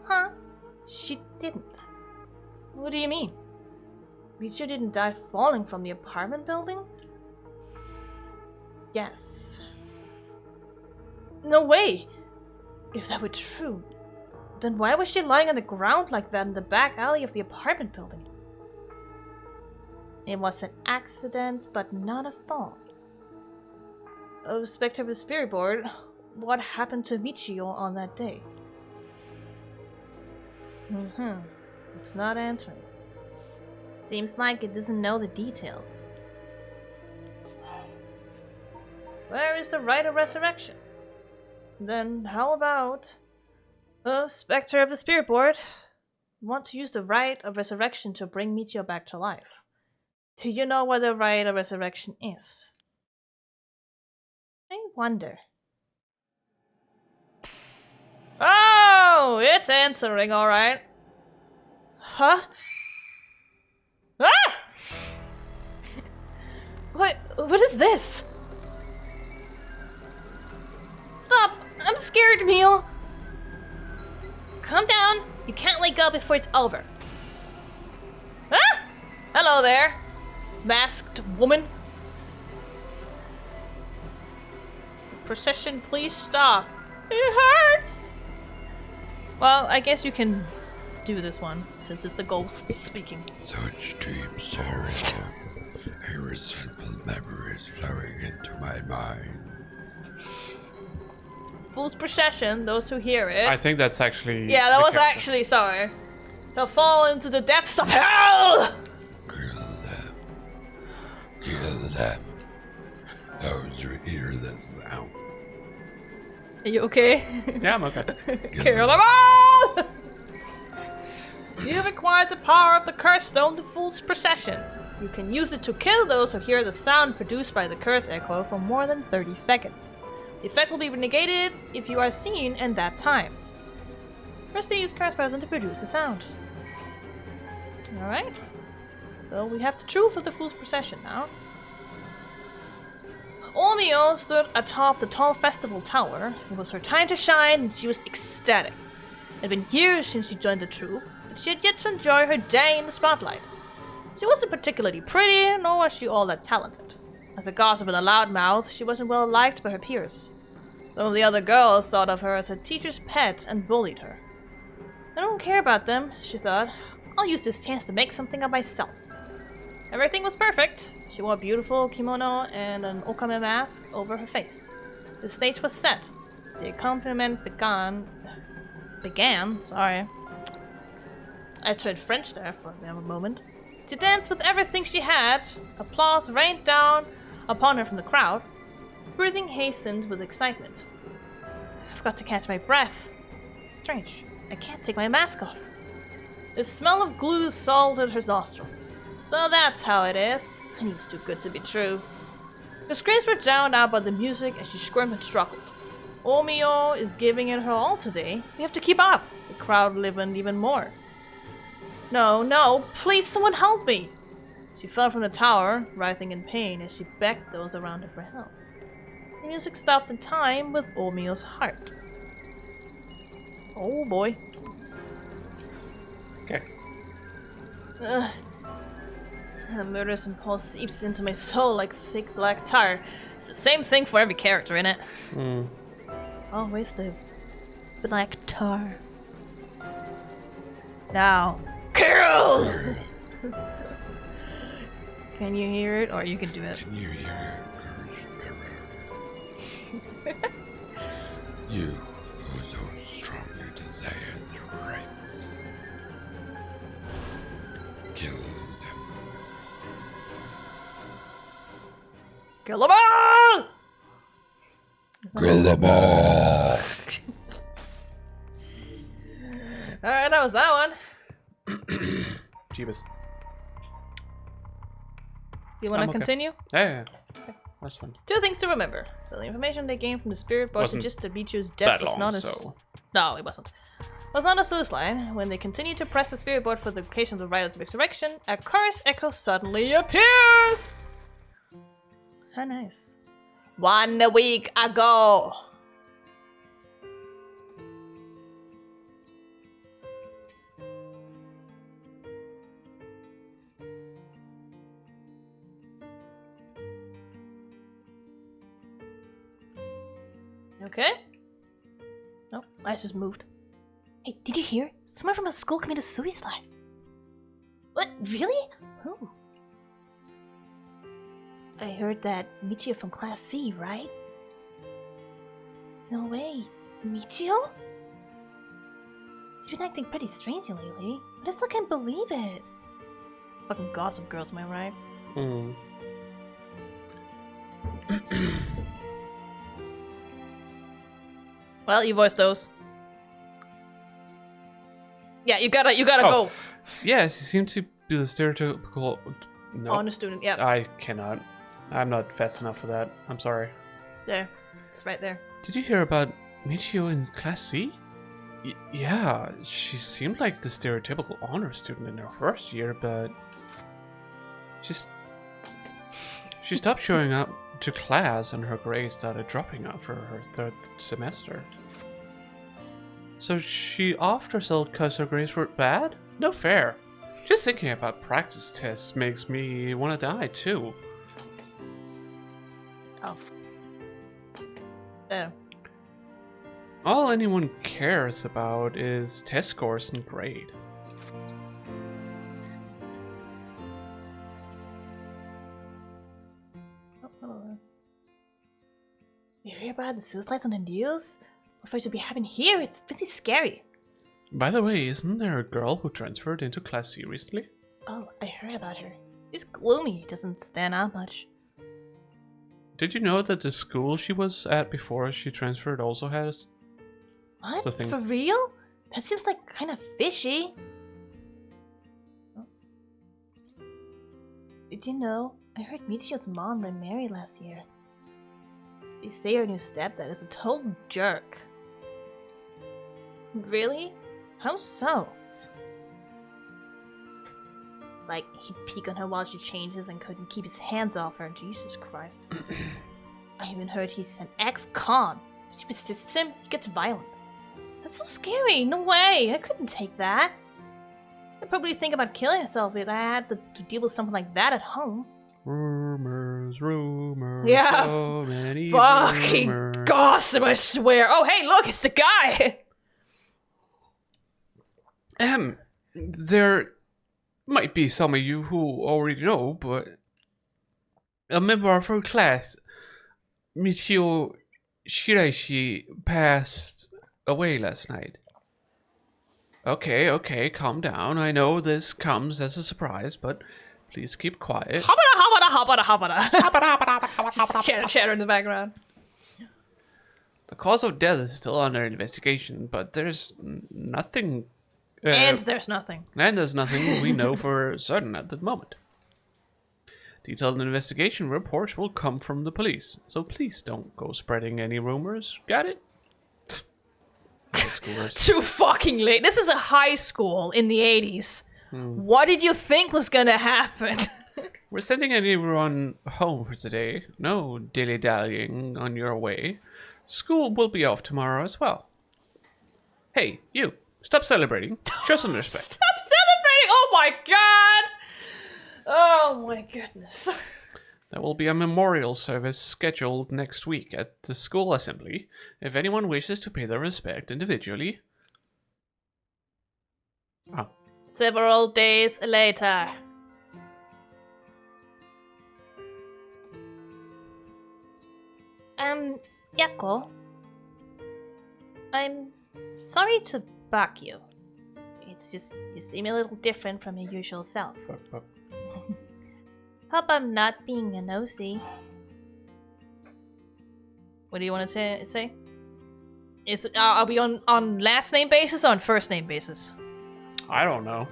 Huh? She didn't. What do you mean? Michio didn't die falling from the apartment building? Yes. No way! If that were true, then why was she lying on the ground like that in the back alley of the apartment building? It was an accident, but not a fall. Oh, Spectre of the Spirit Board, what happened to Michio on that day? It's not answering. Seems like it doesn't know the details. Where is the rite of resurrection? Then how about... Oh, Spectre of the Spirit Board, want to use the rite of resurrection to bring Michio back to life. Do you know where the rite of resurrection is? I wonder. Oh, it's answering, alright. Huh? Ah! What is this? Stop! I'm scared, Mio! Calm down. You can't let go before it's over. Ah! Hello there, masked woman. Procession, please stop. It hurts! Well, I guess you can do this one, since it's the ghost speaking. Such deep sorrow, a resentful memory is flowing into my mind. Fool's procession, those who hear it. I think that's actually... Yeah, that was actually, sorry. Shall fall into the depths of hell! Kill them. Those who hear this sound. Are you okay? Yeah, I'm okay. Kill them all! You have acquired the power of the curse stone, the Fool's Procession. You can use it to kill those who hear the sound produced by the curse echo for more than 30 seconds. The effect will be negated if you are seen in that time. First, use curse present to produce the sound. Alright. So we have the truth of the Fool's Procession now. Omio stood atop the tall festival tower. It was her time to shine, and she was ecstatic. It had been years since she joined the troupe, but she had yet to enjoy her day in the spotlight. She wasn't particularly pretty, nor was she all that talented. As a gossip and a loudmouth, she wasn't well liked by her peers. Some of the other girls thought of her as a teacher's pet and bullied her. I don't care about them, she thought. I'll use this chance to make something of myself. Everything was perfect. She wore a beautiful kimono and an okame mask over her face. The stage was set. The accompaniment began. Sorry. I tried French there for a moment. She danced with everything she had. Applause rained down upon her from the crowd. Breathing hastened with excitement. I've got to catch my breath. Strange. I can't take my mask off. The smell of glue salted her nostrils. So that's how it is. I knew it was too good to be true. Her screams were drowned out by the music as she squirmed and struggled. Omio is giving it her all today. We have to keep up. The crowd listened even more. No, please someone help me! She fell from the tower, writhing in pain as she begged those around her for help. The music stopped in time with Omio's heart. Oh boy. Okay. Ugh. The murderous impulse seeps into my soul like thick black tar. It's the same thing for every character in it. Always the black tar. Now, kill! Can you hear it, or you can do it? Can you hear it, you who so strongly desire the rights? Kill them. Kill them all! Kill them all! Alright, that was that one. Jeebus. Do you want to okay. continue? Yeah. That's fun. 2 things to remember. So the information they gained from the spirit board suggests that Michio's death That was long, not a... so... No, it wasn't. Was not a suicide. When they continued to press the spirit board for the location of the rite of resurrection, a chorus echo suddenly appears! How nice. 1 week ago! Okay. Nope, I just moved. Hey, did you hear? Someone from a school committed suicide. What? Really? Who? I heard that Michio from Class C, right? No way. Michio? He's been acting pretty strange lately, but I still can't believe it. Fucking gossip girls, am I right? Well, you voiced those. Yeah, you gotta go. Yes, he seemed to be the stereotypical... No. Honor student, yeah. I cannot. I'm not fast enough for that. I'm sorry. There. It's right there. Did you hear about Michio in Class C? Yeah, she seemed like the stereotypical honor student in her first year, but... She stopped showing up to class and her grades started dropping after her 3rd semester. So she offed herself because her grades were bad? No fair. Just thinking about practice tests makes me want to die too. Oh. Oh. All anyone cares about is test scores and grade. You hear about the suicides on the news? Afraid to be happening here, it's pretty scary. By the way, isn't there a girl who transferred into Class C recently? Oh, I heard about her. She's gloomy, doesn't stand out much. Did you know that the school she was at before she transferred also has What? the thing? For real? That seems like kind of fishy. Oh. Did you know? I heard Michio's mom remarried last year. They say her new stepdad is a total jerk. Really? How so? Like, he'd peek on her while she changes and couldn't keep his hands off her. Jesus Christ. I even heard he's an ex-con. If she persists him, he gets violent. That's so scary. No way. I couldn't take that. I'd probably think about killing myself if I had to deal with something like that at home. Rumors. Yeah, so many fucking rumors. gossip, I swear. Oh, hey, look, it's the guy. There might be some of you who already know, but a member of her class, Michio Shiraishi, passed away last night. Okay, calm down. I know this comes as a surprise, but please keep quiet. Habada. Just chatter in the background. The cause of death is still under investigation, but there's nothing... and there's nothing. And there's nothing we know for certain at the moment. Detailed investigation reports will come from the police, so please don't go spreading any rumors. Got it? High schoolers. Too fucking late. This is a high school in the 80s. What did you think was gonna happen? We're sending everyone home for today. No dilly-dallying on your way. School will be off tomorrow as well. Hey, you. Stop celebrating. Show some respect. Stop celebrating! Oh my god! Oh my goodness. There will be a memorial service scheduled next week at the school assembly. If anyone wishes to pay their respect individually... Oh. Several days later. Chiyoko. I'm sorry to bug you. It's just, you seem a little different from your usual self. Hope I'm not being a nosy. What do you want to say? Is are we on last name basis or on first name basis? I don't know.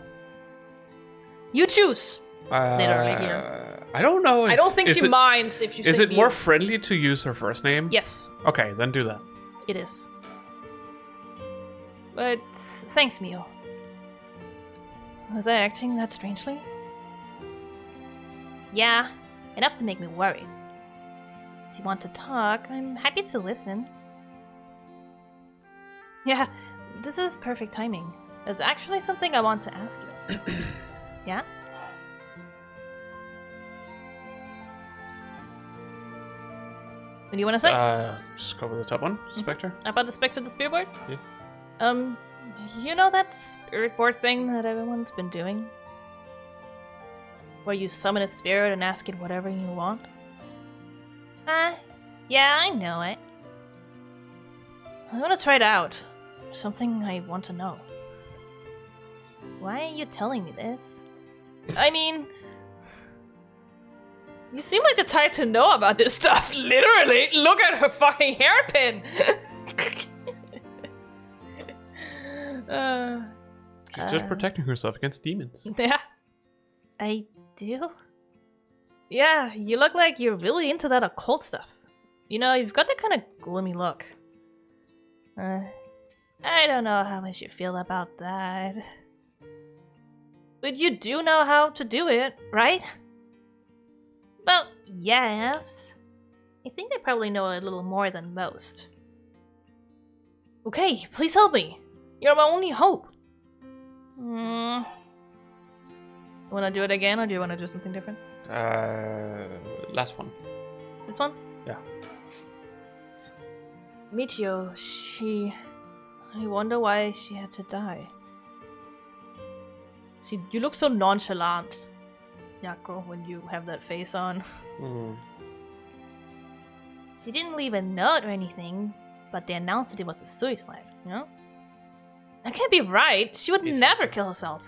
You choose. Literally here. I don't know. I don't think she minds if you say Is it me. more friendly to use her first name? Yes. Okay, then do that. It is. But thanks, Mio. Was I acting that strangely? Yeah, enough to make me worry. If you want to talk, I'm happy to listen. Yeah, this is perfect timing. There's actually something I want to ask you. Yeah? What do you want to say? Just go with the top one, Spectre. About the Spectre of the Spirit Board? Yeah. You know that spirit board thing that everyone's been doing? Where you summon a spirit and ask it whatever you want? Yeah, I know it. I want to try it out. There's something I want to know. Why are you telling me this? I mean... You seem like the type to know about this stuff. Literally! Look at her fucking hairpin! She's just protecting herself against demons. Yeah. I do? Yeah, you look like you're really into that occult stuff. You know, you've got that kind of gloomy look. I don't know how I should feel about that. But you do know how to do it, right? Well, yes. I think I probably know a little more than most. Okay, please help me. You're my only hope. You wanna do it again, or do you wanna do something different? Last one. This one? Yeah. Michio, I wonder why she had to die. See, you look so nonchalant, Yako, when you have that face on. She didn't leave a note or anything, but they announced that it was a suicide, you know? That can't be right. She would never kill herself.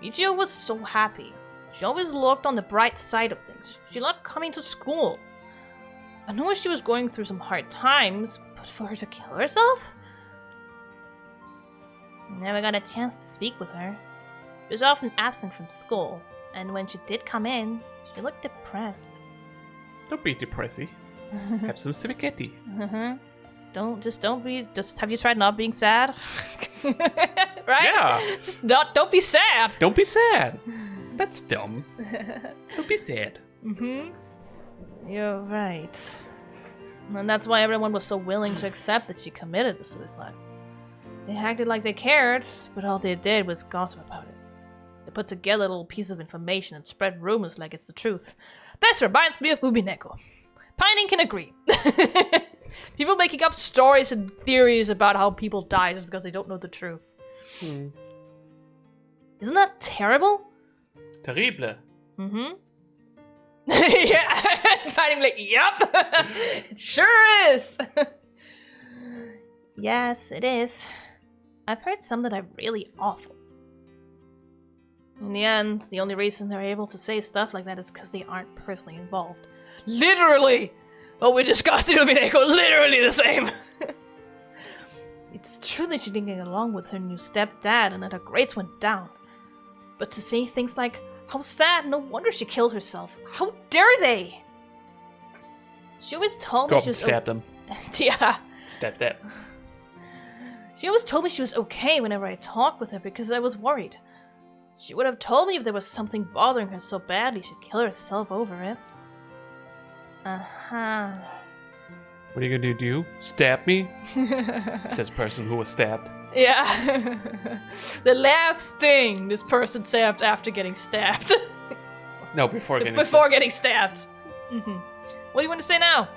Michio was so happy. She always looked on the bright side of things. She loved coming to school. I know she was going through some hard times, but for her to kill herself? Never got a chance to speak with her. She was often absent from school, and when she did come in, she looked depressed. Don't be depressy. Have some spaghetti. Just have you tried not being sad? Right? Yeah. Don't be sad. Don't be sad. That's dumb. Don't be sad. You're right. And that's why everyone was so willing to accept that she committed the suicide. They acted like they cared, but all they did was gossip about it. They put together a little piece of information and spread rumors like it's the truth. This reminds me of Ubineko. Pining can agree. People making up stories and theories about how people die just because they don't know the truth. Isn't that terrible? Terrible. Yeah, Pining like, yep, it sure is. Yes, it is. I've heard some that are really awful. In the end, the only reason they're able to say stuff like that is because they aren't personally involved. Literally! What we discussed in Ubineko, literally the same! It's true that she didn't get along with her new stepdad and that her grades went down. But to say things like, how sad, no wonder she killed herself. How dare they? She always told me Go up she and was stab them. Yeah. Stab that. She always told me she was okay whenever I talked with her because I was worried. She would have told me if there was something bothering her so badly she'd kill herself over it. Uh-huh. What are you gonna do? Stab me? Says person who was stabbed. Yeah. The last thing this person said after getting stabbed. No, before getting Before getting stabbed. Mm-hmm. What do you want to say now?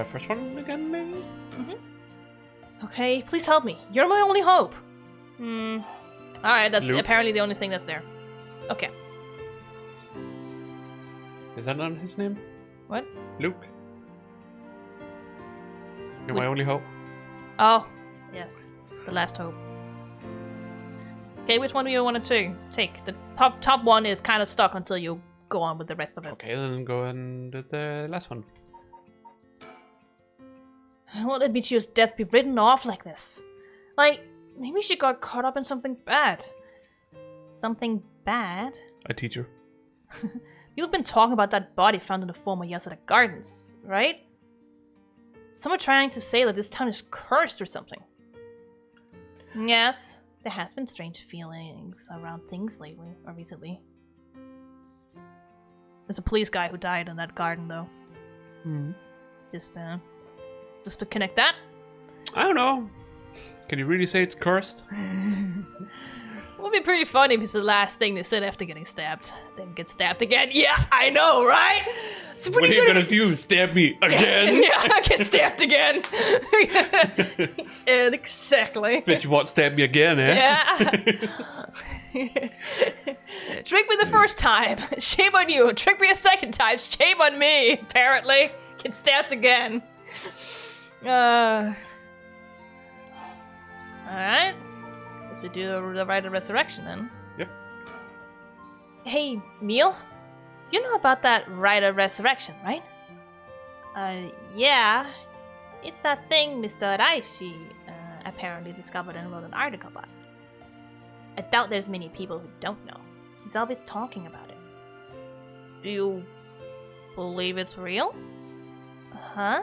First one again, maybe? Okay, please help me. You're my only hope. Alright, that's Luke? apparently the only thing that's there. Okay. Is that not his name? What? Luke. You're my only hope. Oh, yes. The last hope. Okay, which one do you want to take? The top one is kind of stuck until you go on with the rest of it. Okay, then go ahead and do the last one. I won't let Michio's death be written off like this. Like, maybe she got caught up in something bad. Something bad? A teacher. You've been talking about that body found in the former Yasuda Gardens, right? Some are trying to say that this town is cursed or something. Yes, there has been strange feelings around things lately, or recently. There's a police guy who died in that garden, though. Just to connect that. I don't know. Can you really say it's cursed? It would be pretty funny if it's the last thing they said after getting stabbed. Then get stabbed again. Yeah, I know, right? So What are you gonna do? Stab me again? Yeah, get stabbed again. And exactly. Bet you won't stab me again, eh? Yeah. Trick me the first time. Shame on you. Trick me a second time. Shame on me, apparently. Get stabbed again. Alright. Guess we do the Rite of Resurrection then. Yep. Hey, Neil? You know about that Rite of Resurrection, right? Yeah. It's that thing Mr. Raishi apparently discovered and wrote an article about. I doubt there's many people who don't know. He's always talking about it. Do you believe it's real? Huh?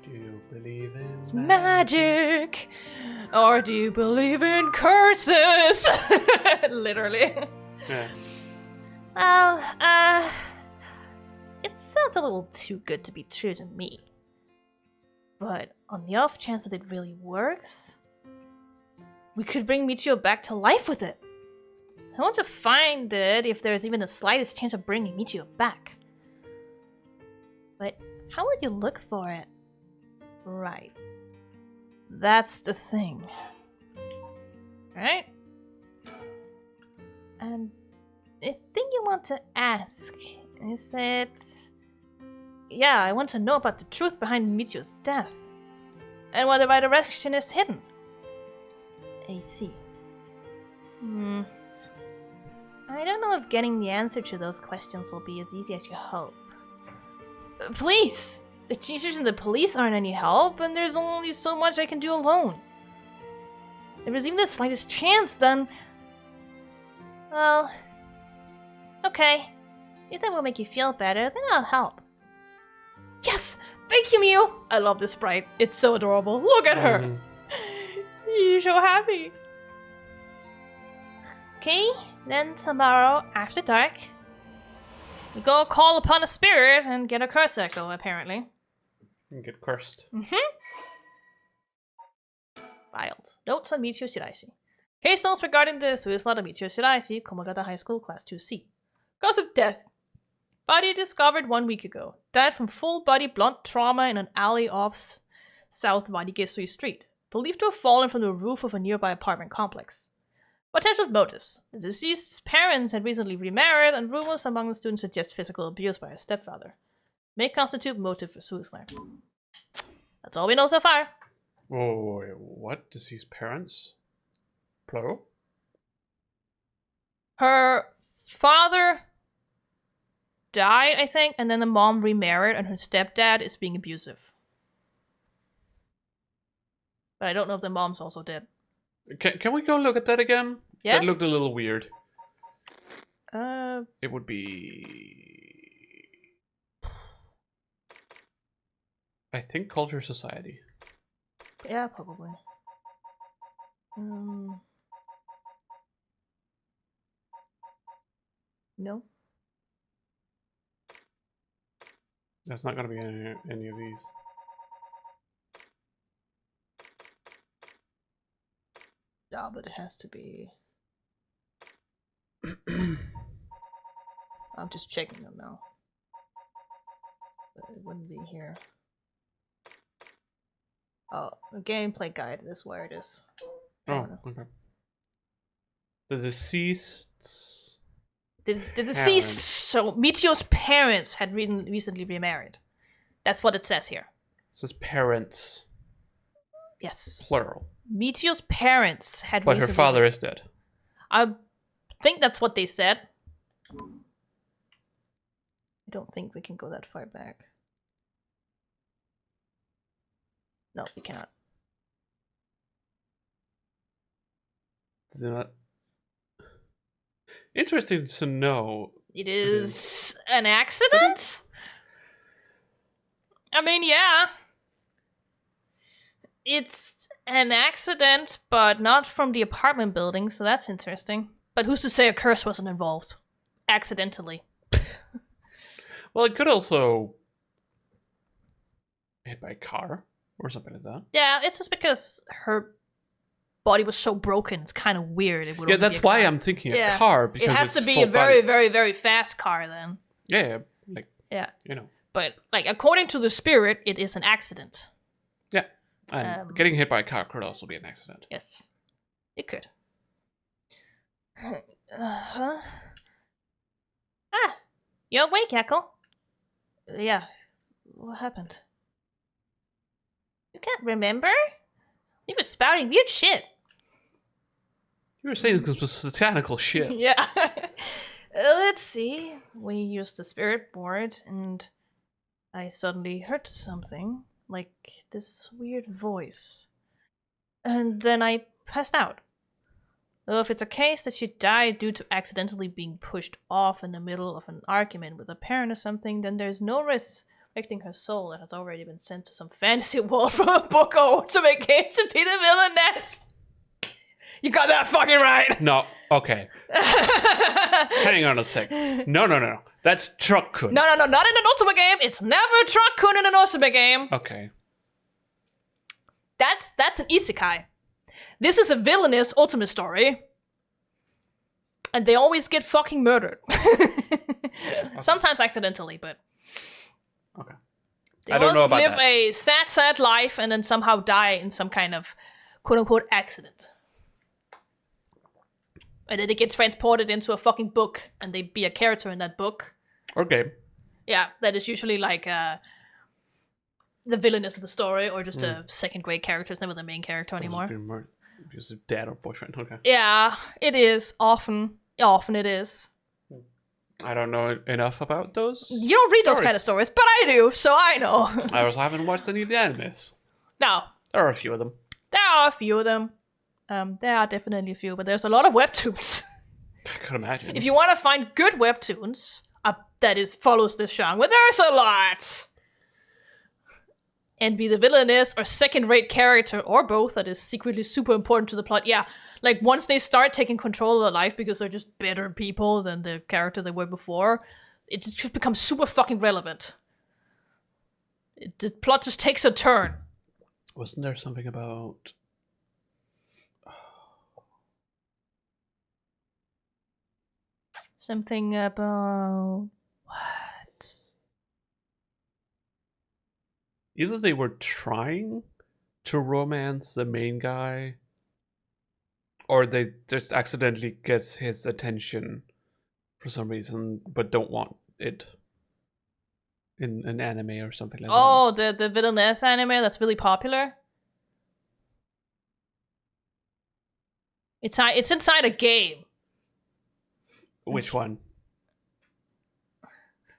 Do you believe in It's magic! Or do you believe in curses? Literally. Yeah. Well, it sounds a little too good to be true to me. But on the off chance that it really works, we could bring Michio back to life with it. I want to find it if there's even the slightest chance of bringing Michio back. But how would you look for it? Right. That's the thing. Right? And the thing you want to ask is it... Yeah, I want to know about the truth behind Michio's death. And why the Rite of Resurrection is hidden. I see. I don't know if getting the answer to those questions will be as easy as you hope. Please! The teachers and the police aren't any help, and there's only so much I can do alone. If there's even the slightest chance, then... Well... Okay. If that will make you feel better, then I'll help. Yes! Thank you, Miu! I love this sprite. It's so adorable. Look at her! She's so happy. Okay, then tomorrow, after dark, we go call upon a spirit and get a curse echo, apparently. And get cursed. Filed. Notes on Michio Shiraishi. Case notes regarding the suicide of Michio Shiraishi, Komagata High School, Class 2C. Cause of death. Body discovered 1 week ago. Died from full-body blunt trauma in an alley off South Wadigesui Street. Believed to have fallen from the roof of a nearby apartment complex. Potential motives. The deceased's parents had recently remarried, and rumors among the students suggest physical abuse by her stepfather. May constitute motive for suicide. That's all we know so far. Whoa, wait, what? Deceased parents? Plural? Her father died, I think, and then the mom remarried, and her stepdad is being abusive. But I don't know if the mom's also dead. Can we go look at that again? Yes? That looked a little weird. Uh, It would be... I think Culture Society. yeah, probably. No. That's not going to be any of these. Yeah, but it has to be. I'm just checking them now. But it wouldn't be here. Oh, the gameplay guide is where it is. Oh, okay. The deceased... The deceased, Parents. so Michio's parents had recently remarried. That's what it says here. It says parents, Yes. plural. Michio's parents had But her recently... father is dead. I think that's what they said. I don't think we can go that far back. No, we cannot. They're not... Interesting to know. It is an accident? I mean, yeah. It's an accident, but not from the apartment building, so that's interesting. But who's to say a curse wasn't involved? Accidentally. Well, it could also hit by a car or something like that. Yeah, it's just because her body was so broken. It's kind of weird. It would Yeah, only be that's a why car. I'm thinking Yeah. a car, because It has it's to be full a very, body. very, very fast car then. Yeah, like, Yeah. you know. But, like, according to the spirit, it is an accident. Yeah. And getting hit by a car could also be an accident. Yes. It could. Uh-huh. Ah! You awake, Echo? Yeah. What happened? You can't remember? You were spouting weird shit. You were saying this was satanical shit. Yeah. Let's see. We used the spirit board, and I suddenly heard something, like this weird voice. And then I passed out. Though if it's a case that she died due to accidentally being pushed off in the middle of an argument with a parent or something, then there's no risk affecting her soul that has already been sent to some fantasy world from a book or to make it to be the villainess. You got that fucking right. No, okay. Hang on a sec. No. That's Truck-kun. No, not in an Ultimate game. It's never Truck-kun in an Ultimate game. Okay. That's an isekai. This is a villainous Ultimate story. And they always get fucking murdered. Sometimes accidentally, but... Okay. They I don't know about live that. a sad life and then somehow die in some kind of quote-unquote accident. And then they get transported into a fucking book and they be a character in that book. Or game. Yeah, that is usually like the villainess of the story or just a second-grade character. It's never the main character anymore. Just a dad or boyfriend, okay. Yeah, it is. Often it is. I don't know enough about those. You don't read those kind of stories, but I do, so I know. I also haven't watched any of the animes. No, There are a few of them. there are a few of them. There are definitely a few, but there's a lot of webtoons. I could imagine. If you want to find good webtoons that follows this genre, there's a lot. And be the villainess or second-rate character or both that is secretly super important to the plot. Yeah, like once they start taking control of their life because they're just better people than the character they were before, it just becomes super fucking relevant. The plot just takes a turn. Wasn't there something about... Something about... What? Either they were trying to romance the main guy, or they just accidentally gets his attention for some reason, but don't want it in an anime or something like that. Oh, the villainess anime that's really popular? It's inside a game. Which one?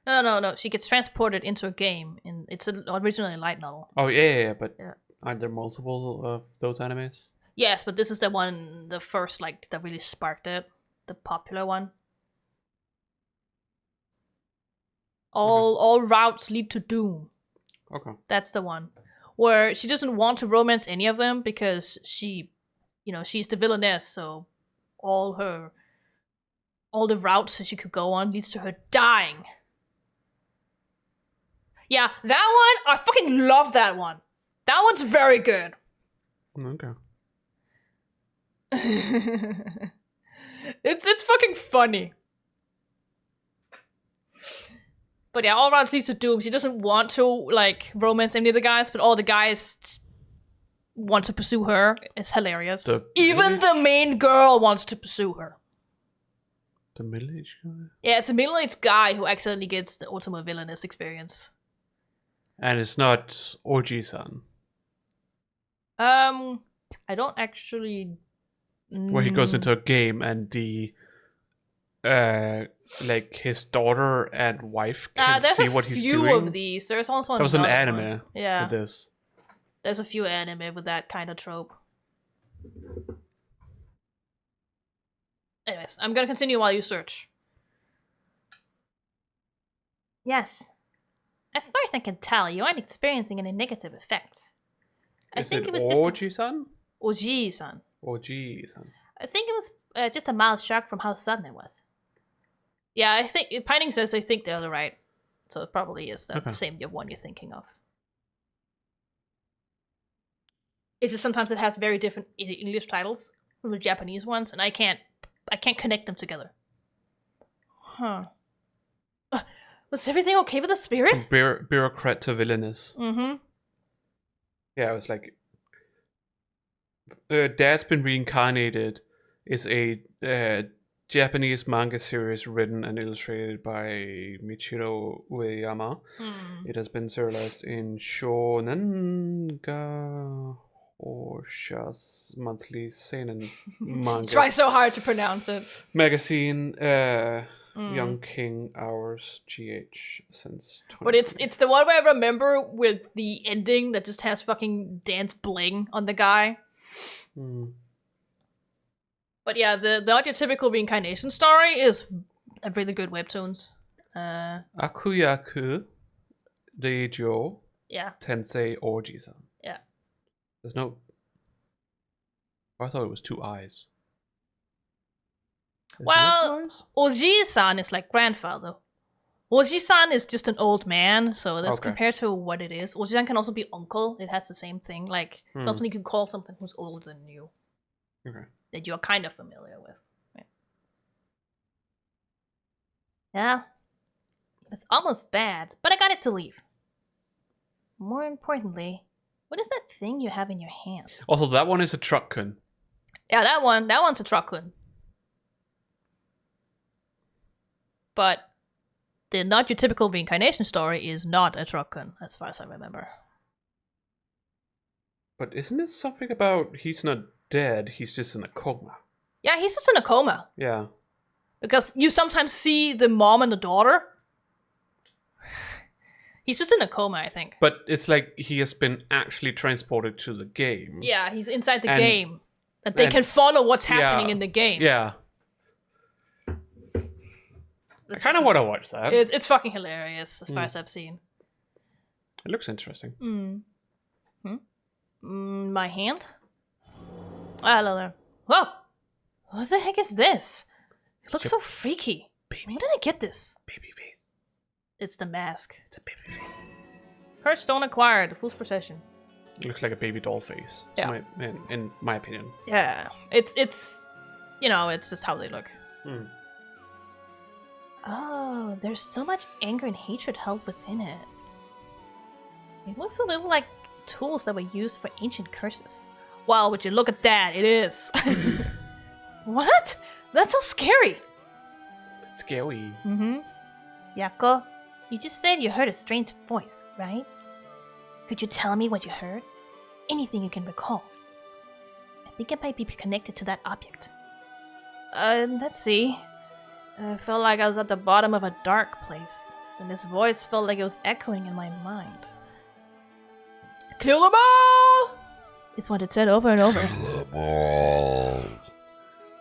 No. She gets transported into a game, and it's originally a light novel. Oh yeah, but Yeah. aren't there multiple of those animes? Yes, but this is the first like that really sparked it, the popular one. All routes lead to doom. Okay. That's the one where she doesn't want to romance any of them because she's the villainess, so all the routes that she could go on leads to her dying. Yeah, that one, I fucking love that one. That one's very good. Okay. It's fucking funny. But yeah, all routes leads to doom. She doesn't want to like romance any of the guys, but all the guys want to pursue her. It's hilarious. Even the main girl wants to pursue her. The middle-aged guy? Yeah, it's a middle-aged guy who accidentally gets the ultimate villainous experience. And it's not Oji-san. I don't actually... Where he goes into a game and the... like his daughter and wife can see what he's doing. There's a few of these. There's also that was an another anime. one. Yeah. With this. There's a few anime with that kind of trope. Anyways, I'm gonna continue while you search. Yes. As far as I can tell, you aren't experiencing any negative effects. I think it was just Oji-san? Oji-san. Oji-san. I think it was just a mild shock from how sudden it was. Yeah, I think Pining says I think they're right, so it probably is the same one you're thinking of. It's just sometimes it has very different English titles from the Japanese ones, and I can't connect them together. Huh. Was everything okay with the spirit? From bureaucrat to villainous. Mm-hmm. Yeah, it was like... Dad's Been Reincarnated is a Japanese manga series written and illustrated by Michiro Ueyama. It has been serialized in Shonen or Sha's monthly seinen manga. Try so hard to pronounce it. Magazine, Young King Hours, GH since 20. But it's the one where I remember with the ending that just has fucking dance bling on the guy. But yeah, the not your typical reincarnation story is a really good webtoons. Akuyaku Reijo Yeah. Tensei Oji-san. Yeah. There's no... I thought it was 2 eyes. Well, Oji-san is like grandfather. Oji-san is just an old man, so that's compared to what it is. Oji-san can also be uncle. It has the same thing, like something you can call something who's older than you. Okay. That you're kind of familiar with. Right? Yeah. It's almost bad, but I got it to leave. More importantly, what is that thing you have in your hand? Also, that one is a truck-kun. Yeah, that one's a truck-kun. But the not your typical reincarnation story is not a truck-kun, as far as I remember. But isn't it something about he's not dead, he's just in a coma? Yeah, he's just in a coma. Yeah. Because you sometimes see the mom and the daughter. He's just in a coma, I think. But it's like he has been actually transported to the game. Yeah, he's inside the game. That they can follow what's happening in the game. Yeah. I kind of want to watch that. It's fucking hilarious, as far as I've seen. It looks interesting. My hand? Ah, hello there. Whoa! What the heck is this? It looks so freaky. Where did I get this? Baby face. It's the mask. It's a baby face. Curse stone acquired. Fool's procession. It looks like a baby doll face. Yeah. In my opinion. Yeah. It's it's just how they look. Oh, there's so much anger and hatred held within it. It looks a little like tools that were used for ancient curses. Wow, would you look at that? It is. What? That's so scary. Scary. Yako, you just said you heard a strange voice, right? Could you tell me what you heard? Anything you can recall. I think it might be connected to that object. Let's see. I felt like I was at the bottom of a dark place. and his voice felt like it was echoing in my mind. Kill them all! Is what it said over and over. Kill them all.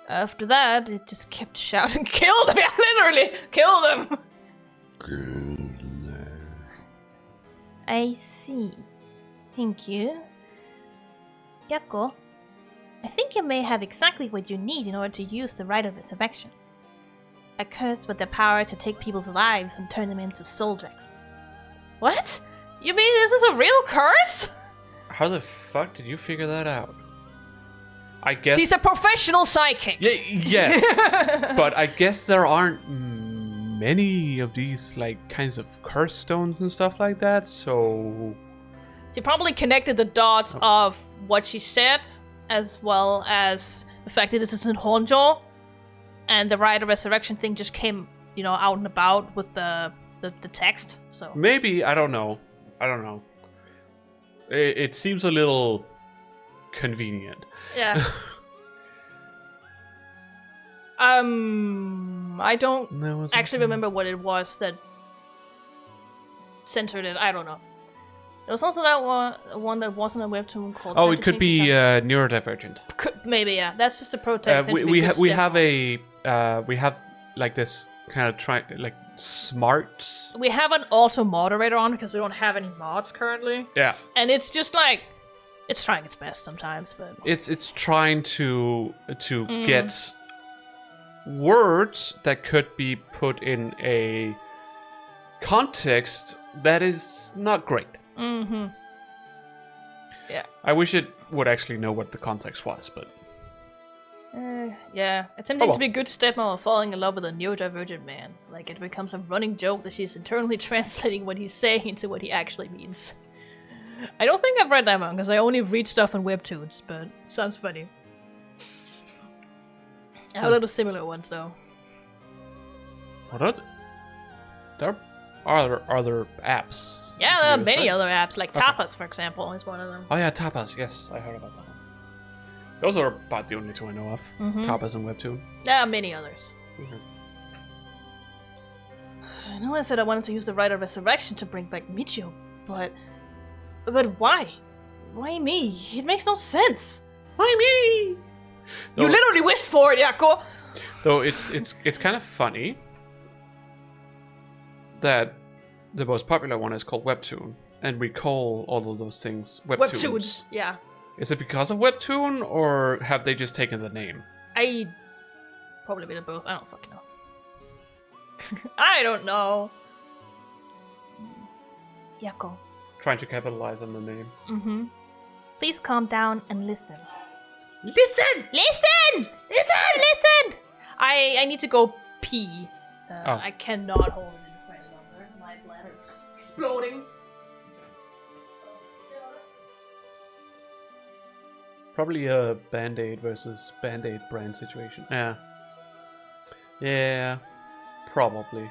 After that, it just kept shouting, kill them! Yeah, literally! Kill them! Kill them. I see. Thank you. Chiyoko, I think you may have exactly what you need in order to use the rite of resurrection. A curse with the power to take people's lives and turn them into soul dregs. What? You mean this is a real curse? How the fuck did you figure that out? I guess She's a professional psychic. yes, but I guess there aren't many of these like kinds of curse stones and stuff like that. So She probably connected the dots of what she said, as well as the fact that this is in Honjo, and the rite of resurrection thing just came, out and about with the text. So maybe I don't know. It seems a little convenient. yeah. I don't actually remember what it was that censored it. I don't know. There was also that one that wasn't a webtoon called. Oh, it could be neurodivergent. Maybe, yeah. That's just a protest. We have like this kind of smart. We have an auto moderator on because we don't have any mods currently. Yeah. And it's just like it's trying its best sometimes, but it's trying to get words that could be put in a context that is not great. Mm-hmm. Yeah. I wish it would actually know what the context was, but yeah. Attempting to be a good stepmom of falling in love with a neurodivergent man. Like, it becomes a running joke that she's internally translating what he's saying into what he actually means. I don't think I've read that one, because I only read stuff on webtoons, but it sounds funny. I have a lot of similar ones, though. what are there are other apps? Yeah, there are many other. other apps, like Tapas, for example, is one of them. Oh yeah, Tapas. Yes, I heard about that one. Those are about the only two I know of. Tapas and Webtoon. There are many others. I know I said I wanted to use the Rite of Resurrection to bring back Michio, but why? Why me? It makes no sense. Why me? Though, you literally wished for it, Yako! Though it's kind of funny that the most popular one is called Webtoon, and we call all of those things Webtoons. Webtoons, yeah. Is it because of Webtoon, or have they just taken the name? I probably bit of both. I don't fucking know. I don't know. Yako. Trying to capitalize on the name. Mm-hmm. Please calm down and listen. Listen! Listen! Listen! Listen! I need to go pee. Oh. I cannot hold it in for any longer. My bladder's exploding. Probably a Band-Aid versus Band-Aid brand situation. Yeah. Yeah. Probably.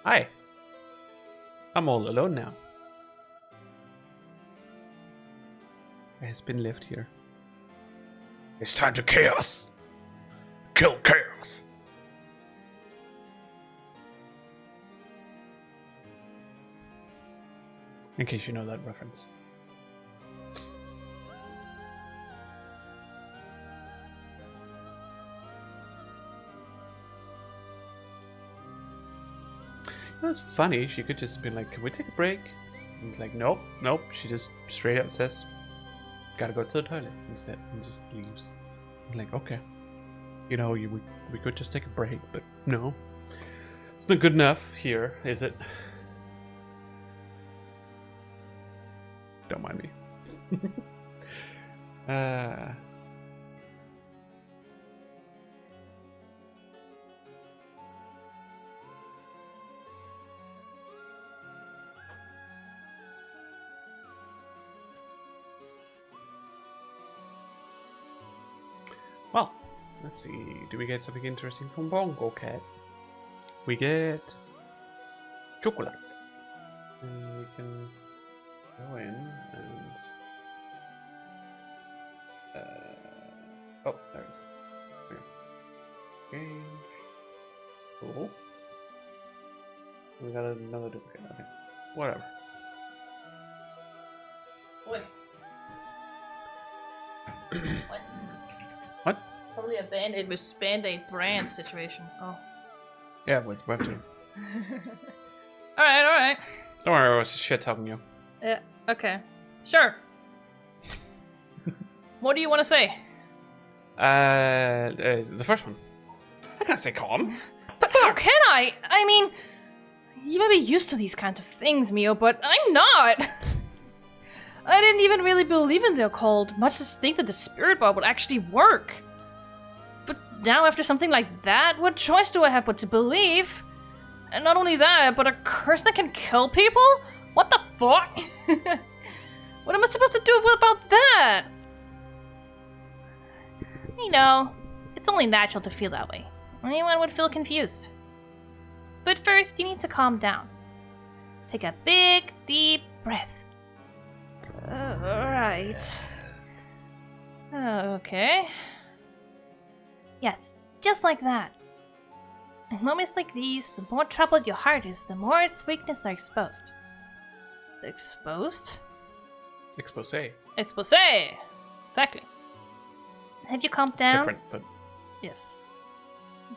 Hi. I'm all alone now. It has been left here. It's time to chaos. Kill chaos. In case you know that reference. It was funny. She could just be like, "Can we take a break?" And it's like, "Nope, nope." She just straight up says, "Gotta go to the toilet," instead, and just leaves. It's like, okay, we could just take a break, but no, it's not good enough here, is it? Don't mind me. Well, let's see. Do we get something interesting from Bongo Cat? We get chocolate. And we can go in and Oh, there it is. Okay. Change. Cool. We got another duplicate. Okay. Whatever. Wait. What? What? Probably a Band-Aid with Band-Aid brand situation. Oh. Yeah, with webtoon. Alright. Don't worry, I was just shit talking you. Yeah, okay. Sure. What do you want to say? The first one. I can't say calm. But how can I? I mean, you may be used to these kinds of things, Mio, but I'm not. I didn't even really believe in the occult, much as think that the spirit bomb would actually work. But now, after something like that, what choice do I have but to believe? And not only that, but a curse that can kill people? What the fuck? What am I supposed to do about that? I know, it's only natural to feel that way. Anyone would feel confused. But first, you need to calm down. Take a big, deep breath. Alright. Okay. Yes, just like that. In moments like these, the more troubled your heart is, the more its weaknesses are exposed. Exposed? Expose. Expose! Exactly. Have you calmed down? It's different, but Yes.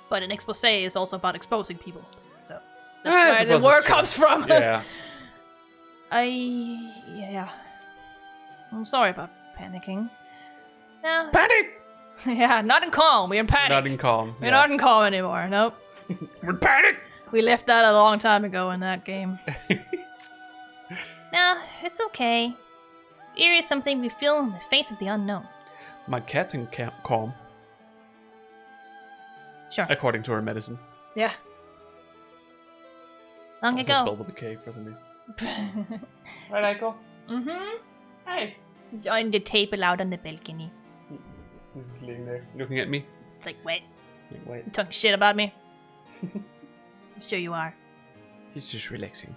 But an expose is also about exposing people. So I that's where the suppose word it's true. comes from. yeah. Yeah. I'm sorry about panicking. No. Panic! Yeah, not in calm. We're in panic. Not in calm. We're not in calm anymore. Nope. We're panic! We left that a long time ago in that game. No, it's okay. Fear is something we feel in the face of the unknown. My cat's in calm, Sure. according to her medicine. Yeah. Long Also ago. spelled with a K for some reason. Right, Aiko? Mm-hmm. Hey. Join the table out on the balcony. He's just laying there, looking at me. It's like, wait, Like, wait. you talking shit about me? I'm sure you are. He's just relaxing.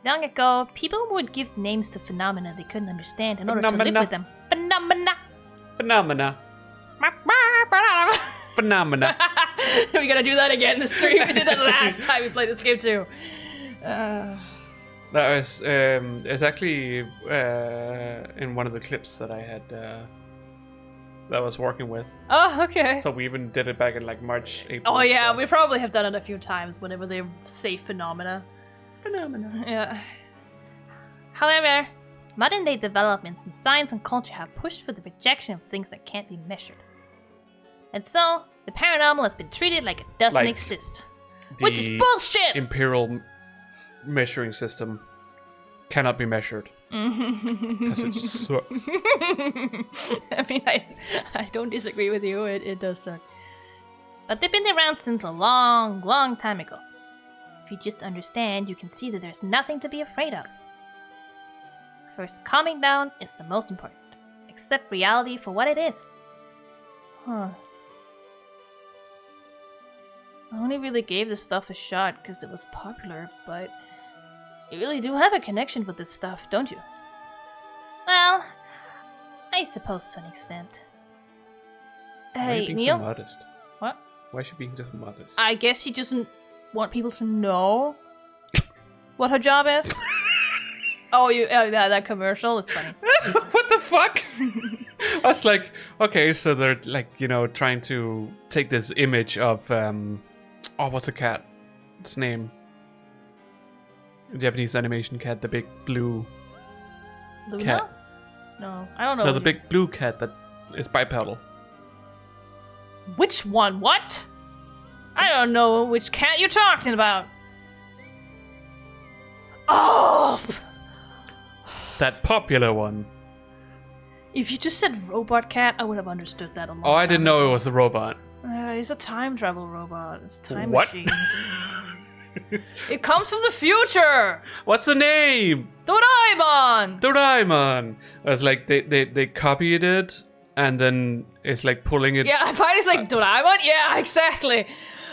Long ago, people would give names to phenomena they couldn't understand in order to live Phenomena. with them. Phenomena. Phenomena. Phenomena. We gotta do that again this stream. We did that last time we played this game too. That was it's actually in one of the clips that I had that I was working with. Oh, okay. So we even did it back in like March, April. Oh yeah, stuff. we probably have done it a few times whenever they say phenomena. Phenomena. Yeah. However, modern day developments in science and culture have pushed for the rejection of things that can't be measured. And so, the paranormal has been treated like it doesn't Like exist. Which is The bullshit! imperial measuring system cannot be measured. Because it sucks. I mean, I don't disagree with you, it does suck. But they've been around since a long, long time ago. If you just understand, you can see that there's nothing to be afraid of. First, calming down is the most important. Accept reality for what it is. Huh. I only really gave this stuff a shot because it was popular, but you really do have a connection with this stuff, don't you? Well, I suppose to an extent. Why are you Hey, being Neil? so modest? What? Why is she being so modest? I guess she doesn't want people to know what her job is. Yeah, that commercial. It's funny. What the fuck? I was like, okay, so they're like, trying to take this image of, what's the cat? Its name? Japanese animation cat, the big blue Luna? cat. No, I don't know. No, the big blue cat that is bipedal. Which one? What? I don't know which cat you're talking about. Oh! That popular one. If you just said robot cat, I would have understood that a lot. Oh, I didn't know it was a robot. He's a time travel robot. It's a time What? machine. It comes from the future! What's the name? Doraemon! Doraemon. I was like, they copied it, and then it's like pulling it. Yeah, Piney's like, Doraemon? Yeah, exactly.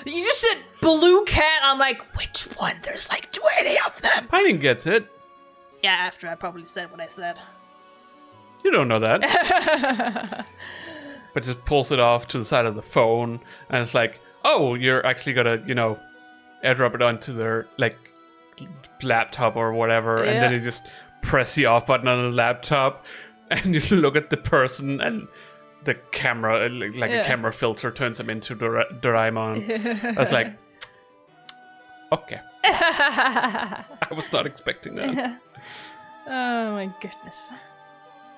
You just said blue cat, I'm like, which one? There's like 20 of them. Pining gets it. Yeah, after I probably said what I said. You don't know that. but just pulls it off to the side of the phone, and it's like, oh, you're actually gonna, airdrop it onto their laptop or whatever, and then you just press the off button on the laptop, and you look at the person, and the camera, a camera filter, turns them into Doraemon. I was like, okay. I was not expecting that. Oh my goodness.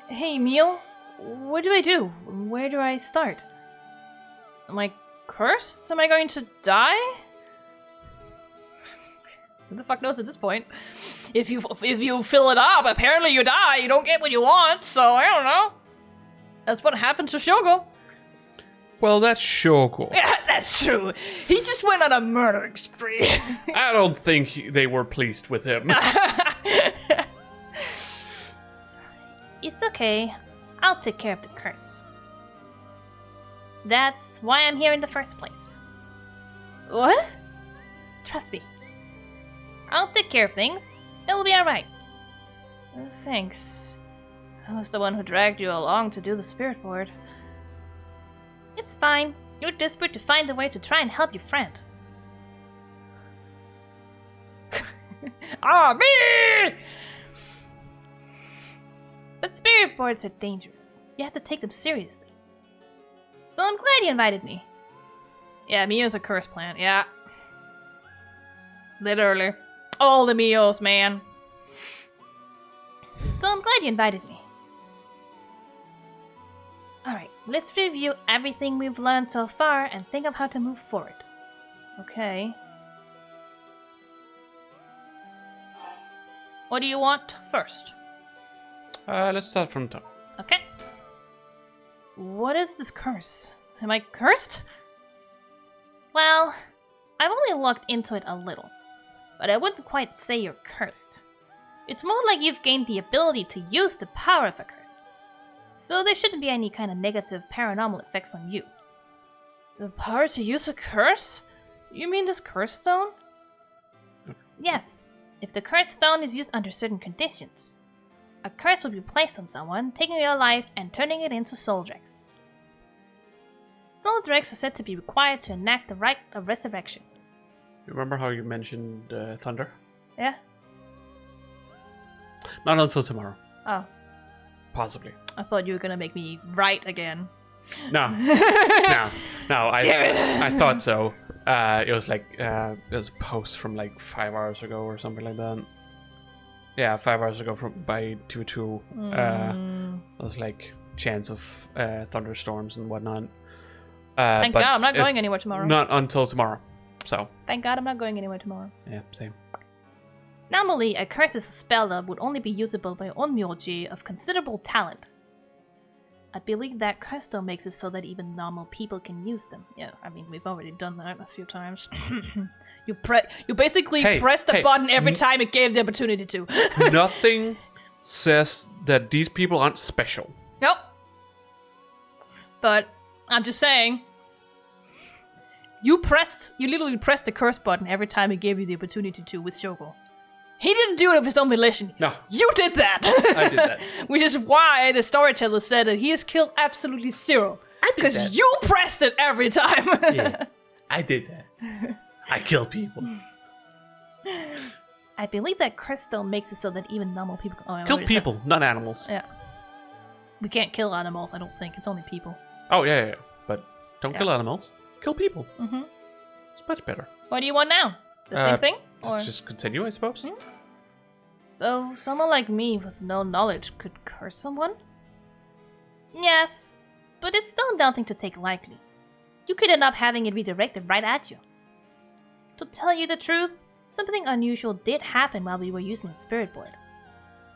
Hey, Mio, what do I do? Where do I start? Am I cursed? Am I going to die? Who the fuck knows at this point? If you fill it up, apparently you die. You don't get what you want, so I don't know. That's what happened to Chiyoko. Well, that's Chiyoko. Yeah, that's true. He just went on a murdering spree. I don't think they were pleased with him. It's okay. I'll take care of the curse. That's why I'm here in the first place. What? Trust me. I'll take care of things. It'll be alright. Thanks. I was the one who dragged you along to do the spirit board. It's fine. You're desperate to find a way to try and help your friend. Me! But spirit boards are dangerous. You have to take them seriously. So I'm glad you invited me. Yeah, Mio's a curse plant, yeah. Literally. All the Mios, man. So I'm glad you invited me. Alright, let's review everything we've learned so far and think of how to move forward. Okay. What do you want first? Let's start from top. Okay. What is this curse? Am I cursed? Well, I've only looked into it a little, but I wouldn't quite say you're cursed. It's more like you've gained the ability to use the power of a curse. So there shouldn't be any kind of negative paranormal effects on you. The power to use a curse? You mean this curse stone? Yes. If the curse stone is used under certain conditions, a curse would be placed on someone, taking their life and turning it into soul dregs. Soul dregs are said to be required to enact the rite of resurrection. Remember how you mentioned thunder? Yeah? Not until tomorrow. Oh. Possibly. I thought you were gonna make me right again. No. No. I thought so. It was it was a post from 5 hours ago or something like that. Yeah, 5 hours ago by 2-2. It was chance of thunderstorms and whatnot. Thank God I'm not going anywhere tomorrow. Not until tomorrow. So. Thank God I'm not going anywhere tomorrow. Yeah, same. Normally, a curse is a spell that would only be usable by onmyoji of considerable talent. I believe that curse stone makes it so that even normal people can use them. Yeah, I mean, we've already done that a few times. You basically press the button every time it gave the opportunity to. Nothing says that these people aren't special. Nope. But I'm just saying, you literally pressed the curse button every time it gave you the opportunity to with Chiyoko. He didn't do it of his own volition. No. You did that. I did that. Which is why the storyteller said that he has killed absolutely zero. Because you pressed it every time. Yeah, I did that. I kill people. I believe that curse stone makes it so that even normal people can... Kill people, not animals. Yeah. We can't kill animals, I don't think. It's only people. Oh, yeah. But don't kill animals. Kill people. Mm-hmm. It's much better. What do you want now? The same thing? Or? Just continue, I suppose. So, someone like me with no knowledge could curse someone? Yes, but it's still nothing to take lightly. You could end up having it redirected right at you. To tell you the truth, something unusual did happen while we were using the spirit board.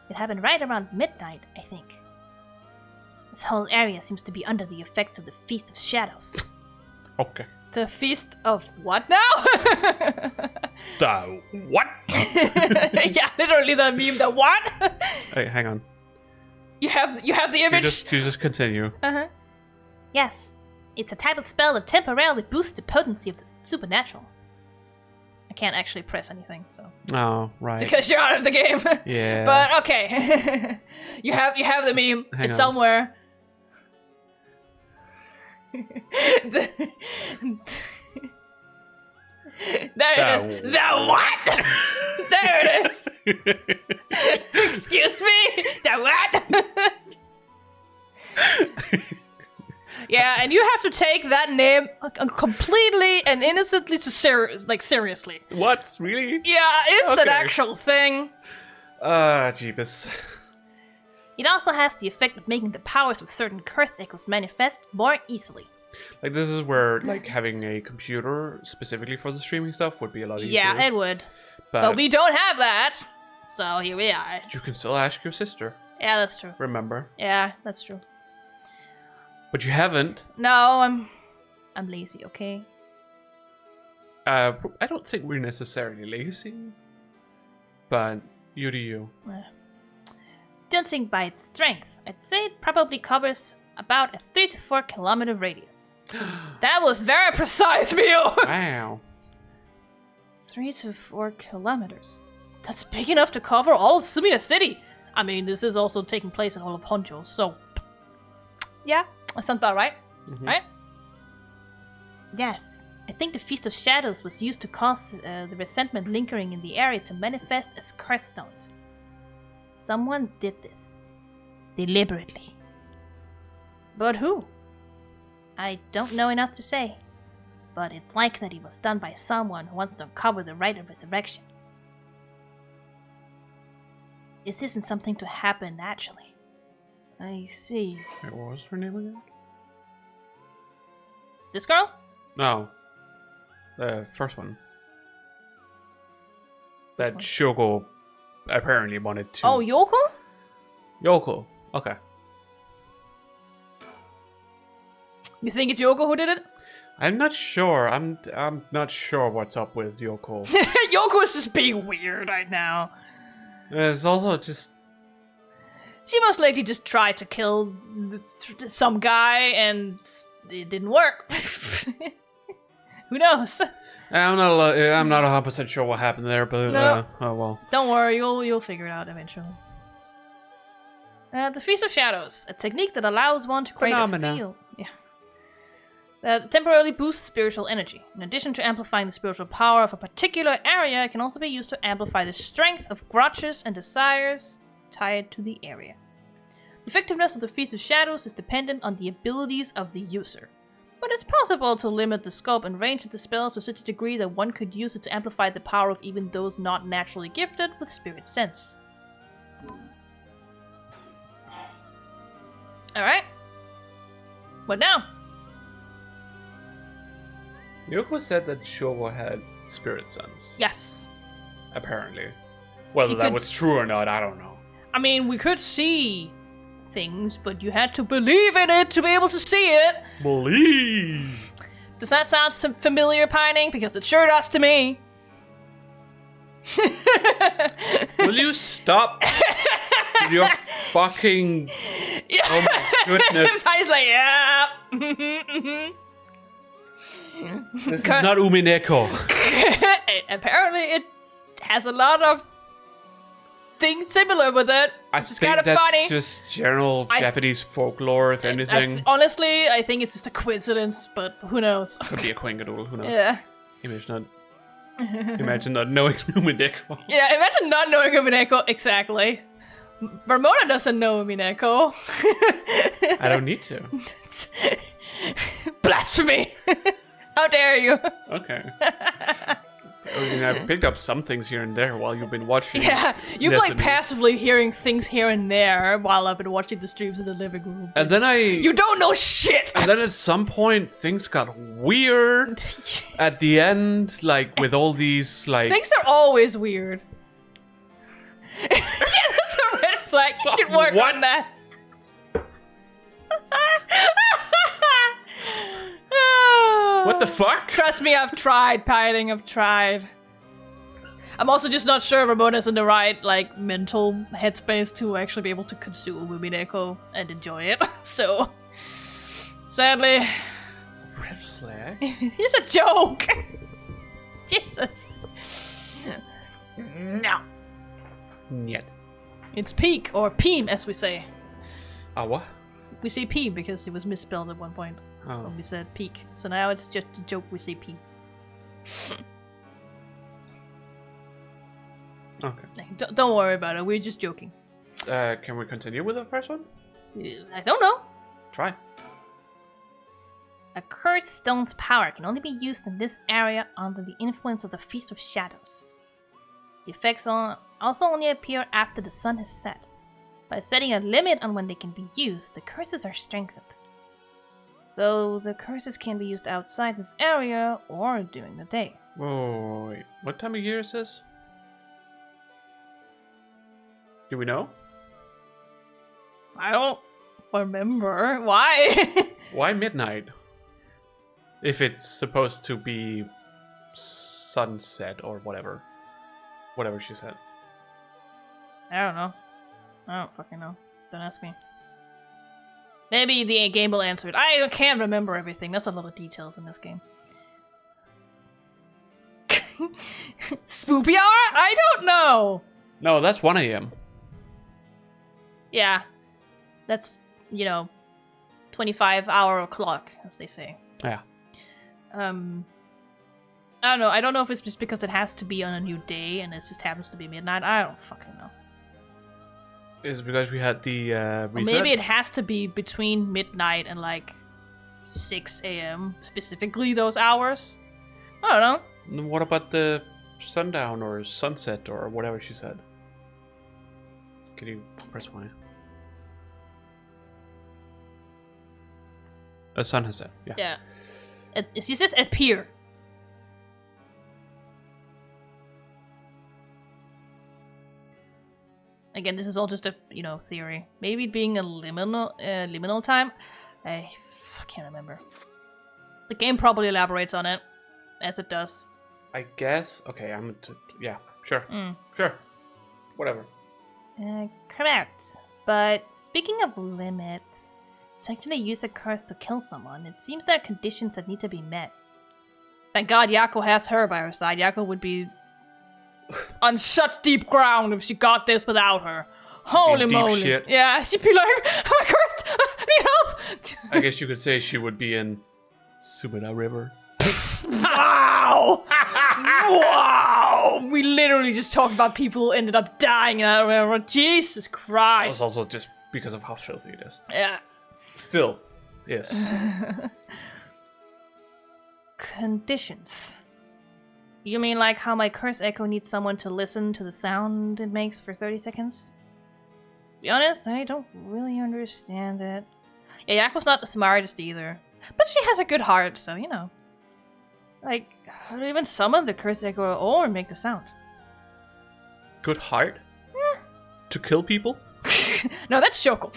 It happened right around midnight, I think. This whole area seems to be under the effects of the Feast of Shadows. Okay. The Feast of what now? The what? Yeah, literally the meme, the what? Hey, hang on. You have the image? You just continue. Uh-huh. Yes. It's a type of spell that temporarily boosts the potency of the supernatural. I can't actually press anything, so. Oh, right. Because you're out of the game. Yeah. But okay. you have the meme. Hang it's on. somewhere. There it is. The what? There it is. Excuse me? The what? Yeah, and you have to take that name completely and innocently seriously. What? Really? Yeah, it's an Okay. actual thing. Jeebus. It also has the effect of making the powers of certain cursed echoes manifest more easily. Like, this is where, like, having a computer specifically for the streaming stuff would be a lot easier. Yeah, it would. But we don't have that. So here we are. You can still ask your sister, Yeah, that's true. remember? Yeah, that's true. But you haven't. No, I'm lazy, okay? I don't think we're necessarily lazy. But you do you. Judging by its strength, I'd say it probably covers about a 3 to 4 kilometer radius. That was very precise, Mio! Wow. 3 to 4 kilometers. That's big enough to cover all of Sumida City. I mean, this is also taking place in all of Honjo, so... Yeah, that sounds about right. Mhm. Right? Yes. I think the Feast of Shadows was used to cause the resentment lingering in the area to manifest as curse stones. Someone did this. Deliberately. But who? I don't know enough to say. But it's likely that it was done by someone who wants to uncover the rite of resurrection. This isn't something to happen naturally. I see. Wait, what was her name again? This girl? No. The first one. That one? Chiyoko apparently wanted to. Oh, Yoko? Yoko. Okay. You think it's Yoko who did it? I'm not sure. I'm not sure what's up with Yoko. Yoko is just being weird right now. It's also just She most likely just tried to kill some guy and it didn't work. Who knows? I'm not 100% sure what happened there, but No. oh well. Don't worry, you'll figure it out eventually. The Feast of Shadows, a technique that allows one to create Phenomena. a field. Yeah. That temporarily boosts spiritual energy. In addition to amplifying the spiritual power of a particular area, it can also be used to amplify the strength of grudges and desires tied to the area. The effectiveness of the Feast of Shadows is dependent on the abilities of the user. But it's possible to limit the scope and range of the spell to such a degree that one could use it to amplify the power of even those not naturally gifted with spirit sense. Alright. What now? Yoko said that Chiyoko had spirit sense. Yes. Apparently. Whether She that could- was true or not, I don't know. I mean, we could see things, but you had to believe in it to be able to see it. Believe. Does that sound familiar, Pining? Because it sure does to me. Will you stop with your fucking... Oh my goodness. Pine's like, yeah. mhm. This is not Umineko. Apparently, it has a lot of things similar with it. I Which is think kind of that's funny. just general I th- Japanese folklore, if anything. Honestly, I think it's just a coincidence, but who knows? Could be a quingadoodle, who knows? Yeah. Imagine not knowing Umineko. Yeah, imagine not knowing Umineko. Exactly. Ramona doesn't know Umineko. I don't need to. Blasphemy! How dare you? Okay. I mean, I've picked up some things here and there while you've been watching. Yeah, you've like Destiny. passively hearing things here and there while I've been watching the streams in the living room. And then You don't know shit! And then at some point, things got weird at the end, like with all these, like. Things are always weird. Yeah, that's a red flag. You should work What? on that. What the fuck? Trust me, I've tried, Piling. I've tried. I'm also just not sure Ramona's in the right, like, mental headspace to actually be able to consume Umineko and enjoy it. So, sadly, Red flag? it's a joke. Jesus. No. Yet. It's peak, or peem, as we say. Ah, what? We say peem because it was misspelled at one point. when we said peak. So now it's just a joke we say peak. Okay. Don't worry about it, we're just joking. Can we continue with the first one? I don't know. Try. A cursed stone's power can only be used in this area under the influence of the Feast of Shadows. The effects also only appear after the sun has set. By setting a limit on when they can be used, the curses are strengthened. So the curses can be used outside this area or during the day. Whoa, wait. What time of year is this? Do we know? I don't remember. Why? Why midnight? If it's supposed to be sunset or whatever. Whatever she said. I don't know. I don't fucking know. Don't ask me. Maybe the game will answer it. I can't remember everything. There's a lot of details in this game. Spoopy hour? I don't know. No, that's 1 a.m. Yeah. That's, 25-hour clock, as they say. Yeah. I don't know. I don't know if it's just because it has to be on a new day and it just happens to be midnight. I don't fucking know. Is it because we had the reset? Or maybe it has to be between midnight and 6 a.m. specifically those hours. I don't know. What about the sundown or sunset or whatever she said? Can you press Y? The sun has set. Yeah. Yeah. It's just appear. Again, this is all just a theory. Maybe being a liminal time. I can't remember. The game probably elaborates on it, as it does. I guess. Okay, yeah, sure. Sure. Whatever. Correct. But speaking of limits, to actually use a curse to kill someone, it seems there are conditions that need to be met. Thank God Chiyoko has her by her side. Chiyoko would be on such deep ground if she got this without her. Holy moly. Shit. Yeah, she'd be like, am I cursed? I need help! I guess you could say she would be in Sumida River. Wow! Wow! We literally just talked about people who ended up dying in that river. Jesus Christ. It's also just because of how filthy it is. Yeah. Still, yes. Conditions. You mean like how my curse echo needs someone to listen to the sound it makes for 30 seconds? To be honest, I don't really understand it. Yeah, Yako's not the smartest either. But she has a good heart, so even some of the curse echo or make the sound. Good heart? Yeah. To kill people? No, that's Chiyoko.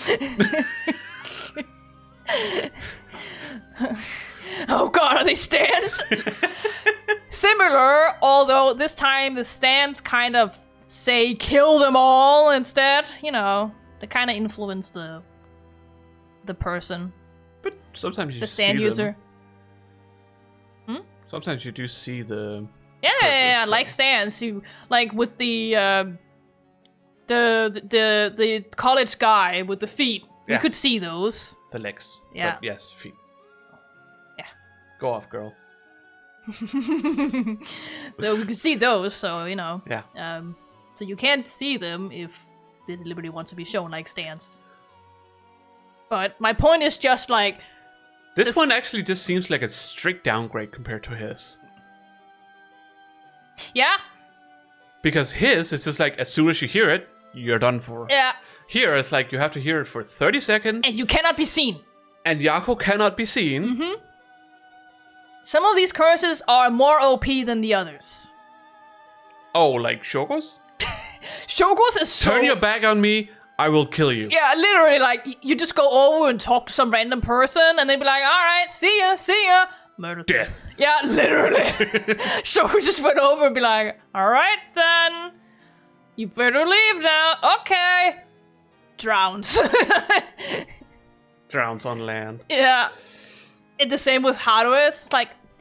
Oh god, are they stands? Similar, although this time the stands kind of say kill them all instead. They kind of influence the person. But sometimes you the see stand user. Them. Sometimes you do see the. Yeah, so. like stands. You with the college guy with the feet. Yeah. You could see those. The legs. Yeah. But yes, feet. Yeah. Go off, girl. So we could see those. So Yeah. So you can't see them if they deliberately want to be shown like stands. But my point is just This one actually just seems like a strict downgrade compared to his. Yeah. Because his is just as soon as you hear it, you're done for. Yeah. Here it's you have to hear it for 30 seconds. And you cannot be seen. And Chiyoko cannot be seen. Mm-hmm. Some of these curses are more OP than the others. Oh, like Shogo's? Shogo's is so... Turn your back on me, I will kill you. Yeah, literally, you just go over and talk to some random person, and they'd be like, alright, see ya. Murder. Death. Yeah, literally. Shogo just went over and be like, alright then. You better leave now. Okay. Drowns. Drowns on land. Yeah. And the same with Haru's.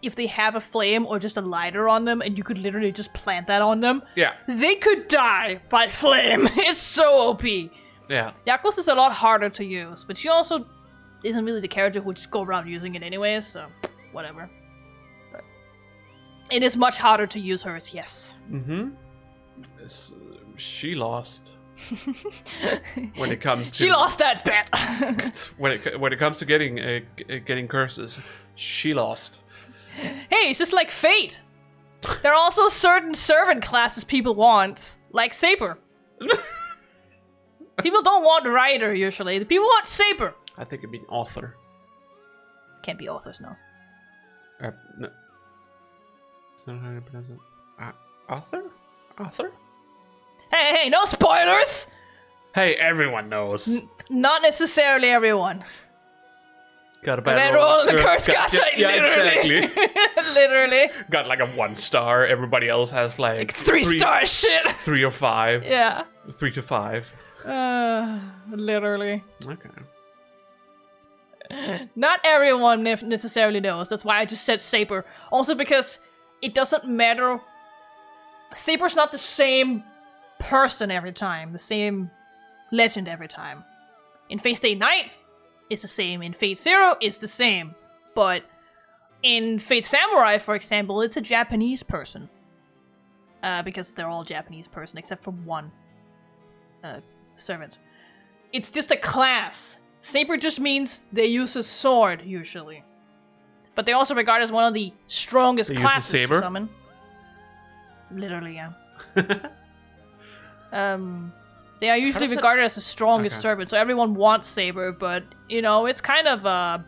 If they have a flame or just a lighter on them, and you could literally just plant that on them. Yeah. They could die by flame. It's so OP. Yeah. Yako's is a lot harder to use, but she also isn't really the character who would just go around using it anyways, so whatever. But it is much harder to use hers, yes. Mm-hmm. She lost. When it comes to she lost that bet. when it comes to getting curses, she lost. Hey, it's just like Fate. There are also certain servant classes people want, like Saber. People don't want Rider usually. The people want Saber. I think it'd be author. Can't be authors, no. No. Is that how you pronounce it? Author? Author? Hey, no spoilers! Hey, everyone knows. Not necessarily everyone. Got a bad roll in the curse gacha, yeah, literally. exactly. Literally. Got like a 1 star. Everybody else has like 3-star shit. 3 or 5. Yeah. 3 to 5. Literally. Okay. Not everyone necessarily knows. That's why I just said Saber. Also because it doesn't matter. Saber's not the same person every time. The same legend every time. In Fate Stay Night, it's the same. In Fate Zero, it's the same. But in Fate Samurai, for example, it's a Japanese person. Because they're all Japanese person, except for one servant. It's just a class. Saber just means they use a sword, usually. But they also regard as one of the strongest They use a classes saber? to summon. Literally, yeah. They are usually regarded as the strongest servant, so everyone wants Saber, but, you know, it's kind of a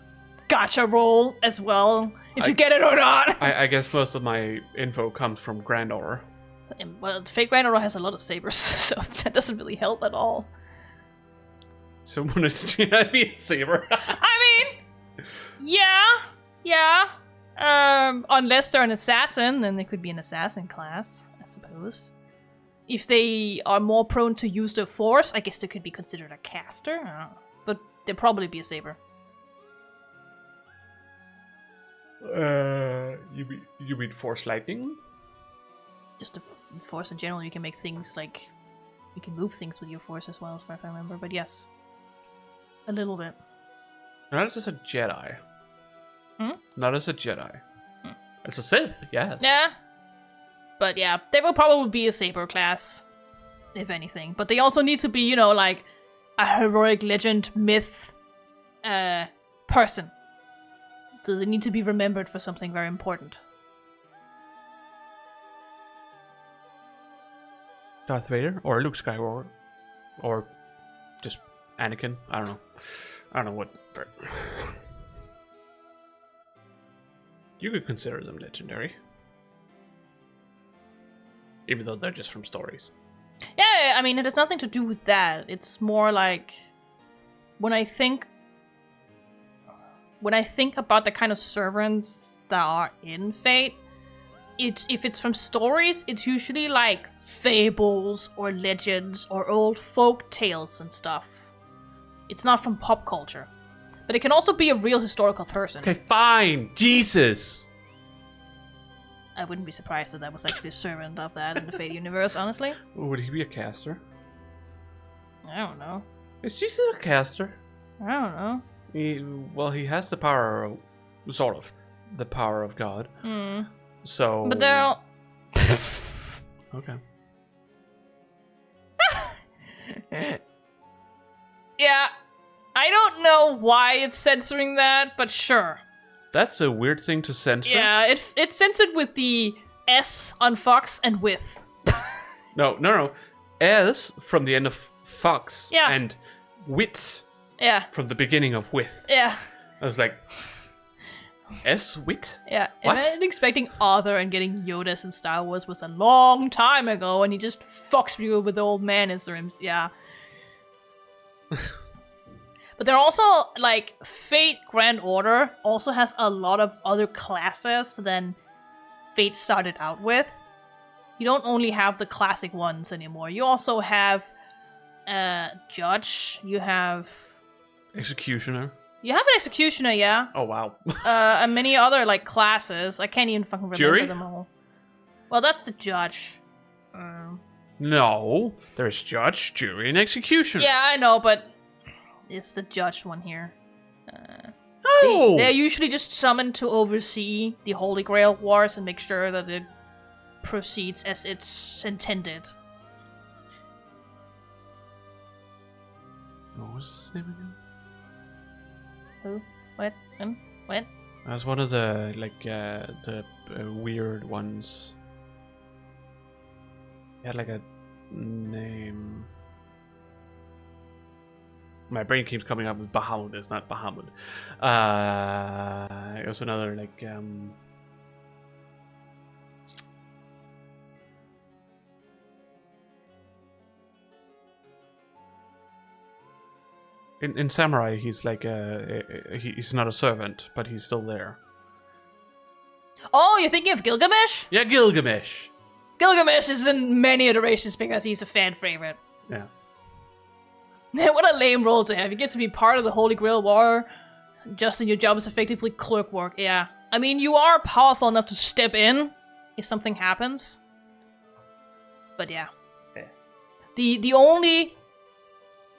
gacha roll as well, if you get it or not. I guess most of my info comes from Grand Order. Well, Fate Grand Order has a lot of sabers, so that doesn't really help at all. So wouldn't you be a saber? I mean, yeah. Unless they're an assassin, then they could be an assassin class, I suppose. If they are more prone to use their force, I guess they could be considered a caster. I don't know. But they'd probably be a saber. You mean force lightning? Just the force in general, you can make things like... You can move things with your force as well, as far as I remember. But yes. A little bit. Not as a Jedi. Hmm? Not as a Jedi. As a Sith, yes. Yeah. But yeah, they will probably be a saber class, if anything. But they also need to be, you know, like a heroic legend, myth, person. So they need to be remembered for something very important. Darth Vader or Luke Skywalker or just Anakin. I don't know what. You could consider them legendary, even though they're just from stories. Yeah, I mean, it has nothing to do with that. It's more like when I think about the kind of servants that are in Fate, if it's from stories, it's usually like fables or legends or old folk tales and stuff. It's not from pop culture. But it can also be a real historical person. Okay, fine. Jesus. I wouldn't be surprised if that was actually a servant of that in the Fate universe, honestly. Would he be a caster? I don't know. Is Jesus a caster? I don't know. He has the power, sort of, the power of God. So. But they're all... Okay. Yeah. I don't know why it's censoring that, but sure. That's a weird thing to censor. Yeah, it's censored with the S on Fox and with. No. S from the end of Fox. Yeah. And wit. Yeah. From the beginning of with. Yeah. I was like, S wit? Yeah. What? Imagine expecting Arthur and getting Yodas in Star Wars was a long time ago, and he just fucks you with the old man interims. Yeah. But they're also, like, Fate Grand Order also has a lot of other classes than Fate started out with. You don't only have the classic ones anymore. You also have Judge. You have... Executioner. You have an Executioner, yeah. Oh, wow. And many other, like, classes. I can't even fucking remember Jury? them all. Well, that's the Judge. No. There's Judge, Jury, and Executioner. Yeah, I know, but... It's the Judge one here. No! They're usually just summoned to oversee the Holy Grail Wars and make sure that it proceeds as it's intended. What was his name again? Who? What? What? That's one of the weird ones. He had like a name. My brain keeps coming up with Bahamut. It's not Bahamut. It was another In Samurai, he's like he's not a servant, but he's still there. Oh, you're thinking of Gilgamesh? Yeah, Gilgamesh. Gilgamesh is in many iterations because he's a fan favorite. Yeah. What a lame role to have. You get to be part of the Holy Grail War, just in your job is effectively clerk work. Yeah. I mean, you are powerful enough to step in if something happens. But yeah. Okay. The only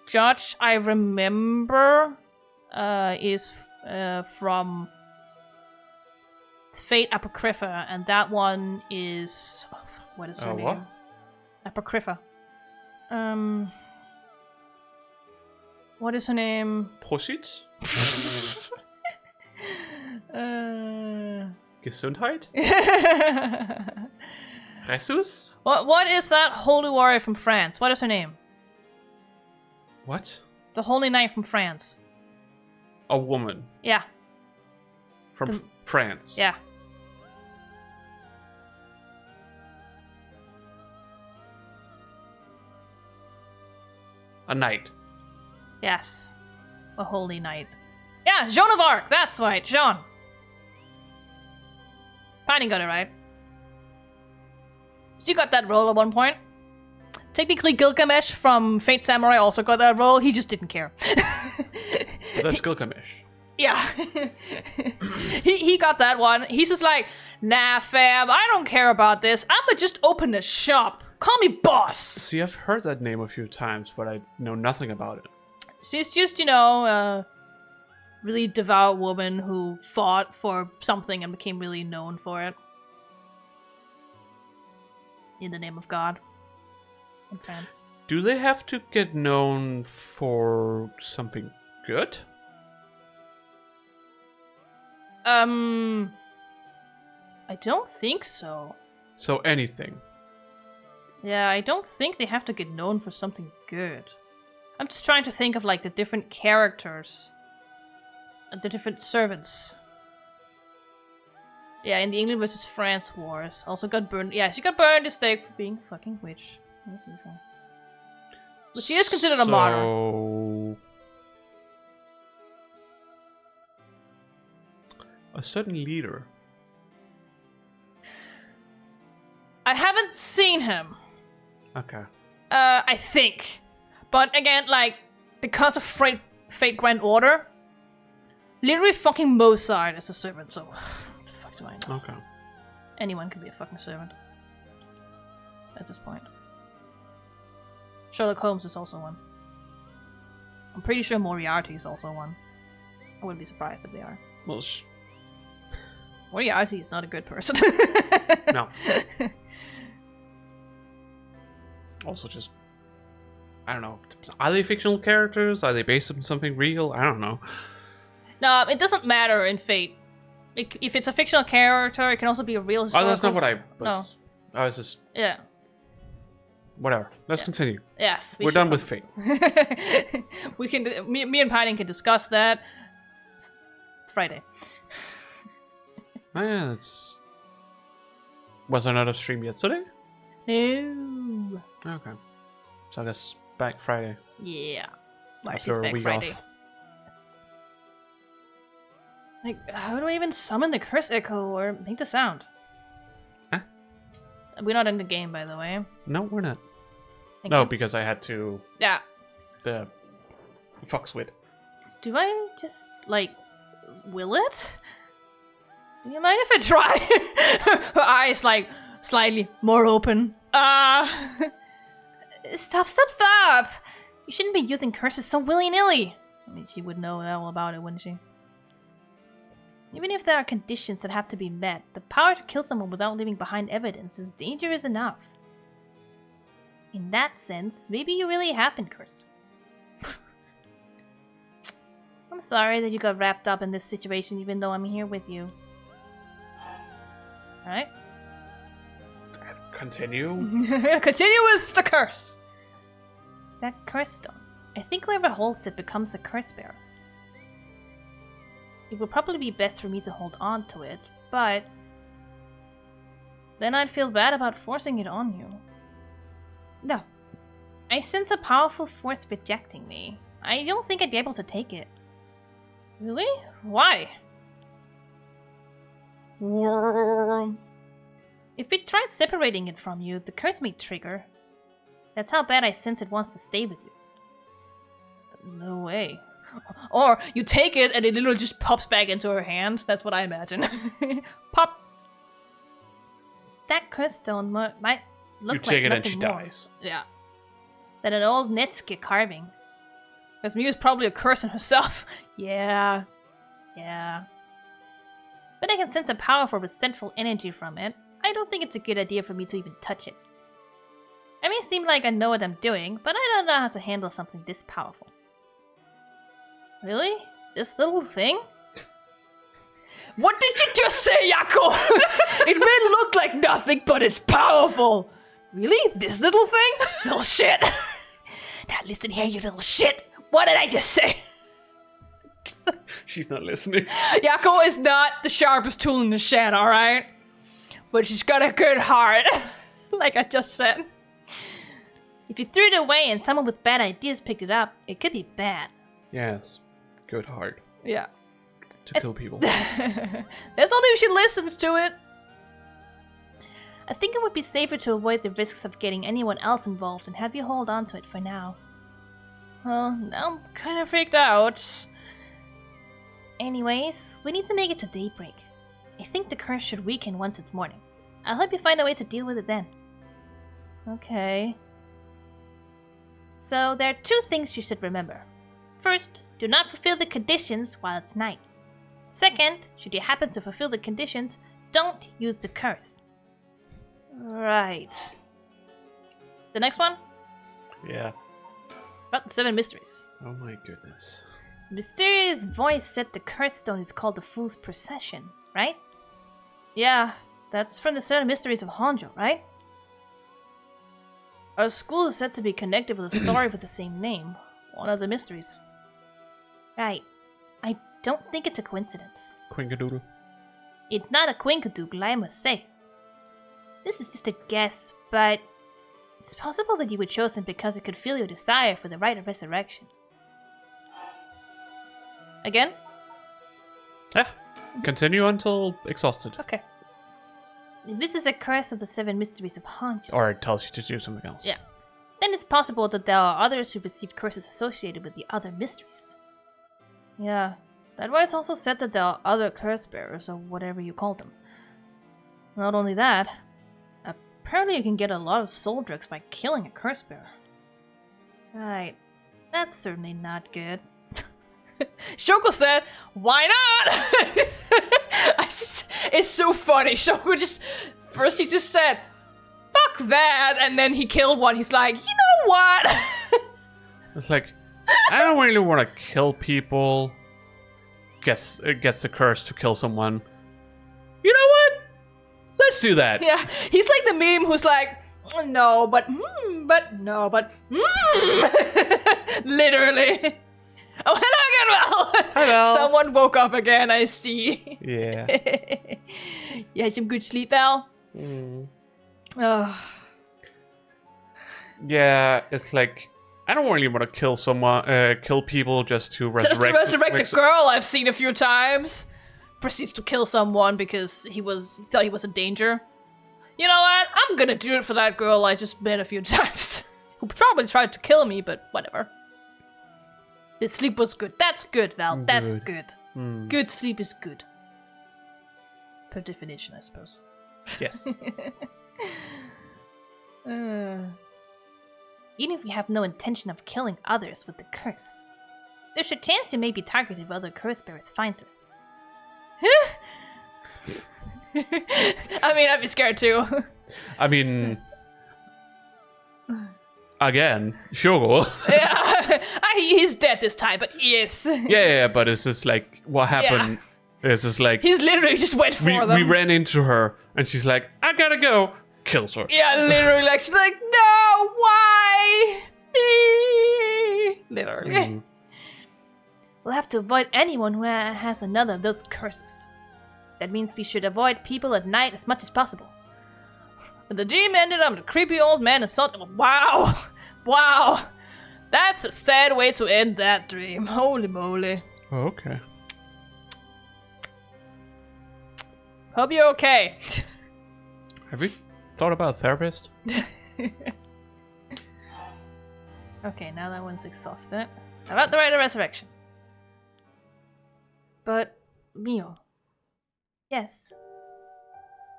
judge I remember is from Fate Apocrypha, and that one is... Oh, what is her name? What? Apocrypha. What is her name? Prosit? Gesundheit? Jesus? What is that holy warrior from France? What is her name? What? The Holy Knight from France. A woman. Yeah. From France. Yeah. A knight. Yes. A Holy Knight. Yeah, Joan of Arc. That's right. Jean. Pining got it right. So you got that role at one point. Technically, Gilgamesh from Fate Samurai also got that role. He just didn't care. That's Gilgamesh. Yeah. he got that one. He's just like, nah, fam, I don't care about this. I'ma just open a shop. Call me boss. See, I've heard that name a few times, but I know nothing about it. She's just, a really devout woman who fought for something and became really known for it. In the name of God. In France. Do they have to get known for something good? I don't think so. So anything. Yeah, I don't think they have to get known for something good. I'm just trying to think of like the different characters. And the different servants. Yeah, in the England versus France wars. Also got burned. Yeah, she got burned at stake for being a fucking witch. But she is considered a martyr. A certain leader. I haven't seen him. Okay. I think. But again, like, because of Fate Grand Order, literally fucking Mozart is a servant, so what the fuck do I know? Okay. Anyone can be a fucking servant. At this point. Sherlock Holmes is also one. I'm pretty sure Moriarty is also one. I wouldn't be surprised if they are. Well, Moriarty is not a good person. no. Also just... I don't know. Are they fictional characters? Are they based on something real? I don't know. No, it doesn't matter in Fate. If it's a fictional character, it can also be a real historical... Oh, that's not what I was... No. I was just... Yeah. Whatever. Let's continue. Yes. We're done with Fate. We can... Me and Pining can discuss that Friday. Oh, yeah, that's... Was there another stream yesterday? No. Okay. So I guess back Friday. Yeah. Why After she's a back week Friday. off. Like, how do I even summon the curse echo or make the sound? Huh? We're not in the game, by the way. No, we're not. Thank No, you. because I had to... Yeah. The... Fox wit. Do I just, like, will it? Do you mind if I try? Her eyes, like, slightly more open. Stop. You shouldn't be using curses so willy-nilly. I mean, she would know all about it, wouldn't she? Even if there are conditions that have to be met, the power to kill someone without leaving behind evidence is dangerous enough. In that sense, maybe you really have been cursed. I'm sorry that you got wrapped up in this situation even though I'm here with you. Alright? Continue? Continue with the curse! That curse stone. I think whoever holds it becomes the curse bearer. It would probably be best for me to hold on to it, but then I'd feel bad about forcing it on you. No. I sense a powerful force rejecting me. I don't think I'd be able to take it. Really? Why? If it tried separating it from you, the curse may trigger. That's how bad I sense it wants to stay with you. No way. Or you take it and it literally just pops back into her hand. That's what I imagine. Pop. That curse stone might look like take it and nothing she more. dies. Yeah. Than an old Netsuke carving. Because Miu's probably a curse in herself. Yeah. Yeah. But I can sense a powerful resentful energy from it. I don't think it's a good idea for me to even touch it. I may seem like I know what I'm doing, but I don't know how to handle something this powerful. Really? This little thing? What did you just say, Yako? It may look like nothing, but it's powerful. Really? This little thing? Little shit. Now listen here, you little shit. What did I just say? She's not listening. Yako is not the sharpest tool in the shed, alright? But she's got a good heart. Like I just said. If you threw it away and someone with bad ideas picked it up, it could be bad. Yes. Good heart. Yeah. To kill people. That's only if she listens to it. I think it would be safer to avoid the risks of getting anyone else involved and have you hold on to it for now. Well, now I'm kind of freaked out. Anyways, we need to make it to daybreak. I think the curse should weaken once it's morning. I'll help you find a way to deal with it then. Okay. So, there are 2 things you should remember. First, do not fulfill the conditions while it's night. Second, should you happen to fulfill the conditions, don't use the curse. Right. The next one? Yeah. About the 7 mysteries. Oh my goodness. The mysterious voice said the curse stone is called the Fool's Procession, right? Yeah, that's from the 7 mysteries of Honjo, right? Our school is said to be connected with a story with the same name. One of the mysteries. Right. I don't think it's a coincidence. Quinkadoodle. It's not a quinkadoodle, I must say. This is just a guess, but it's possible that you were chosen because it could feel your desire for the rite of resurrection. Again? Yeah. Continue until exhausted. Okay. This is a curse of the 7 mysteries of Honjo. Or it tells you to do something else. Yeah. Then it's possible that there are others who received curses associated with the other mysteries. Yeah. That voice also said that there are other curse bearers, or whatever you call them. Not only that, apparently you can get a lot of soul drugs by killing a curse bearer. Right. That's certainly not good. Shoko said, why not? It's so funny. Shoko first he just said, fuck that, and then he killed one. He's like, you know what? It's like, I don't really want to kill people. Gets the curse to kill someone. You know what? Let's do that. Yeah, he's like the meme who's like, no, but literally. Oh, hello again, Val. Hello. Someone woke up again, I see. Yeah. You had some good sleep, Val? Oh. Yeah, it's like, I don't really want to kill someone, kill people just to resurrect. Just to resurrect a girl I've seen a few times. Proceeds to kill someone because he thought he was in danger. You know what? I'm gonna do it for that girl I just met a few times. Who probably tried to kill me, but whatever. The sleep was good. That's good, Val. That's good. Good sleep is good. Per definition, I suppose. Yes. Even if you have no intention of killing others with the curse, there's a chance you may be targeted if other curse bearers finds us. I mean, I'd be scared too. I mean, again, sure. Yeah, he's dead this time, but yes. Yeah, but it's just like, what happened? It's just like... He's literally just went for them. We ran into her, and she's like, I gotta go. Kills her. Yeah, literally, like, she's like, no, why? Literally. Mm. We'll have to avoid anyone who has another of those curses. That means we should avoid people at night as much as possible. But the dream ended on the creepy old man assaulting. Wow! Wow! That's a sad way to end that dream. Holy moly. Oh, okay. Hope you're okay. Have you thought about a therapist? Okay, now that one's exhausted. How about the Rite of Resurrection? But, Mio. Yes.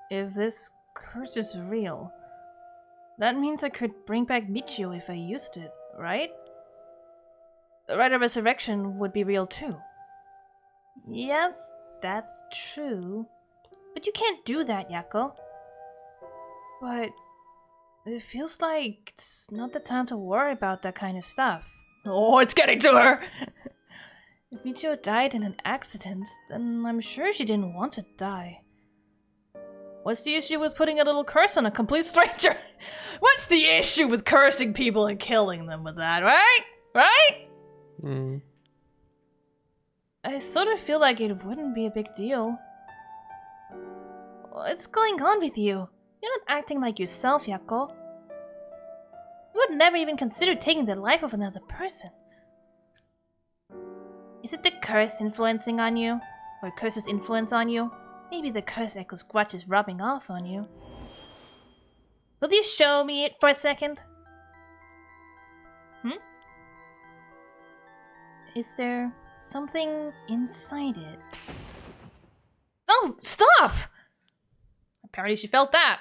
If this curse is real, that means I could bring back Michio if I used it, right? The Rite of Resurrection would be real too. Yes, that's true. But you can't do that, Yako. But it feels like it's not the time to worry about that kind of stuff. Oh, it's getting to her! If Michio died in an accident, then I'm sure she didn't want to die. What's the issue with putting a little curse on a complete stranger? What's the issue with cursing people and killing them with that, right? Right? Mm. I sort of feel like it wouldn't be a big deal. What's going on with you? You're not acting like yourself, Yako. You would never even consider taking the life of another person. Is it the curse influencing on you? Or curse's influence on you? Maybe the curse echo's grudge is rubbing off on you. Will you show me it for a second? Is there something inside it? Oh, stop! Apparently she felt that.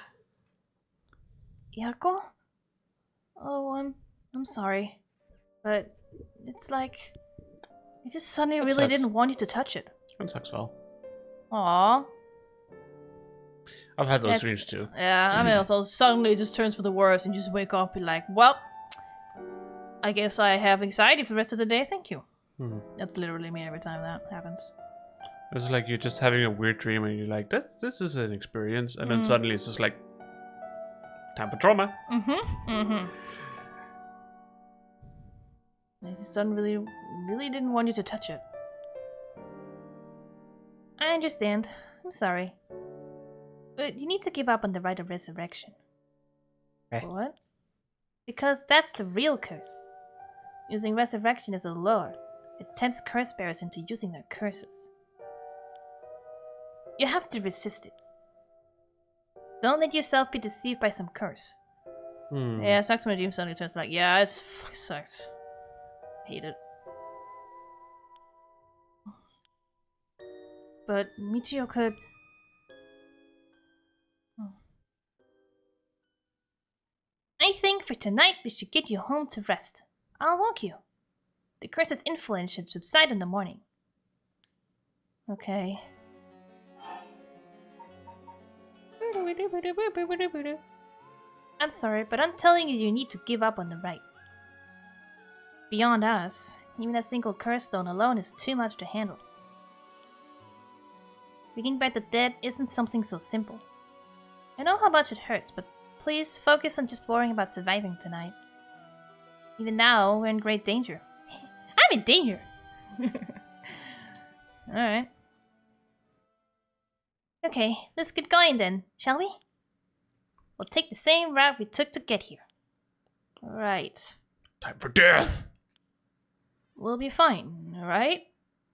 Yako? Oh, I'm sorry. But it's like... I just suddenly really didn't want you to touch it. That sucks, Val. Aww. I've had those dreams too. Yeah, I mean, also suddenly it just turns for the worse and you just wake up and be like, well, I guess I have anxiety for the rest of the day, thank you. Mm-hmm. That's literally me every time that happens. It's like you're just having a weird dream and you're like, this is an experience. And then suddenly it's just like, time for trauma. I just suddenly really didn't want you to touch it. I understand. I'm sorry. But you need to give up on the Rite of Resurrection. Eh? What? Because that's the real curse. Using Resurrection as a lure, it tempts curse bearers into using their curses. You have to resist it. Don't let yourself be deceived by some curse. Yeah, it sucks when a dream suddenly turns like, yeah, it sucks. Hate it. But Michio could... I think for tonight we should get you home to rest. I'll walk you. The curse's influence should subside in the morning. Okay. I'm sorry, but I'm telling you, you need to give up on the right. Beyond us, even a single curse stone alone is too much to handle. Bringing back the dead isn't something so simple. I know how much it hurts, but please focus on just worrying about surviving tonight. Even now, we're in great danger. I'm in danger! Alright. Okay, let's get going then, shall we? We'll take the same route we took to get here. Alright. Time for death! We'll be fine, alright?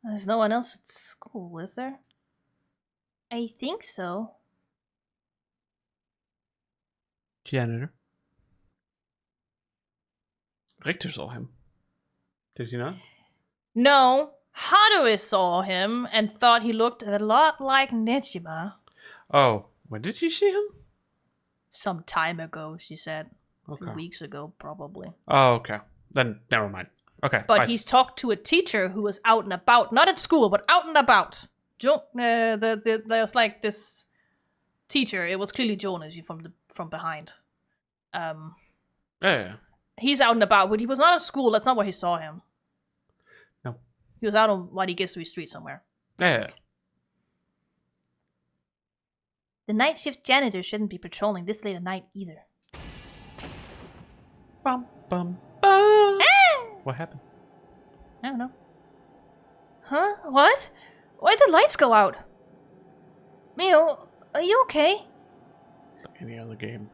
There's no one else at school, is there? I think so. Janitor. Richter saw him. Did he not? No, Haruhi saw him and thought he looked a lot like Nejima. Oh, when did you see him? Some time ago, she said. Okay. 2 weeks ago, probably. Oh, okay. Then never mind. Okay. But he's talked to a teacher who was out and about, not at school, but out and about. There's like this teacher. It was clearly Jonas from behind. Yeah. He's out and about, but he was not at school. That's not where he saw him. No. He was out on Wadiguesui Street somewhere. Yeah. The night shift janitor shouldn't be patrolling this late at night either. Bum, bum, bum. What happened? I don't know. Huh? What? Why'd the lights go out? Mio, are you okay? It's like any other game.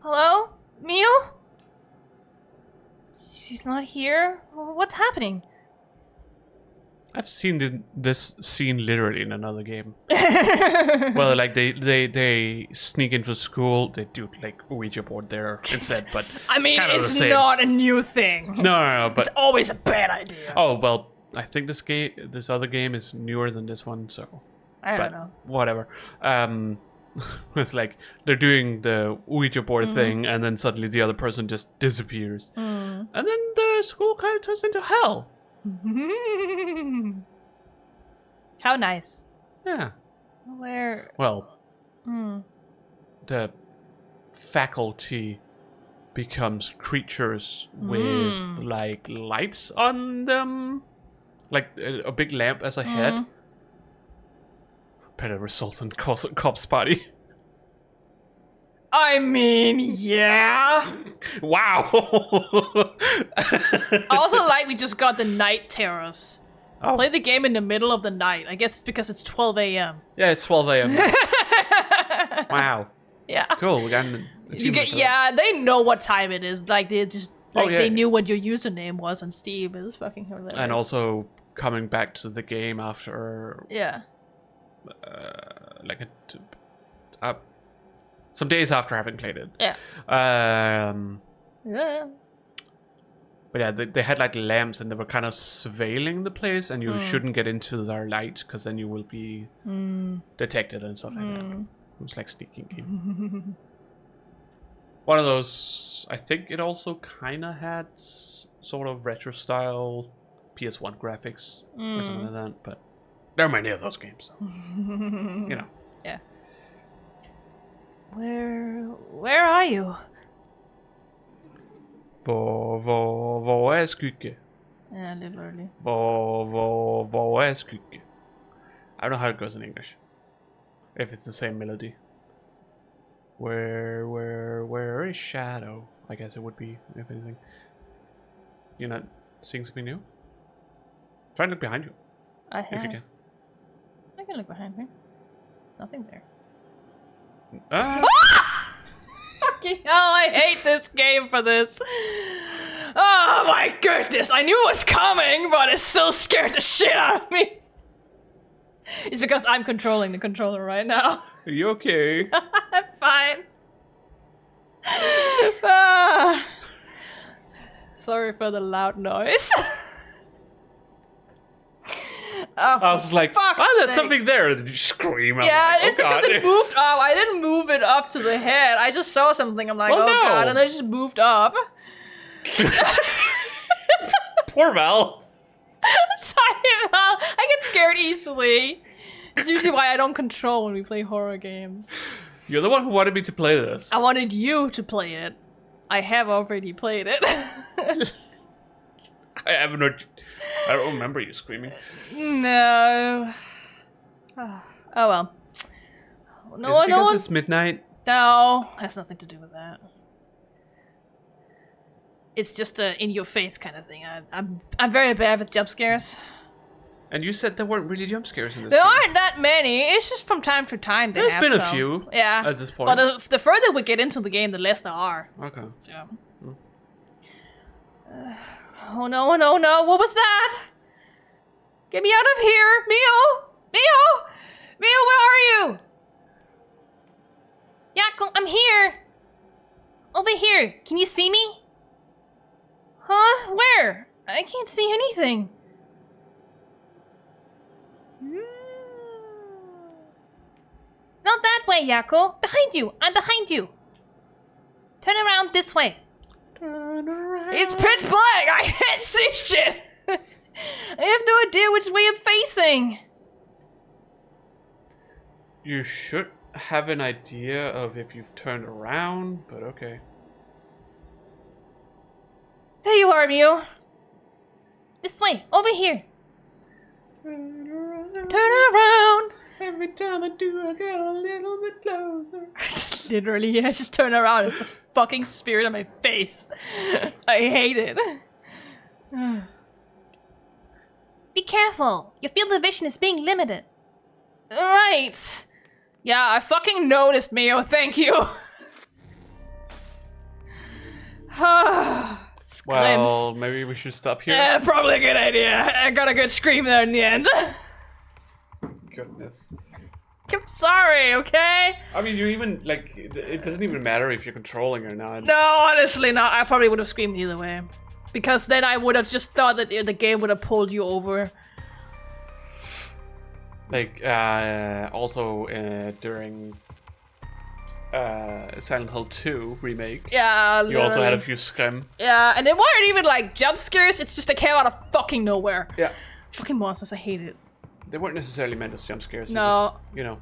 Hello? Mio? She's not here? What's happening? I've seen this scene literally in another game. Well, like they sneak into school, they do like Ouija board there instead, but I mean, kinda it's the same. not a new thing. No, but It's always a bad idea. oh well, I think this other game is newer than this one, so I but don't know. whatever. It's like they're doing the Ouija board thing, and then suddenly the other person just disappears, and then the school kind of turns into hell. How nice. Yeah. Where? Well, the faculty becomes creatures with like lights on them, like a big lamp as a head. Better results in cops party. I mean, yeah. Wow. I also like we just got the night terrors. Oh. Play the game in the middle of the night. I guess it's because it's 12 a.m. Yeah, it's 12 a.m. Wow. Yeah. Cool. We got an achievement for that. they know what time it is. Like they just they yeah. knew what your username was on Steam. It was fucking hilarious. And also coming back to the game after like some days after having played it. Yeah. Yeah. But yeah, they had like lamps and they were kind of surveilling the place, and you shouldn't get into their light because then you will be detected and stuff like that. It was like sneaking in. One of those, I think it also kind of had sort of retro style PS1 graphics or something like that, but there are many of those games, so you know. Yeah. Where are you? Hvor er skygge? Yeah, literally. Hvor er skygge? I don't know how it goes in English. If it's the same melody. Where is shadow? I guess it would be, if anything. You're not seeing something new? Try and look behind you. I have. If you can. I can look behind me. There's nothing there. Fucking hell, I hate this game for this. Oh my goodness, I knew it was coming, but it still scared the shit out of me. It's because I'm controlling the controller right now. Are you okay? I'm fine. Sorry for the loud noise. I was like, oh, there's sake. something there. Did you scream? I'm Yeah, like, it's because it moved up. I didn't move it up to the head. I just saw something. I'm like, Well, oh no. god, and then it just moved up. Poor Val. Sorry, Val. I get scared easily. It's usually why I don't control when we play horror games. You're the one who wanted me to play this. I wanted you to play it. I have already played it. I don't remember you screaming. No. Oh well. Is it because it's midnight? No, has nothing to do with that. It's just a in-your-face kind of thing. I'm very bad with jump scares. And you said there weren't really jump scares in this There game. aren't that many. It's just from time to time they There's have been a some. few Yeah. at this point. But the further we get into the game, the less there are. Okay. So. Oh no, no, no. What was that? Get me out of here. Mio! Mio! Mio, where are you? Yako, I'm here. Over here. Can you see me? Huh? Where? I can't see anything. Not that way, Yako. Behind you. I'm behind you. Turn around this way. Turn around. It's pitch black! I can't see shit! I have no idea which way I'm facing! You should have an idea of if you've turned around, but okay. There you are, Mew. This way, over here. Turn around. Turn around! Every time I do, I get a little bit closer. Literally, yeah, just turn around. It's a fucking spirit on my face. I hate it. Be careful. Your field of vision is being limited. Right. Yeah, I fucking noticed, Mio. Thank you. Well, maybe we should stop here. Yeah, probably a good idea. I got a good scream there in the end. Goodness. I'm sorry, okay? I mean, you even, like, it doesn't even matter if you're controlling or not. No, honestly, no. I probably would have screamed either way. Because then I would have just thought that the game would have pulled you over. Like, also during Silent Hill 2 remake. Yeah, You also had a few scream. Yeah, and they weren't even like jump scares, it's just they came out of fucking nowhere. Yeah. Fucking monsters, I hate it. They weren't necessarily meant as jump scares. No. Just, you know.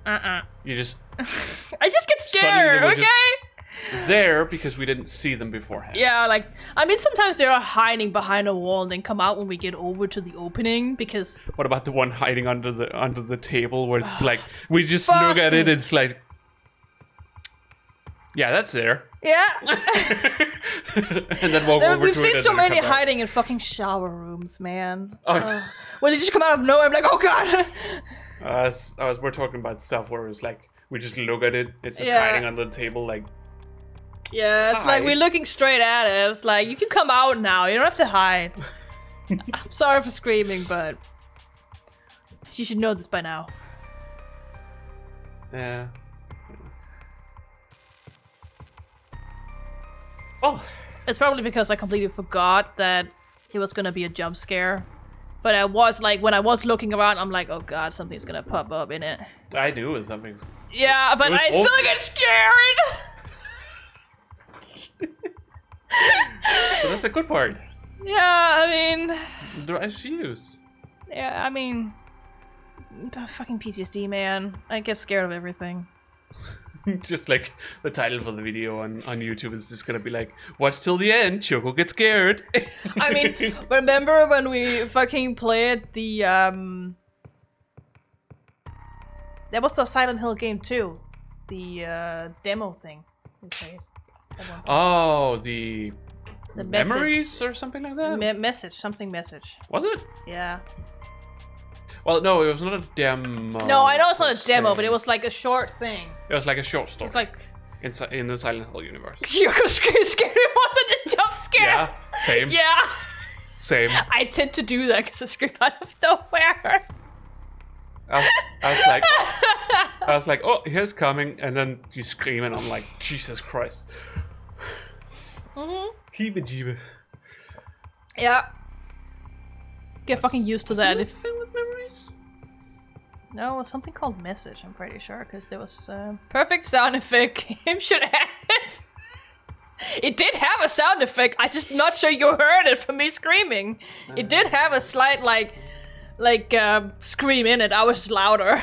You just... I just get scared, Suddenly they were okay? there because we didn't see them beforehand. Yeah, like, I mean, sometimes they are hiding behind a wall and then come out when we get over to the opening because... What about the one hiding under the table where it's like, we just look at it, it's like... Yeah, that's there. Yeah. And then walk over We've to seen it so and then many come back. hiding in fucking shower rooms, man. Oh. When they just come out of nowhere, I'm like, oh god. We're talking about stuff where it's like, we just look at it, it's just Yeah. hiding under the table, like... Yeah, it's like Hi. we're looking straight at it. It's like, you can come out now, you don't have to hide. I'm sorry for screaming, but... You should know this by now. Yeah. Oh, It's probably because I completely forgot that it was gonna be a jump scare. But I was like, when I was looking around, I'm like, oh god, something's gonna pop up in it. I knew it was something. Yeah, but It was I still awful. get scared! But that's a good part. Yeah, I mean... The ICUs. Yeah, I mean... Fucking PTSD, man. I get scared of everything. Just like the title for the video on YouTube is just gonna be like, watch till the end, Chiyoko gets scared. I mean, remember when we fucking played the, That was the Silent Hill game too. The, demo thing we played. That one. Oh, the Message. memories or something like that? Message. Was it? Yeah. Well, no, it was not a demo. No, I know it's not per a demo, se. but it was like a short thing. It was like a short story. It's like... in the Silent Hill universe. Chiyoko scared more than the jump scares. Yeah, same. Yeah. Same. I tend to do that because I scream out of nowhere. I was like, oh, here's coming, and then you scream, and I'm like, Jesus Christ. Heebie-jeebie. Yeah. Get fucking used to that. Is it filled with memories? No, it was something called Message, I'm pretty sure, because there was perfect sound effect. Game should have it. It did have a sound effect. I'm just not sure you heard it from me screaming. It did have a slight like scream in it. I was just louder.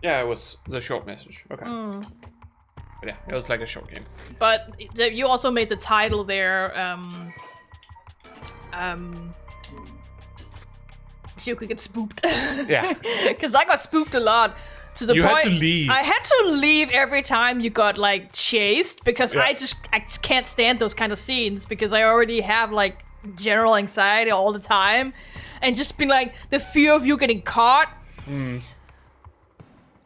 Yeah, it was the short message. Okay. But yeah, it was like a short game. But you also made the title there. Chiyoko gets spooked. Yeah. Because I got spooked a lot. To the You point, had to leave. I had to leave every time you got like chased because Yeah. I just can't stand those kind of scenes because I already have like general anxiety all the time, and just being like the fear of you getting caught.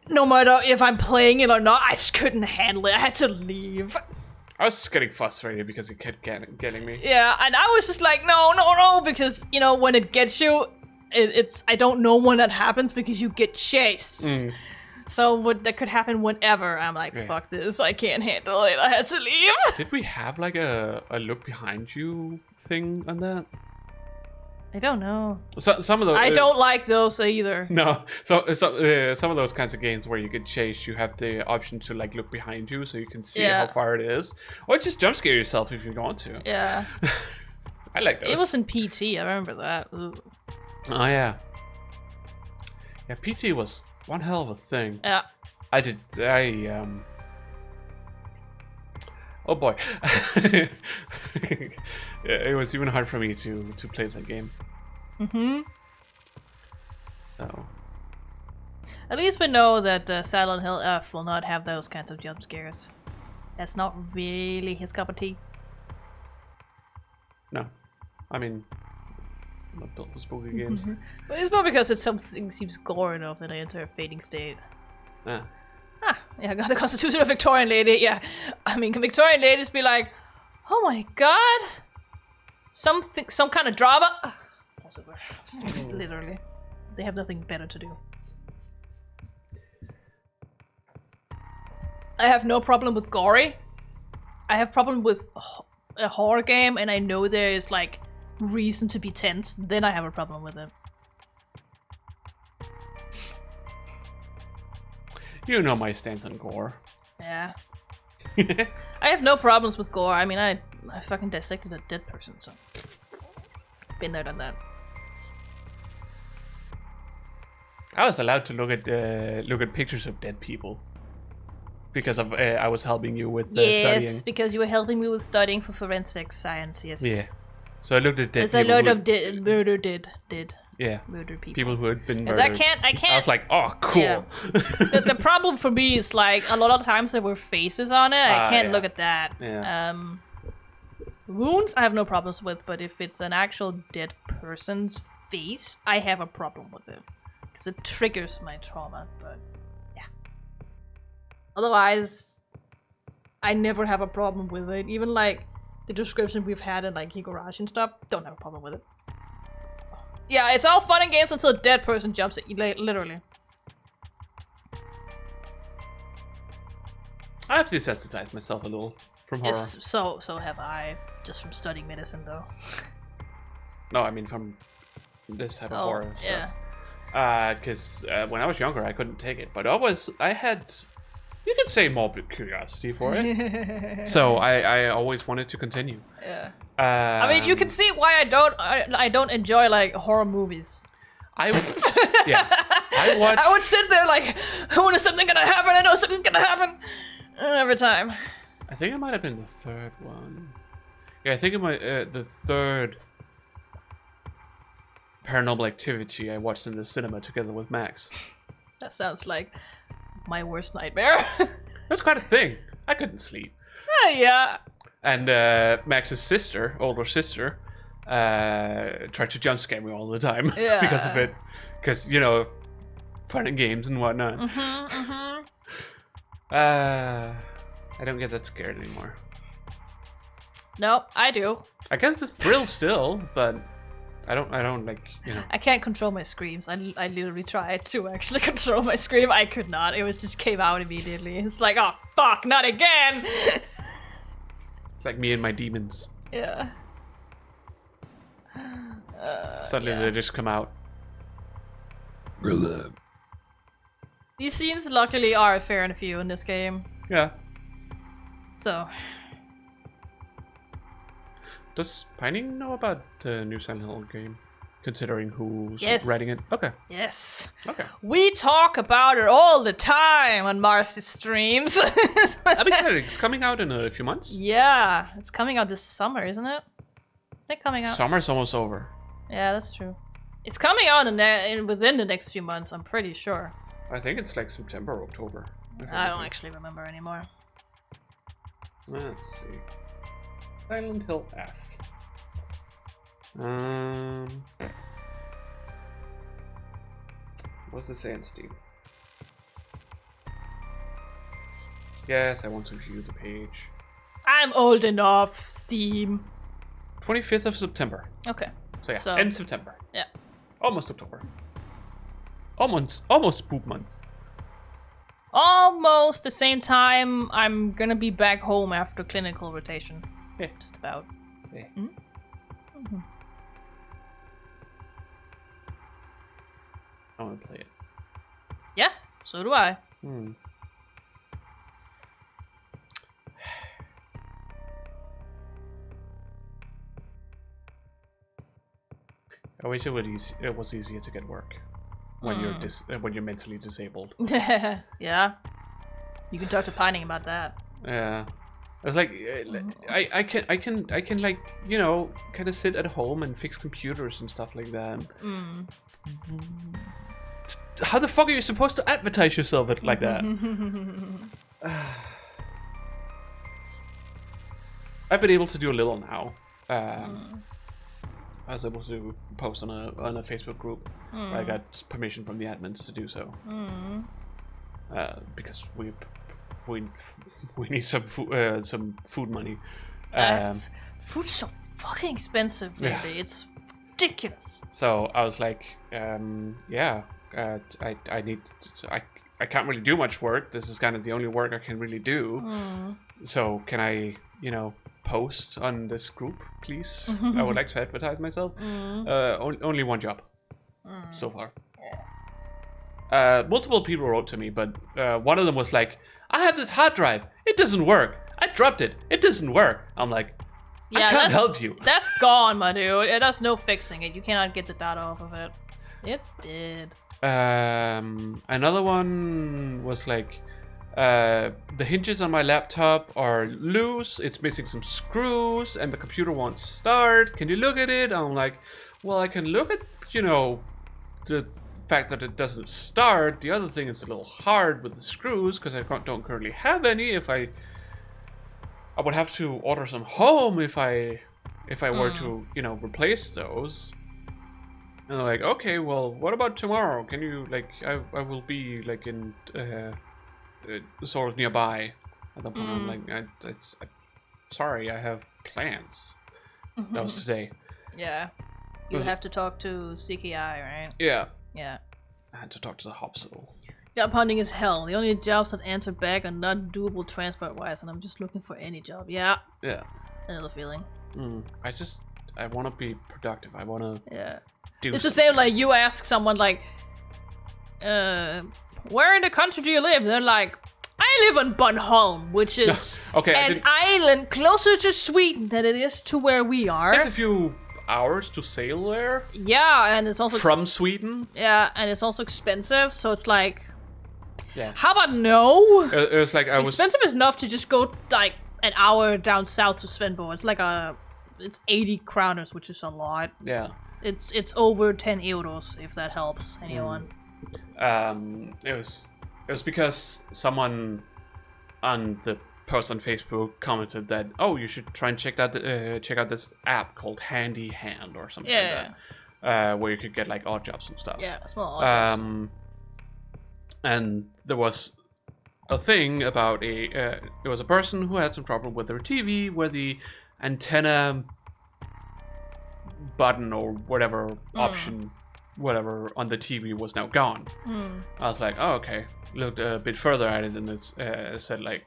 No matter if I'm playing it or not, I just couldn't handle it. I had to leave. I was just getting frustrated because it kept getting me. Yeah, and I was just like, no, because you know when it gets you, it's I don't know when that happens because you get chased. So that could happen whenever. I'm like, Yeah. fuck this, I can't handle it. I had to leave. Did we have like a look behind you thing on that? I don't know. So, some of those. I don't like those either. No, some of those kinds of games where you get chased, you have the option to like look behind you so you can see how far it is, or just jump scare yourself if you want to. Yeah. I like those. It was in PT. I remember that. Ooh. Oh yeah. Yeah, PT was one hell of a thing. Yeah. Oh boy. Yeah, it was even hard for me to play that game. Mm-hmm. So. At least we know that Silent Hill F will not have those kinds of jump scares. That's not really his cup of tea. No. I mean, I'm not built for spooky games. But it's more because it's something seems gore enough that I enter a fading state. Ah. Yeah, I got the Constitution of Victorian lady. Yeah, I mean, can Victorian ladies be like, oh my god, some kind of drama? Literally, they have nothing better to do. I have no problem with gory. I have problem with a horror game, and I know there is like reason to be tense. Then I have a problem with it. You know my stance on gore. Yeah. I have no problems with gore. I mean, I fucking dissected a dead person, so been there, done that. I was allowed to look at pictures of dead people because of I was helping you with studying. Yes, because you were helping me with studying for forensic science. Yes. Yeah. So I looked at dead There's people. a lot of murder did. Yeah. Murder people. People who had been murdered. I can't. I was like, oh, cool. Yeah. the problem for me is like a lot of times there were faces on it. I can't look at that. Yeah. Wounds I have no problems with, but if it's an actual dead person's face, I have a problem with it because it triggers my trauma. But yeah. Otherwise, I never have a problem with it. Even like the description we've had in like Higurashi and stuff, don't have a problem with it. Yeah, it's all fun and games until a dead person jumps at you, literally. I have desensitized myself a little from horror. Yes, so have I. Just from studying medicine, though. No, I mean from this type of horror. So. Yeah. Because when I was younger, I couldn't take it, but I had, you could say, morbid curiosity for it. So I always wanted to continue. Yeah. I mean, you can see why I don't enjoy like horror movies. I would sit there like, when is something gonna happen? I know something's gonna happen every time. I think it might have been the third one. Yeah, I think it might the third Paranormal Activity I watched in the cinema together with Max. That sounds like my worst nightmare. That's quite a thing. I couldn't sleep. Yeah. And Max's sister, older sister, tried to jump scare me all the time because of it. Because, you know, fun and games and whatnot. I don't get that scared anymore. Nope, I do. I guess it's thrill still, but I don't like, you know. I can't control my screams. I literally tried to actually control my scream. I could not. It was just came out immediately. It's like, oh fuck, not again. It's like me and my demons. Yeah. Suddenly they just come out. These scenes luckily are fair and few in this game. Yeah. So. Does Pining know about the new Silent Hill game? Considering who's writing it? Okay. Yes. Okay. We talk about it all the time on Marcy's streams. I'm excited. It's coming out in a few months. Yeah. It's coming out this summer, isn't it? Is it coming out? Summer's almost over. Yeah, that's true. It's coming out within the next few months, I'm pretty sure. I think it's like September or October. I don't actually remember anymore. Let's see. Silent Hill F. What's this say on Steam? Yes, I want to view the page. I'm old enough, Steam. 25th of September. Okay. So yeah, end September. Yeah. Almost October. Almost spook month. Almost the same time I'm gonna be back home after clinical rotation. Yeah. Just about. Yeah. I want to play it. Yeah, so do I. I wish it was easier to get work when you're mentally disabled. Yeah. You can talk to Pining about that. Yeah. It's like I can like, you know, kind of sit at home and fix computers and stuff like that. How the fuck are you supposed to advertise yourself like that? I've been able to do a little now. I was able to post on a Facebook group where I got permission from the admins to do so. Because we need some food money. Food's so fucking expensive lately. Yeah. It's ridiculous. So I was like, I need to, I can't really do much work. This is kind of the only work I can really do. So can I, you know, post on this group, please? I would like to advertise myself. Only one job so far. Multiple people wrote to me, but one of them was like, I have this hard drive. It doesn't work. I dropped it. It doesn't work. I'm like, I can't help you. That's gone, my dude. There's no fixing it. You cannot get the data off of it. It's dead. Another one was like, the hinges on my laptop are loose. It's missing some screws, and the computer won't start. Can you look at it? I'm like, well, I can look at, you know, the fact that it doesn't start. The other thing is a little hard with the screws because I don't currently have any. If I would have to order some home if I were to, you know, replace those. And they're like, okay, well, what about tomorrow? Can you, like, I will be like in sort of nearby at the point. I'm like, sorry, I have plans. That was today. Yeah, you have to talk to CKI, right? Yeah. Yeah. I had to talk to the hospital. Job hunting is hell. The only jobs that answer back are not doable transport-wise, and I'm just looking for any job. Yeah. Yeah. Another feeling. I want to be productive. I want to. Yeah. Do it's the same like you ask someone like, where in the country do you live? And they're like, I live on Bornholm, which is an island closer to Sweden than it is to where we are. It takes a few hours to sail there. Yeah, and it's also from Sweden. Yeah, and it's also expensive. So it's like, how about no? It was like expensive enough to just go like an hour down south to Svendborg. It's like it's 80 kroners, which is a lot. Yeah. It's over 10 euros, if that helps anyone. It was because someone on the post on Facebook commented that, oh, you should try and check out this app called Handy Hand or something like that, where you could get like odd jobs and stuff. Yeah, small odd jobs. And there was a thing about there was a person who had some trouble with their TV where the antenna button or whatever option, whatever on the TV was now gone. I was like, oh, okay. Looked a bit further at it, and it said like,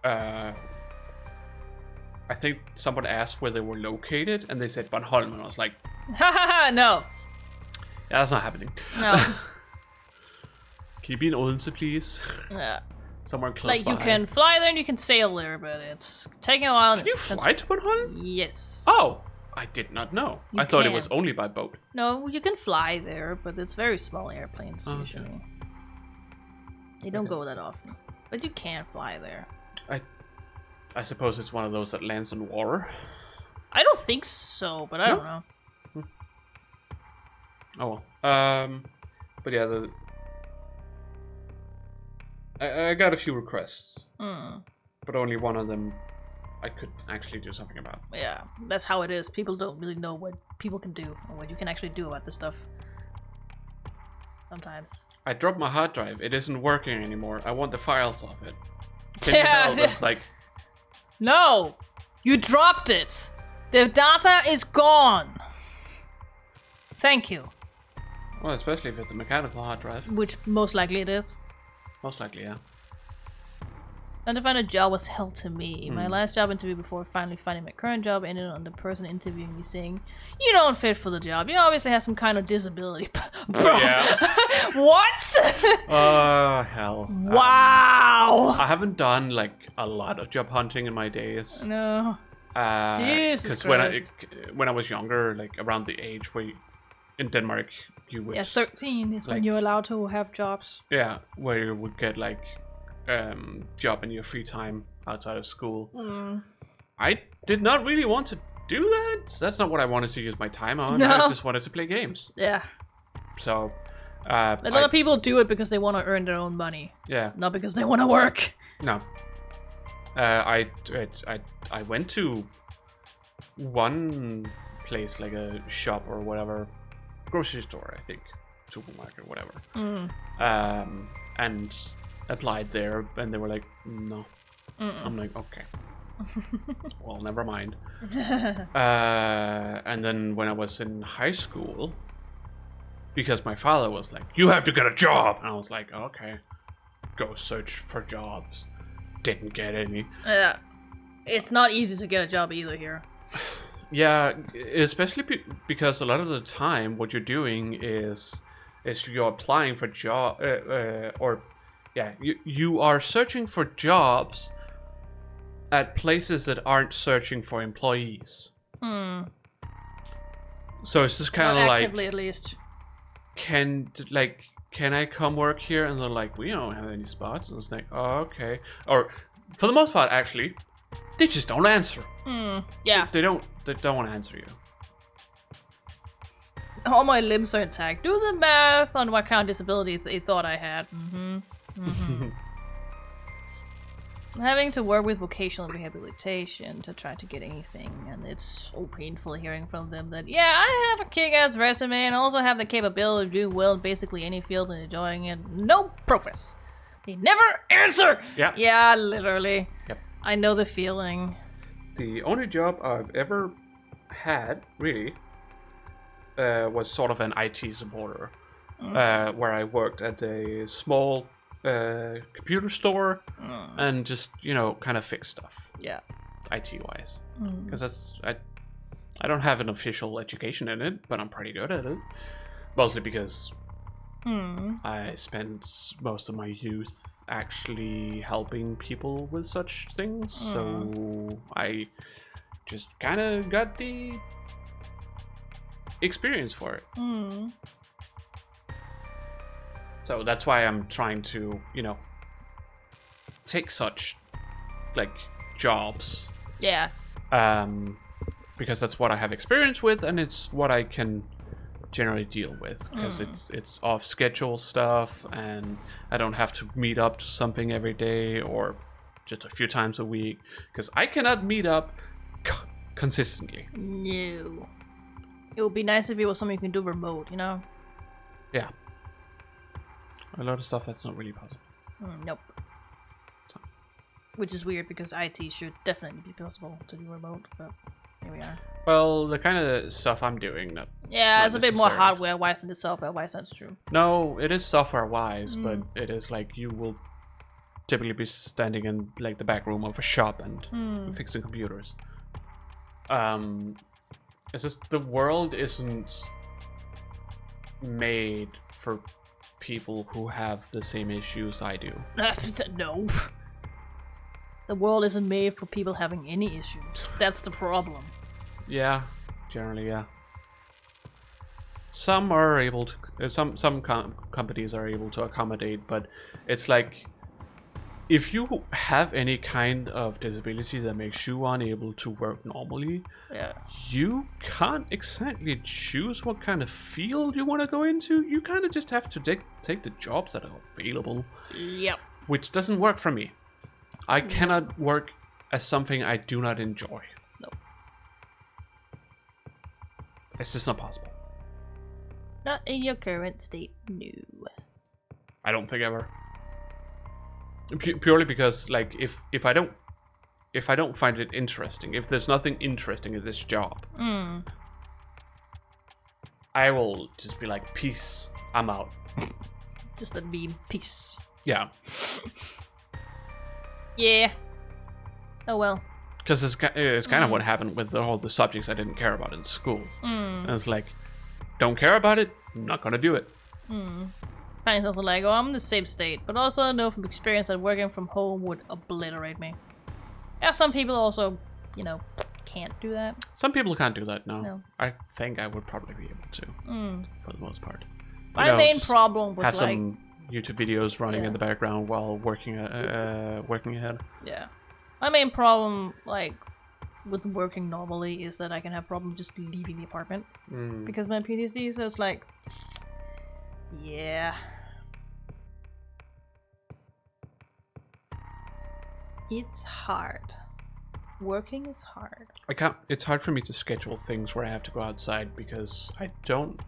I think someone asked where they were located, and they said Bornholm, and I was like, no. Yeah, that's not happening. No. Can you be in Odense, please? Yeah. Somewhere close like by. You can fly there and you can sail there, but it's taking a while. Can you fly to Bornholm? Yes. Oh, I did not know. I thought it was only by boat. No, you can fly there, but it's very small airplanes usually. They don't go that often, but you can fly there. I suppose it's one of those that lands on water. I don't think so, but I don't know. Oh well. But yeah, I got a few requests, but only one of them I could actually do something about. Yeah, that's how it is. People don't really know what people can do or what you can actually do about this stuff. Sometimes. I dropped my hard drive. It isn't working anymore. I want the files off it. Can you help? It's like, no, you dropped it. The data is gone. Thank you. Well, especially if it's a mechanical hard drive. Which most likely it is. Most likely, yeah. Trying to find a job was hell to me. My last job interview before finally finding my current job ended on the person interviewing me saying, "You don't fit for the job. You obviously have some kind of disability." Bro. Yeah. What? Oh, hell. Wow. I haven't done like a lot of job hunting in my days. No. Jesus Because Christ. when I was younger, like around the age where in Denmark you would 13 is when like- you're allowed to have jobs. where you would get like job in your free time outside of school. I did not really want to do that. That's not what I wanted to use my time on. No. I just wanted to play games. Yeah. So A lot of people do it because they want to earn their own money, yeah, not because they want to work. no. I went to one place, like a shop or whatever, grocery store, I think, supermarket, whatever, and applied there, and they were like, no. I'm like, okay. Well, never mind. And then when I was in high school, because my father was like, you have to get a job, and I was like, okay, go search for jobs. Didn't get any. Yeah. It's not easy to get a job either here. Yeah, especially because a lot of the time what you're doing is you're applying for job you are searching for jobs at places that aren't searching for employees. So it's just kind of like, actively at least. can I come work here? And they're like, we don't have any spots. And it's like, oh, okay. Or for the most part, actually, they just don't answer. Yeah. They don't want to answer you. All my limbs are intact. Do the math on what kind of disability they thought I had. I'm having to work with vocational rehabilitation to try to get anything, and it's so painful hearing from them that, yeah, I have a kick-ass resume and also have the capability of doing well in basically any field and enjoying it. No progress. They never answer! Yeah. Yeah, literally. Yep. I know the feeling. The only job I've ever had, really, was sort of an IT supporter, where I worked at a small computer store and just, kind of fix stuff. Yeah. IT-wise. Because I don't have an official education in it, but I'm pretty good at it. Mostly because I spent most of my youth actually helping people with such things, so I just kind of got the experience for it. So that's why I'm trying to, take such, jobs. Yeah. Because that's what I have experience with, and it's what I can generally deal with, because it's off schedule stuff, and I don't have to meet up to something every day or just a few times a week, because I cannot meet up consistently. No. It would be nice if it was something you can do remote, Yeah. A lot of stuff that's not really possible. Nope. Which is weird because IT should definitely be possible to do remote, but here we are. Well, the kind of stuff I'm doing, yeah, it's a bit more necessary. hardware-wise than the software-wise, that's true. No, it is software-wise, but it is like you will typically be standing in the back room of a shop and fixing computers. It's just the world isn't made for people who have the same issues I do. No. The world isn't made for people having any issues. That's the problem. Yeah, generally, yeah. Some are able to, some companies are able to accommodate, but it's like, if you have any kind of disability that makes you unable to work normally, you can't exactly choose what kind of field you want to go into. You kind of just have to take the jobs that are available. Yep. Which doesn't work for me. I cannot work as something I do not enjoy. No. It's just not possible. Not in your current state, no. I don't think ever. Purely because, if I don't find it interesting, if there's nothing interesting in this job, I will just be like, peace, I'm out. Just a meme, peace. Yeah. Yeah. Oh well. Because it's kind of what happened with all the subjects I didn't care about in school. And it's like, don't care about it, I'm not gonna do it. It's also like, oh, I'm in the same state, but also I know from experience that working from home would obliterate me. Yeah, some people also, you know, can't do that. Some people can't do that, no. No. I think I would probably be able to, for the most part. My main problem with have like... some YouTube videos running in the background while working ahead. Yeah. My main problem, like, with working normally is that I can have problems just leaving the apartment. Because of my PTSD, so it's like... Yeah. It's hard. Working is hard. It's hard for me to schedule things where I have to go outside because I don't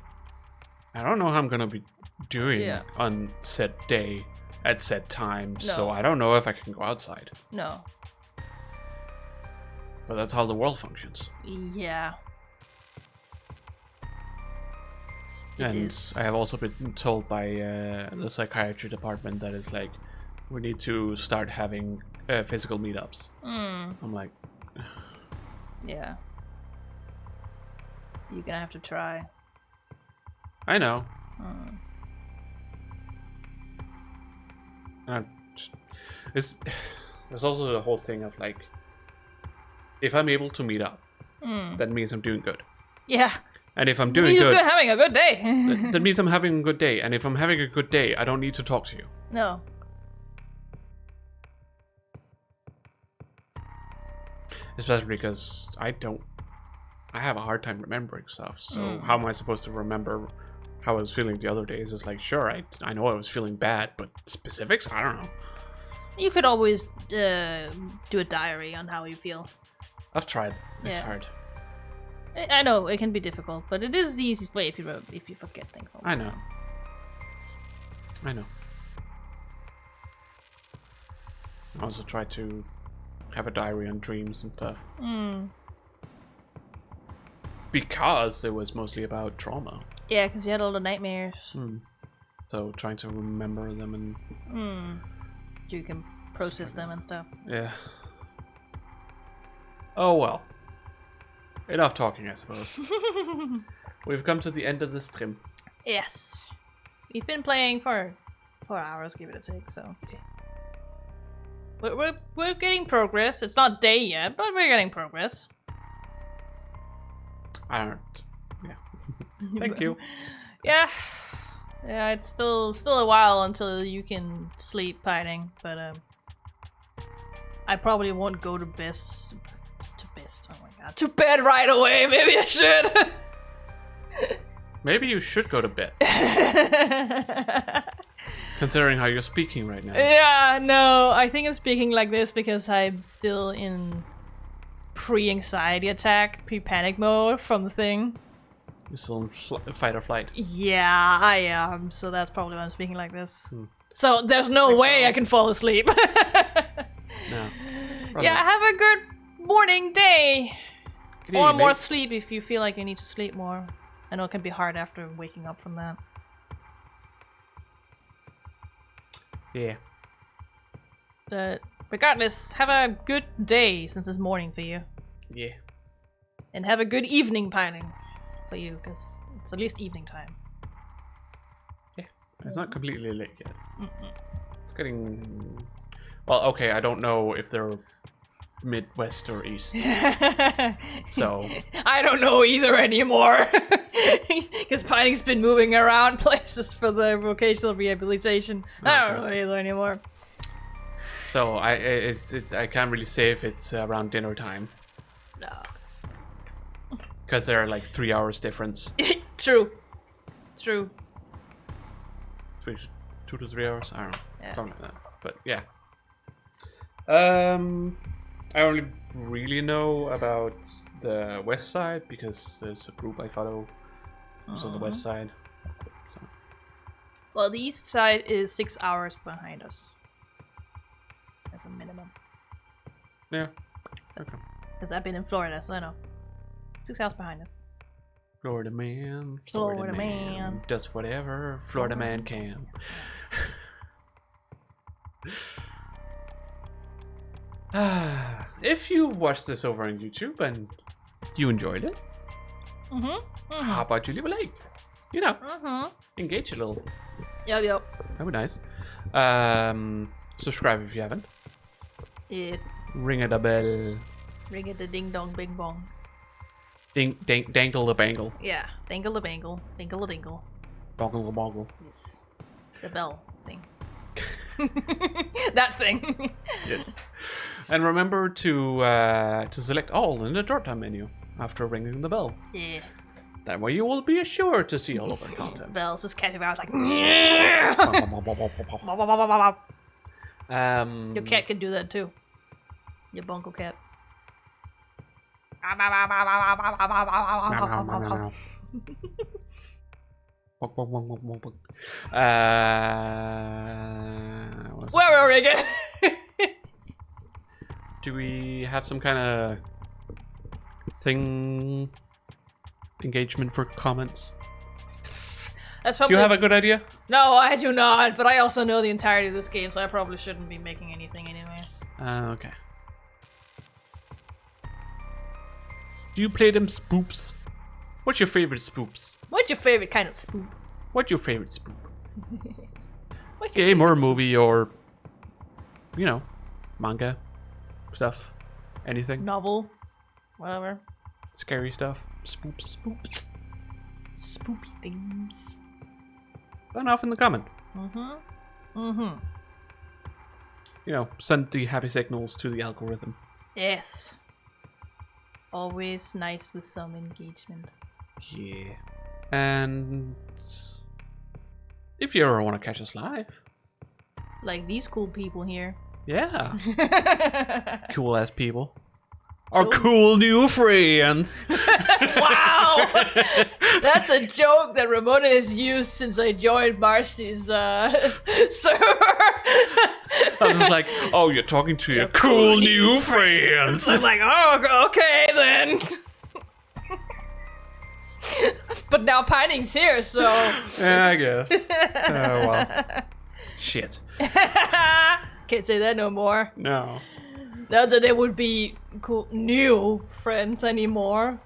know how I'm gonna be doing on set day at set time, so I don't know if I can go outside. No. But that's how the world functions. Yeah. And I have also been told by the psychiatry department that it's like, we need to start having physical meetups. I'm like... Yeah. You're gonna have to try. I know. There's also the whole thing of like, if I'm able to meet up, that means I'm doing good. Yeah. And if I'm doing good, having a good day. that means I'm having a good day. And if I'm having a good day, I don't need to talk to you. No. Especially because I have a hard time remembering stuff. So how am I supposed to remember how I was feeling the other days? It's like, sure, I know I was feeling bad, but specifics, I don't know. You could always do a diary on how you feel. I've tried. It's hard. I know it can be difficult, but it is the easiest way if you forget things. I know. I also try to have a diary on dreams and stuff. Because it was mostly about trauma. Yeah, because you had all the nightmares. So trying to remember them and... So you can process them and stuff. Yeah. Oh well. Enough talking, I suppose. We've come to the end of this stream. Yes. We've been playing for 4 hours, give it a take, so... We're getting progress. It's not day yet, but we're getting progress. Yeah. Thank you. Yeah. Yeah, it's still a while until you can sleep fighting, but I probably won't go to best. Oh my god. To bed right away. Maybe I should. Maybe you should go to bed. Considering how you're speaking right now. Yeah, no, I think I'm speaking like this because I'm still in pre-anxiety attack, pre-panic mode from the thing. You're still in fight or flight. Yeah, I am. So that's probably why I'm speaking like this. So there's no way I can fall asleep. No. Yeah, have a good morning, day. Good Or evening. more sleep if you feel like you need to sleep more. I know it can be hard after waking up from that. Yeah. But regardless, have a good day since it's morning for you. Yeah. And have a good evening pining for you, because it's at least evening time. Yeah. It's not completely late yet. It's getting... Well, okay, I don't know if they're Midwest or East. So... I don't know either anymore. Because pining's been moving around places for the vocational rehabilitation. I don't know either anymore. So I can't really say if it's around dinner time. No. Because there are like 3 hours difference. True. It's true. 2 to 3 hours? I don't know. Yeah. Something like that. But yeah. I only really know about the west side because there's a group I follow who's on the west side. So. Well, the east side is 6 hours behind us. As a minimum. Yeah. So, Okay. because I've been in Florida, so I know. 6 hours behind us. Florida man. Florida man. Does whatever Florida man can. If you watched this over on YouTube and you enjoyed it, how about you leave a like? You know, engage a little. Yep. That'd be nice. Subscribe if you haven't. Yes. Ring a bell. Ring it a ding dong bing bong. Dangle the bangle. Yeah. Dangle a bangle. Dingle a dingle. Bongle the bongle. Yes. The bell thing. That thing. Yes. And remember to select all in the drop-down menu after ringing the bell. Yeah. That way you will be assured to see all of our content. Bells just catching out like. Your cat can do that too. Your bunko cat. Where are we again? Do we have some kind of thing? Engagement for comments? That's probably... Do you have a good idea? No, I do not, but I also know the entirety of this game, so I probably shouldn't be making anything anyways. Okay. Do you play them spoops? What's your favorite spoops? What's your favorite kind of spoop? What's your favorite spoop? What's your Game or movie or, you know, manga stuff. Anything. novel? Whatever. Scary stuff. Spoops. Spoops. Spoopy things. Let off in the comment. Mm-hmm. You know, send the happy signals to the algorithm. Yes. Always nice with some engagement. Yeah. And if you ever want to catch us live. Like these cool people here. Yeah. Cool ass people. Our cool new friends. Wow! That's a joke that Ramona has used since I joined Marcy's server. I was like, oh, you're talking to your cool new friends. I'm like, oh, okay then. But now Pining's here, so... Yeah, I guess. Oh, well. Shit. Can't say that no more. No. Not that they would be cool new friends anymore.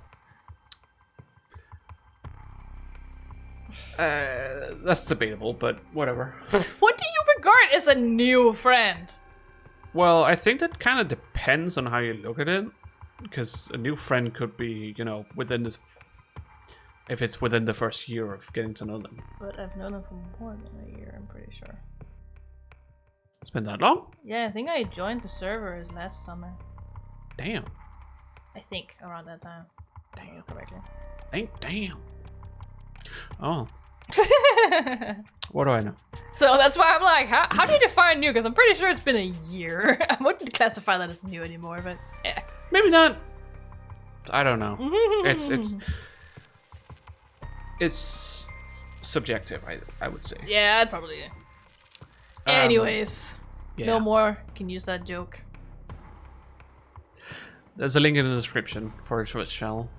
That's debatable, but whatever. What do you regard as a new friend? Well, I think that kind of depends on how you look at it. Because a new friend could be, you know, within this... If it's within the first year of getting to know them. But I've known them for more than a year, I'm pretty sure. It's been that long? Yeah, I think I joined the server last summer. Damn. I think, around that time. Damn. Correctly. Damn. Oh. What do I know? So that's why I'm like, how did you find new? Because I'm pretty sure it's been a year. I wouldn't classify that as new anymore, but yeah. Maybe not. I don't know. It's subjective, I would say. Yeah, I'd probably. Anyways, yeah. no more can use that joke. There's a link in the description for our Twitch channel.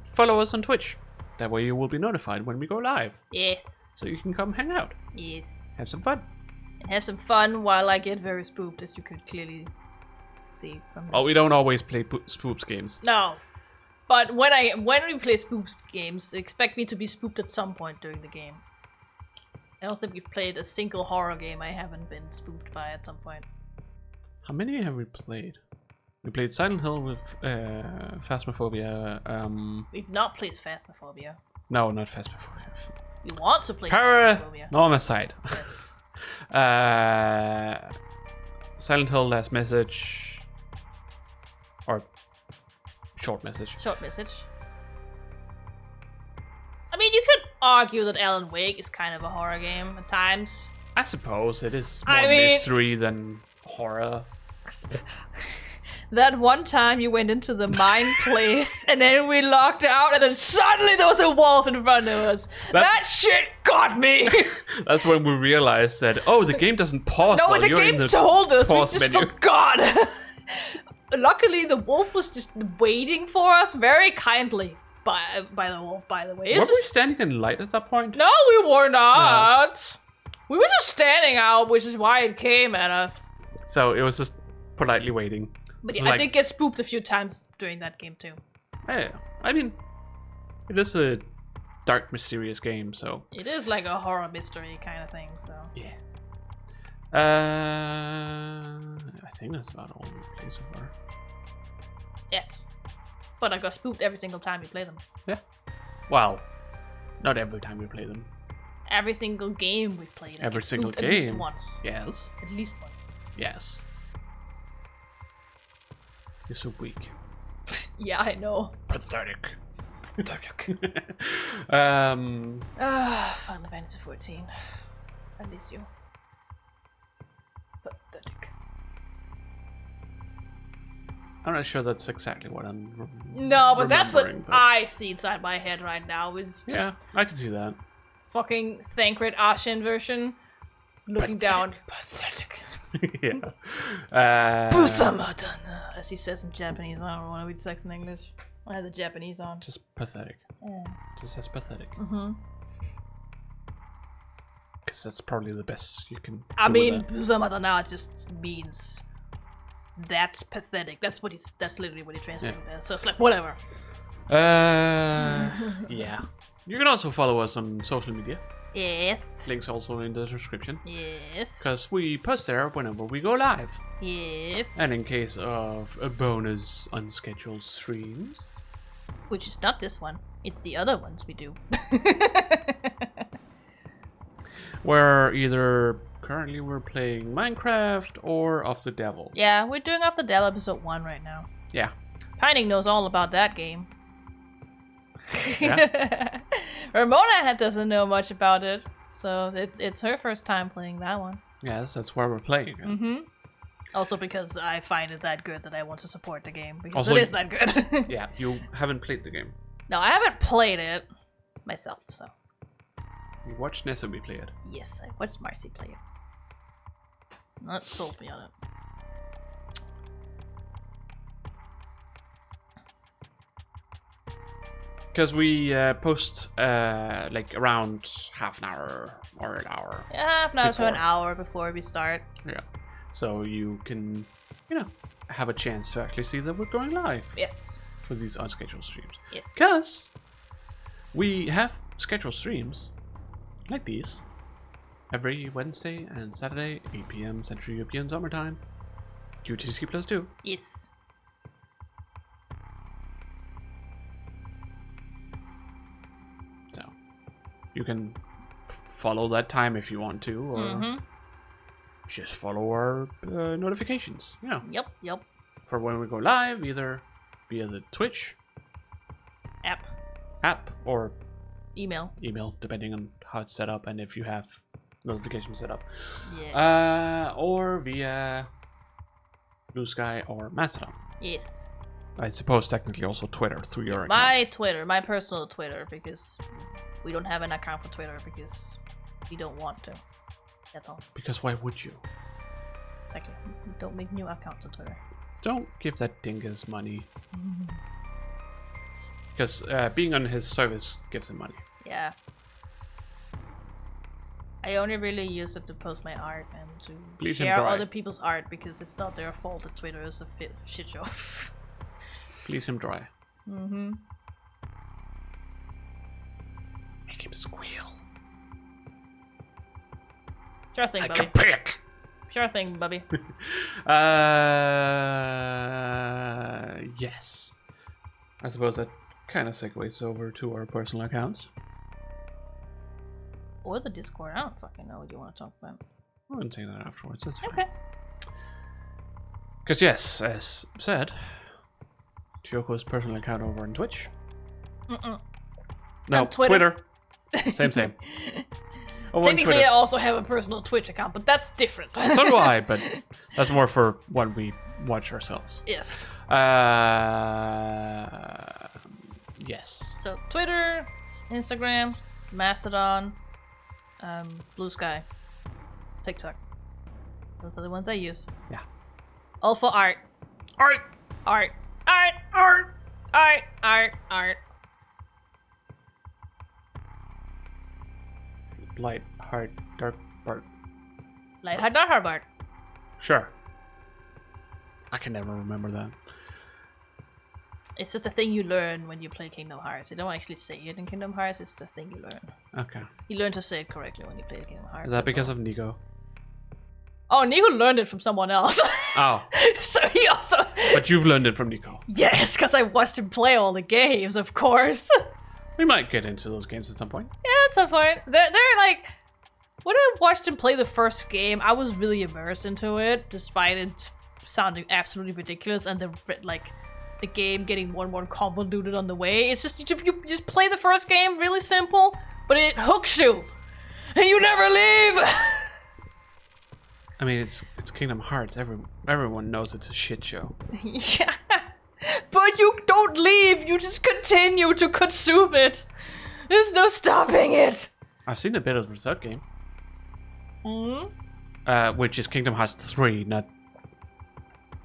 Follow us on Twitch. That way you will be notified when we go live. Yes. So you can come hang out. Yes. Have some fun. And have some fun while I get very spooked, as you could clearly see from this. Oh, we don't always play spoops games. No. But when we play spoops games, expect me to be spooked at some point during the game. I don't think we've played a single horror game I haven't been spooked by at some point. How many have we played? We played Silent Hill with Phasmophobia. We've not played Phasmophobia. No, not Phasmophobia. We want to play Phasmophobia. Paranormasight. Yes. Silent Hill Last Message. Or Short Message. Short message. I mean, you could argue that Alan Wake is kind of a horror game at times. I suppose it is more mystery than horror. That one time you went into the mine place and then we locked out and then suddenly there was a wolf in front of us. That shit got me! That's when we realized that, oh, the game doesn't pause while you're in the told us, we just menu. forgot. Luckily, the wolf was just waiting for us very kindly. By the wolf, by the way. Were we standing in light at that point? No, we were not. No. We were just standing out, which is why it came at us. So it was just politely waiting. But It's yeah, I like- did get spooked a few times during that game too. Yeah, I mean, it is a dark, mysterious game, so It is like a horror mystery kind of thing, so. yeah. I think that's about all we played so far. Yes. But I got spooked every single time you play them. Well, not every time we play them. Every single game we've played. I Every get single spooked At least game. once. Yes. At least once. Yes. You're so weak. Yeah, I know. Pathetic. Pathetic. um. Final Fantasy 14. I miss you. Pathetic. I'm not sure that's exactly what I'm. No, but that's what remembering, but- I see inside my head right now. It's just Yeah, I can see that. fucking Thancred Ashen version. Looking down. Pathetic. Yeah. Busamadana, as he says in Japanese. I don't want to read sex in English. I have the Japanese on. Just pathetic. Yeah. Just as pathetic. Mm-hmm. Because that's probably the best you can. I do with mean, that. Busamadana just means that's pathetic. That's what he's. That's literally what he translated as. So it's like whatever. Yeah. You can also follow us on social media. Yes. Links also in the description. Yes. Because we post there whenever we go live. Yes. And in case of a bonus unscheduled streams. Which is not this one. It's the other ones we do. Where either currently we're playing Minecraft or Of the Devil. Yeah, we're doing Off the Devil episode 1 right now. Yeah. Pining knows all about that game. Yeah. Ramona doesn't know much about it, so it's her first time playing that one. Yes, that's where we're playing. it. Mm-hmm. Also because I find it that good that I want to support the game, because Also, it is that good. Yeah, you haven't played the game. No, I haven't played it myself, so You watched Nesobi play it. yes, I watched Marcy play it. Not sold me on it. Because we post like around half an hour or an hour. Yeah, half an hour to an Before. hour before we start. Yeah. So you can, have a chance to actually see that we're going live Yes. for these unscheduled streams. Yes. Because we have scheduled streams like these every Wednesday and Saturday, 8 p.m. Central European Summertime, UTC+2. Yes. So you can follow that time if you want to, or Mm-hmm. just follow our notifications. Yep. For when we go live, either via the Twitch app or Email. email, depending on how it's set up and if you have notifications set up, Yeah. or via Blue Sky or Mastodon. Yes. I suppose technically also Twitter through your account. My Twitter, my personal Twitter, because we don't have an account for Twitter because we don't want to. That's all. Because why would you? Exactly. Don't make new accounts on Twitter. Don't give that dingus money. Because being on his service gives him money. Yeah. I only really use it to post my art and to Bleach him share dry. other people's art because it's not their fault that Twitter is a shit show. Please him dry. Mm-hmm. Make him squeal. Sure thing, Like Bubby. a prick! Sure thing, Bubby. Yes. I suppose that kind of segues over to our personal accounts. Or the Discord. I don't fucking know what you want to talk about. I can say that afterwards. That's fine. Okay. Because yes, as said, Chiyoko's personal account over on Twitch. Mm-mm. No, On Twitter. Same. Over on Technically, Twitter. I also have a personal Twitch account, but that's different. So do I, but that's more for when we watch ourselves. Yes. Yes. So Twitter, Instagram, Mastodon, Blue Sky, TikTok. Those are the ones I use. Yeah. All for art. Art! Art. Art. Art. Art. Art. Art. Light, hard, dark, part. Light, hard, dark, hard, art. Sure. I can never remember that. It's just a thing you learn when you play Kingdom Hearts. You don't actually say it in Kingdom Hearts, it's the thing you learn. Okay. You learn to say it correctly when you play Kingdom Hearts. Is that because of Nico? Oh, Nico learned it from someone else. Oh. So he also... But you've learned it from Nico. Yes, because I watched him play all the games, of course. We might get into those games at some point. Yeah, at some point. They're like... When I watched him play the first game, I was really immersed into it, despite it sounding absolutely ridiculous and the game getting more and more convoluted on the way. It's just you just play the first game really simple, but it hooks you, and you never leave. I mean, it's Kingdom Hearts. Everyone knows it's a shit show. Yeah, but you don't leave. You just continue to consume it. There's no stopping it. I've seen a bit of the third game. Mm-hmm. Which is Kingdom Hearts 3, not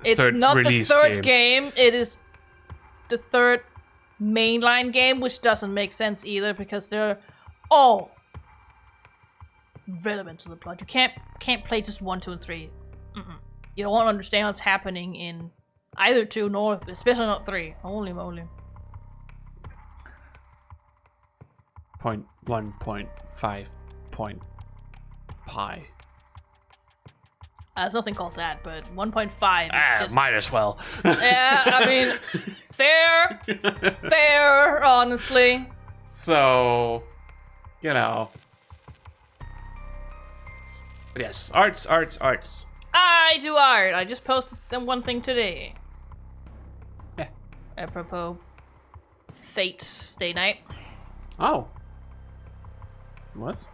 It's third not the release third game. It is the third mainline game, which doesn't make sense either because they're all relevant to the plot. You can't play just 1, 2, and 3. You don't want to understand what's happening in either 2, nor especially not 3. Holy moly! 1.5 point pi. There's nothing called that, but 1.5 is just... Might as well. Yeah, I mean, fair, honestly. So, you know. But yes, arts. I do art. I just posted them one thing today. Yeah. Apropos Fate Stay Night. Oh. What?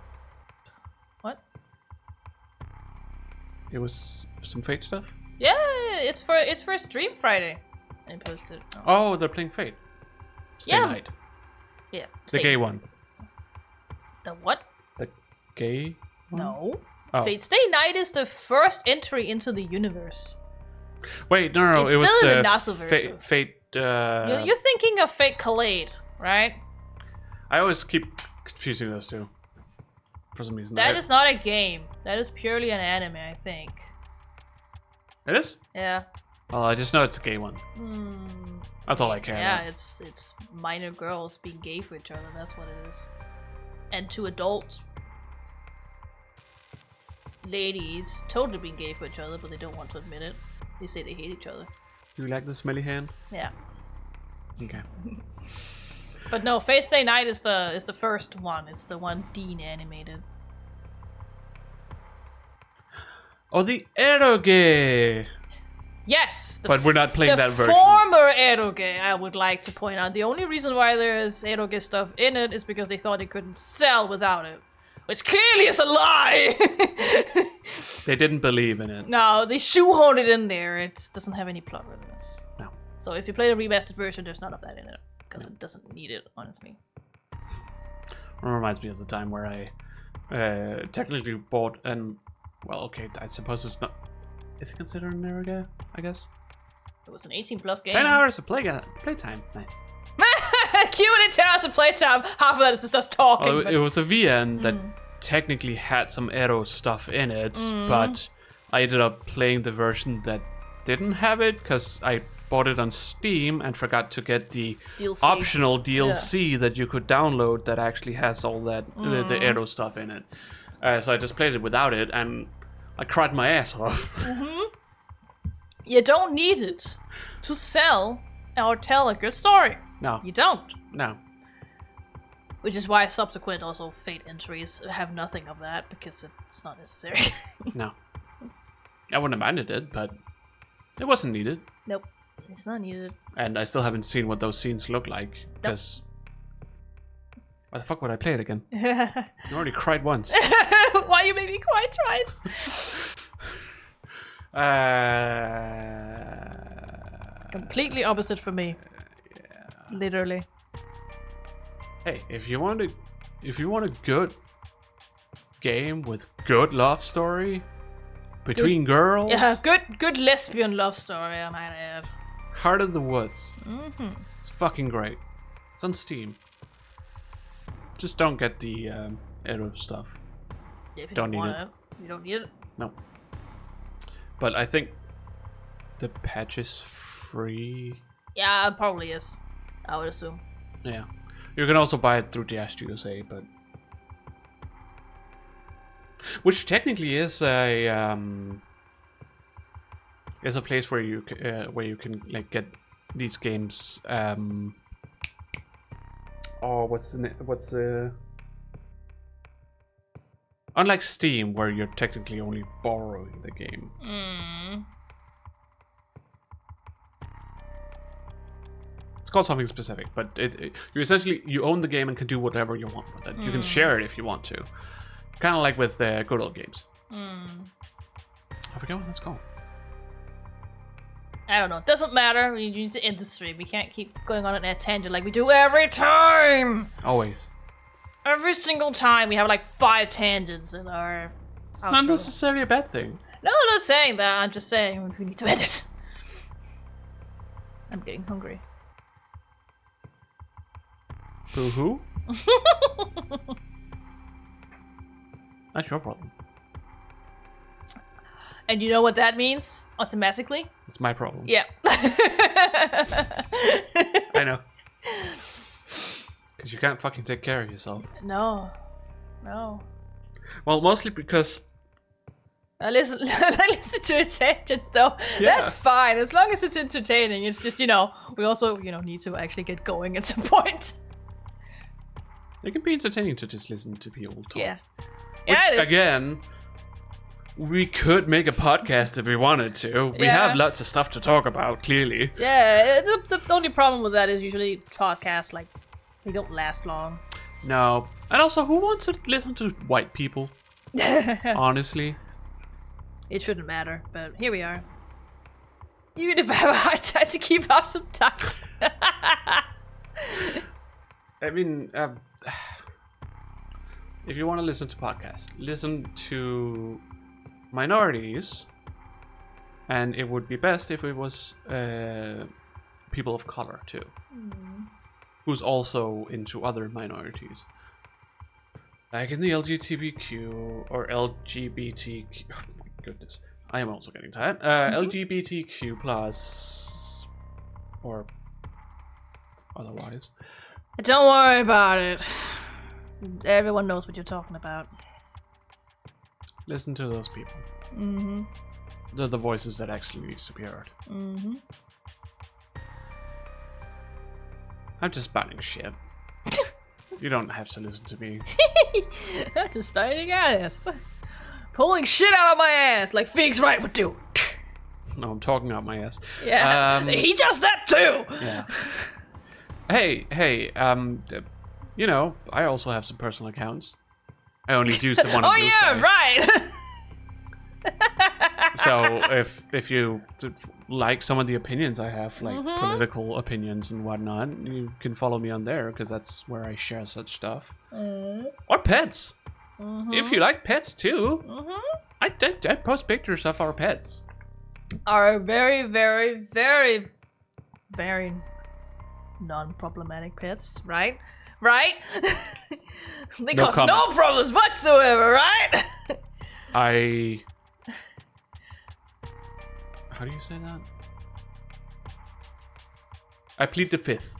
What? It was some Fate stuff? Yeah, it's for Stream Friday. I posted. Oh, they're playing Fate. Stay Night. Yeah. The gay one. The what? The gay one? No. Oh. Fate Stay Night is the first entry into the universe. Wait, no, It's it was still in the Nasuverse. Fate. You're thinking of Fate Collade, right? I always keep confusing those two. For some reason. That is not a game. That is purely an anime, I think. It is? Yeah. Well, I just know it's a gay one. That's all I care Yeah, about. it's minor girls being gay for each other. That's what it is. And 2 adults, ladies, totally being gay for each other, but they don't want to admit it. They say they hate each other. You like the smelly hand? Yeah. Okay. But no, Fate Stay Night is the first one. It's the one Dean animated. Oh, the eroge! Yes! But we're not playing that version. The former eroge, I would like to point out. The only reason why there is eroge stuff in it is because they thought they couldn't sell without it. Which clearly is a lie! They didn't believe in it. No, they shoehorned it in there. It doesn't have any plot relevance. No. So if you play the remastered version, there's none of that in it. Because it doesn't need it, honestly. It reminds me of the time where I technically bought an... Well, okay, I suppose it's not... Is it considered an eroge, I guess? It was an 18+ game. 10 hours of playtime. Nice. Cute and 10 hours of playtime. Half of that is just us talking. Well, it was a VN that technically had some Ero stuff in it, but I ended up playing the version that didn't have it because I bought it on Steam and forgot to get the DLC. optional DLC that you could download that actually has all that the Ero stuff in it. So I just played it without it, and I cried my ass off. You don't need it to sell or tell a good story. No. You don't. No. Which is why subsequent also Fate entries have nothing of that, because it's not necessary. No. I wouldn't have minded it, but it wasn't needed. Nope. It's not needed. And I still haven't seen what those scenes look like, because... Why the fuck would I play it again? You already cried once. Why you made me cry twice? Completely opposite for me. Yeah. Literally. Hey, if you want a good game with good love story between girls, Yeah, good lesbian love story, I might add. Heart of the Woods. Mm-hmm. It's fucking great. It's on Steam. Just don't get the Ero stuff. If you Don't need want it. You don't need it. No. But I think the patch is free. Yeah, it probably is. I would assume. Yeah. You can also buy it through Dash USA, but which technically is a place where you can like get these games. What's the unlike Steam, where you're technically only borrowing the game. It's called something specific, but you essentially own the game and can do whatever you want with it. You can share it if you want to, kind of like with good old games. I forget what that's called. I don't know. Doesn't matter. We use the industry. We can't keep going on a tangent like we do every time. Always. Every single time we have like 5 tangents in our. It's not necessarily a bad thing. No, I'm not saying that. I'm just saying we need to edit. I'm getting hungry. Boo-hoo? That's your problem. And you know what that means? Automatically? It's my problem. Yeah. I know. Because you can't fucking take care of yourself. No. Well, mostly because... I listen to it tangents though. Yeah. That's fine. As long as it's entertaining. It's just, we also, need to actually get going at some point. It can be entertaining to just listen to people talk. Yeah. Which, Yeah, it is. again, we could make a podcast if we wanted to. We Yeah. have lots of stuff to talk about, clearly. Yeah, the only problem with that is usually podcasts, like, they don't last long. No. And also, who wants to listen to white people? Honestly. It shouldn't matter, but here we are. Even if I have a hard time to keep up sometimes. I mean, if you want to listen to podcasts, listen to minorities, and it would be best if it was people of color too, who's also into other minorities, like in the LGBTQ or LGBTQ. Oh my goodness, I am also getting tired. LGBTQ plus or otherwise. Don't worry about it. Everyone knows what you're talking about. Listen to those people. They're the voices that actually needs to be heard. I'm just spouting shit. You don't have to listen to me. I'm just spouting ass. Pulling shit out of my ass like Phoenix Wright would do. No, I'm talking out my ass. Yeah, he does that too. Yeah. Hey, I also have some personal accounts. I only use the one on Blue Sky. Right. So if you like some of the opinions I have, like political opinions and whatnot, you can follow me on there, because that's where I share such stuff. Or pets. If you like pets too, I post pictures of our pets. Are very, very, very, very non-problematic pets, right? Right? They No cause comment. no problems whatsoever, right? How do you say that? I plead the fifth.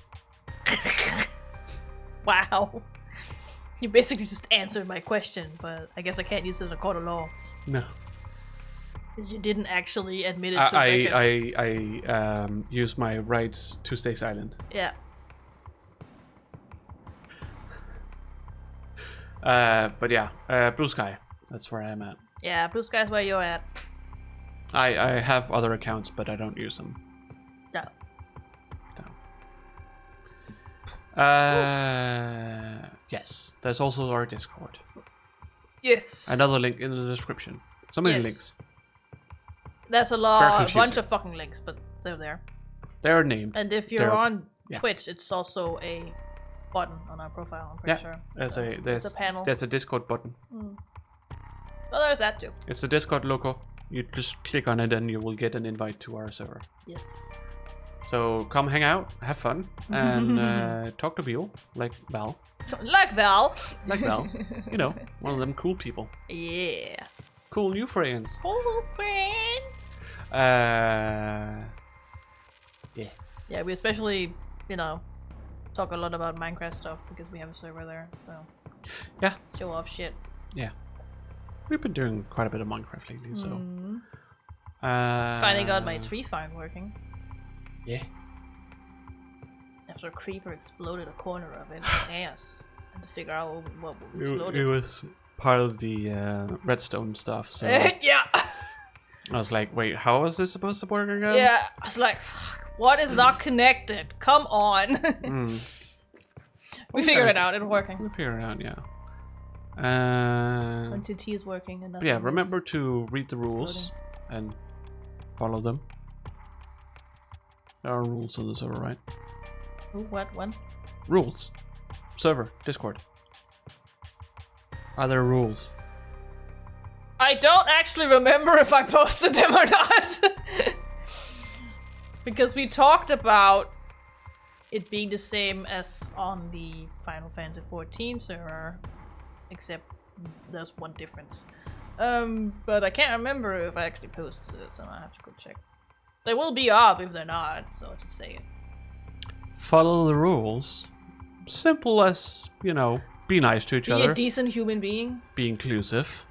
Wow. You basically just answered my question, but I guess I can't use it in a court of law. No. Because you didn't actually admit it to the record. I use my rights to stay silent. Yeah. But yeah, Blue Sky. That's where I'm at. Yeah, Blue Sky's where you're at. I have other accounts, but I don't use them. No. Yes. There's also our Discord. Yes. Another link in the description. So many links. There's a bunch of fucking links, but they're there. They're named. And if you're on yeah. Twitch, it's also a button on our profile, I'm pretty sure. There's a panel. There's a Discord button. Well, there's that too. It's the Discord logo. You just click on it and you will get an invite to our server. Yes. So come hang out, have fun, and talk to people like Val. Like Val. Like Val. You know, one of them cool people. Yeah. Cool new friends. Cool friends. Yeah. Yeah, we especially, you know, talk a lot about Minecraft stuff because we have a server there, so. Yeah. Show off shit. Yeah. We've been doing quite a bit of Minecraft lately, so. Finally got my tree farm working. Yeah. After a creeper exploded a corner of it, ass. And to figure out what exploded. It was part of the redstone stuff, so. Yeah! I was like, wait, how is this supposed to work again? Yeah, I was like, what is not connected? Come on! We figured it out, it's working. We figured it out, yeah. 1, 2, T is working and But yeah, remember to read the rules and follow them. There are rules on the server, right? Ooh, what? When? Rules. Server. Discord. Are there rules? I don't actually remember if I posted them or not. Because we talked about it being the same as on the Final Fantasy XIV server, except there's one difference. But I can't remember if I actually posted it, so I have to go check. They will be up if they're not, so I'll just say it. Follow the rules. Simple as, you know, be nice to each Be other. a decent human being. Be inclusive.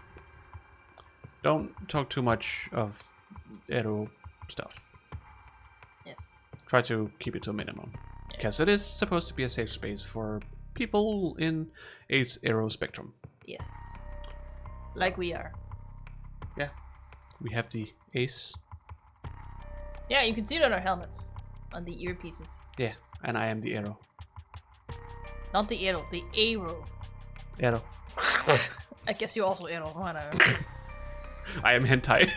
Don't talk too much of Edo stuff. Yes. Try to keep it to a minimum. Because it is supposed to be a safe space for people in Ace Arrow spectrum. Yes. Like we are. Yeah. We have the Ace. Yeah, you can see it on our helmets. On the earpieces. Yeah, and I am the Arrow. Not the arrow, the arrow. Arrow. I guess you also arrow, whatever. I am hentai.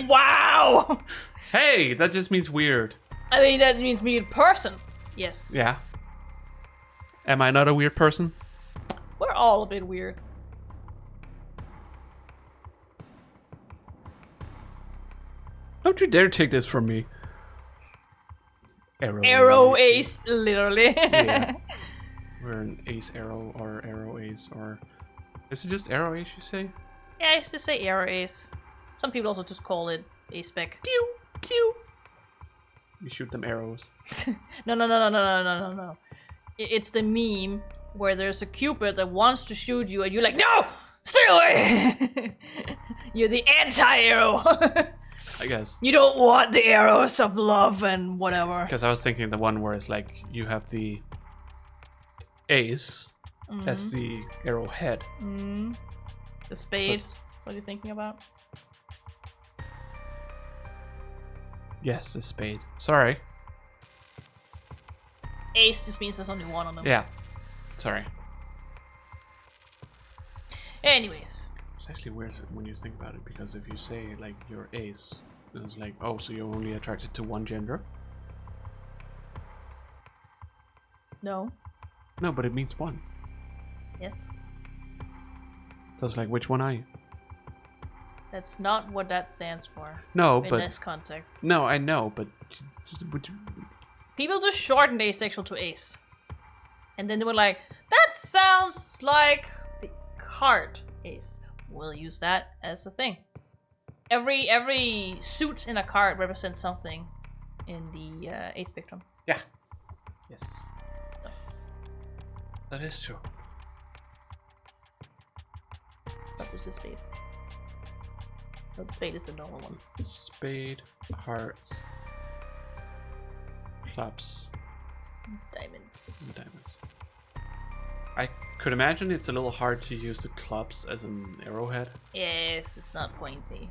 Wow! Hey, that just means weird. I mean, that means me in person. Yes. Yeah. Am I not a weird person? We're all a bit weird. Don't you dare take this from me. Arrow ace, literally. Yeah. We're an Ace Arrow or Arrow Ace or... Is it just Arrow Ace you say? Yeah, I used to say arrow ace. Some people also just call it ace spec. Pew! Pew! You shoot them arrows. No. It's the meme where there's a cupid that wants to shoot you and you're like, no! Stay away! You're the anti-arrow. I guess. You don't want the arrows of love and whatever. Because I was thinking the one where it's like you have the ace as the arrow head. The spade. That's what you're thinking about? Yes, the spade. Sorry. Ace just means there's only one on them. Yeah. Sorry. Anyways. It's actually weird when you think about it, because if you say like you're ace, then it's like, oh, so you're only attracted to one gender? No. No, but it means one. Yes. So it's like, which one are you? That's not what that stands for. No, in but this context. no, I know, but People just shortened asexual to ace. And then they were like, that sounds like the card ace. We'll use that as a thing. Every suit in a card represents something in the ace spectrum. yeah, yes, that is true. Not just a spade. No, the spade is the normal one. Spade, hearts, clubs, Diamonds. and diamonds. I could imagine it's a little hard to use the clubs as an arrowhead. Yes, it's not pointy.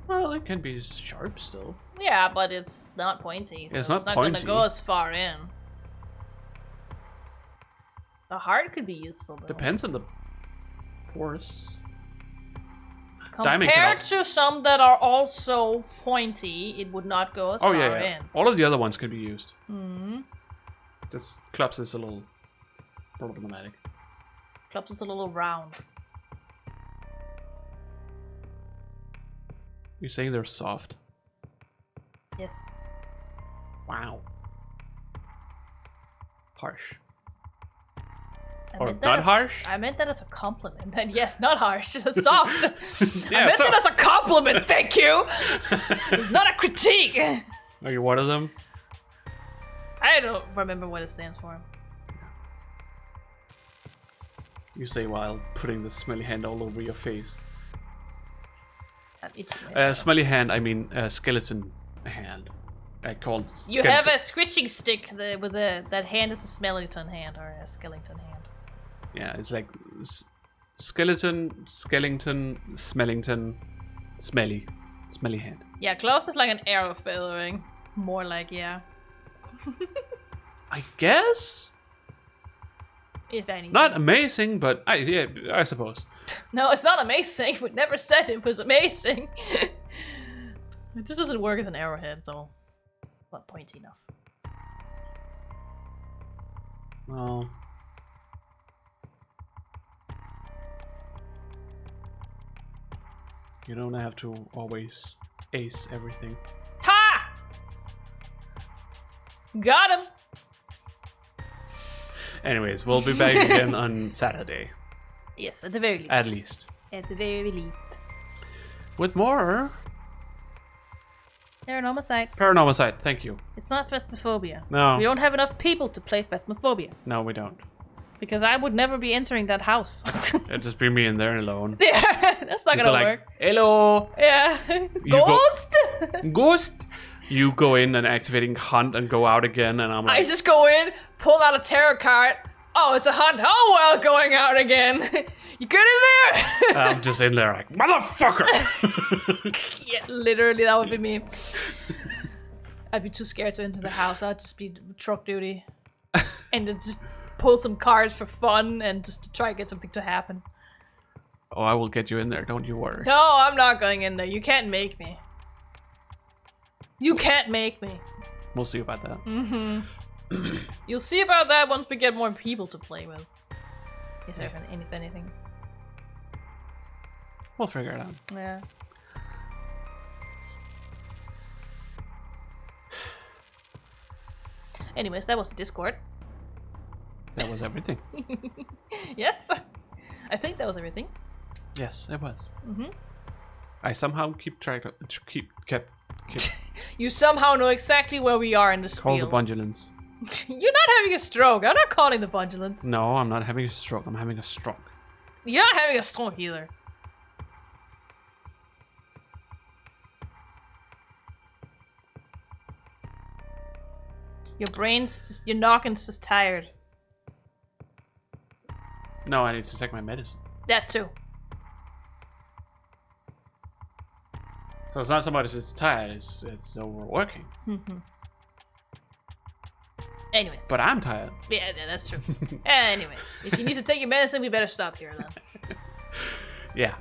Well, it can be sharp still. Yeah, but it's not pointy, so It's not gonna pointy. go as far in. The heart could be useful though. Depends on the force. Compared to some that are also pointy, it would not go as far in. All of the other ones can be used. Mm-hmm. Just clubs is a little problematic. Clubs is a little round. You're saying they're soft? Yes. Wow. Harsh. Or not harsh? I meant that as a compliment. And yes, not harsh, soft. I Yeah, meant so- that as a compliment, thank you! It's not a critique! Are you one of them? I don't remember what it stands for. You say while putting the smelly hand all over your face. I'm itching myself. Smelly hand, I mean skeleton hand. I call it You have a switching stick with that hand is a skeleton hand or a skeleton hand. Yeah, it's like skeleton, smellington, smelly hand. Yeah, Klaus is like an arrow feathering. More like, yeah. I guess? If anything. Not amazing, but I suppose. No, it's not amazing. We never said it was amazing. It just doesn't work as an arrowhead, so it's not pointy enough. Well, you don't have to always ace everything. Ha! Got him! Anyways, we'll be back again on Saturday, Yes, at the very least. at least, At the very least. with more Paranormasight. Paranormasight. Thank you. It's not Phasmophobia. No, We don't have enough people to play Phasmophobia. no, we don't. Because I would never be entering that house. It'll just be me in there alone. Yeah, that's not Just gonna like, work. hello, Yeah. go- Ghost? ghost. You go in and activating hunt and go out again, and I'm I like, just go in, pull out a tarot card. Oh, it's a hunt. Oh, well, going out again. You good in there? I'm just in there like, motherfucker. Yeah, literally, that would be me. I'd be too scared to enter the house. I'd just be truck duty. And then just pull some cards for fun and just to try and get something to happen. Oh, I will get you in there. Don't you worry. No, I'm not going in there. You can't make me. You can't make me. We'll see about that. Mm-hmm. You'll see about that once we get more people to play with. If anything. We'll figure it out. Yeah. Anyways, that was the Discord. That was everything. Yes. I think that was everything. Yes, it was. Mm-hmm. I somehow keep track of kept You somehow know exactly where we are in the call spiel. the Bundulance. You're not having a stroke. I'm not calling the Bundulance. No, I'm not having a stroke. I'm having a stroke. You're not having a stroke either. Your noggins just tired. No, I need to take my medicine. That too. So it's not so much it's tired, it's overworking. Mm-hmm. Anyways. But I'm tired. Yeah, that's true. Anyways, if you need to take your medicine, we better stop here then. Yeah.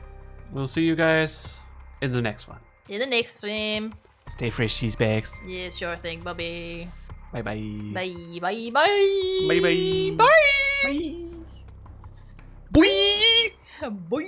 We'll see you guys in the next one. In the next stream. Stay fresh, cheese bags. Yeah, sure thing, Bobby. Bye bye. Bye, bye, bye. Bye bye. Bye. Bye. Bye. Boy.